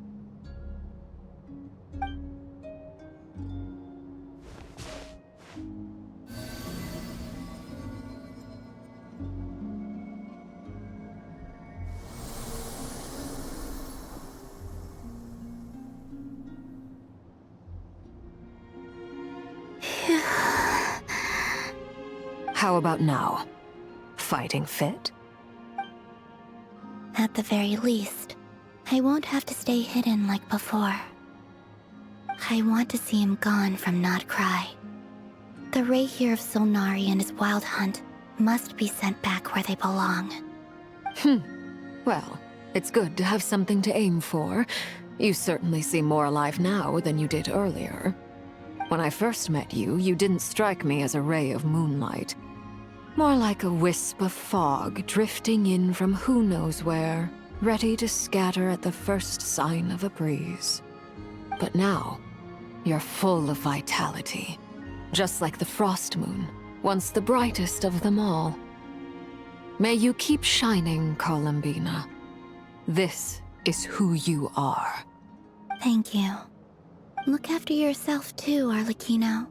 How about now? Fighting fit? At the very least, I won't have to stay hidden like before. I want to see him gone from Nodcry. The Rayhear of Solnari and his wild hunt must be sent back where they belong. Well, it's good to have something to aim for. You certainly seem more alive now than you did earlier. When I first met you, you didn't strike me as a ray of moonlight. More like a wisp of fog drifting in from who knows where, ready to scatter at the first sign of a breeze. But now, you're full of vitality. Just like the Frost Moon, once the brightest of them all. May you keep shining, Columbina. This is who you are. Thank you. Look after yourself too, Arlecchino.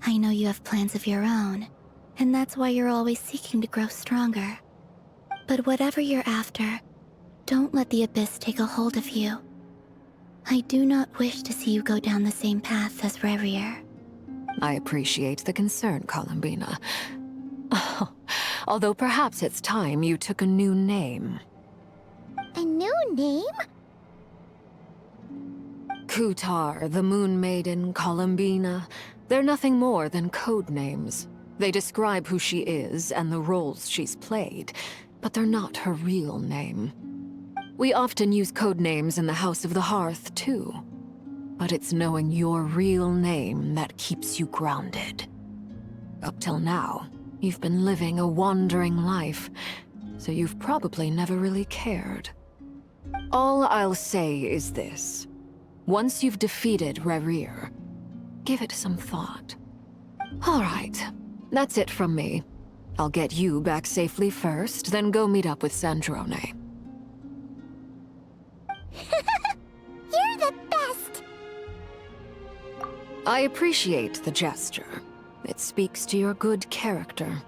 I know you have plans of your own, and that's why you're always seeking to grow stronger. But whatever you're after, don't let the Abyss take a hold of you. I do not wish to see you go down the same path as Rayrear. I appreciate the concern, Columbina. Although perhaps it's time you took a new name. A new name? Kutar, the Moon Maiden, Columbina. They're nothing more than code names. They describe who she is and the roles she's played, but they're not her real name. We often use code names in the House of the Hearth, too. But it's knowing your real name that keeps you grounded. Up till now, you've been living a wandering life, so you've probably never really cared. All I'll say is this. Once you've defeated Rayrear, give it some thought. All right, that's it from me. I'll get you back safely first, then go meet up with Sandrone. You're the best! I appreciate the gesture. It speaks to your good character.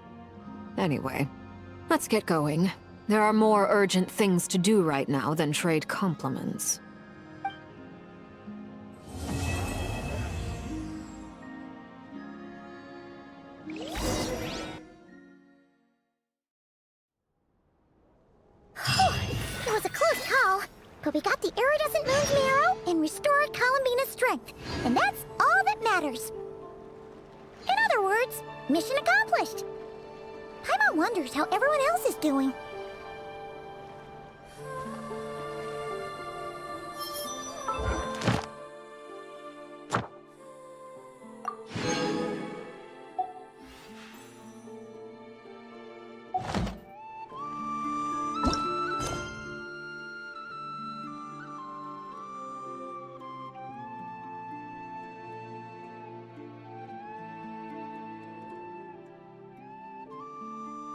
Anyway, let's get going. There are more urgent things to do right now than trade compliments. It was a close call, but we got the iridescent moon's marrow and restored Columbina's strength, and that's all that matters. In other words, Mission accomplished! Paimon wonders how everyone else is doing.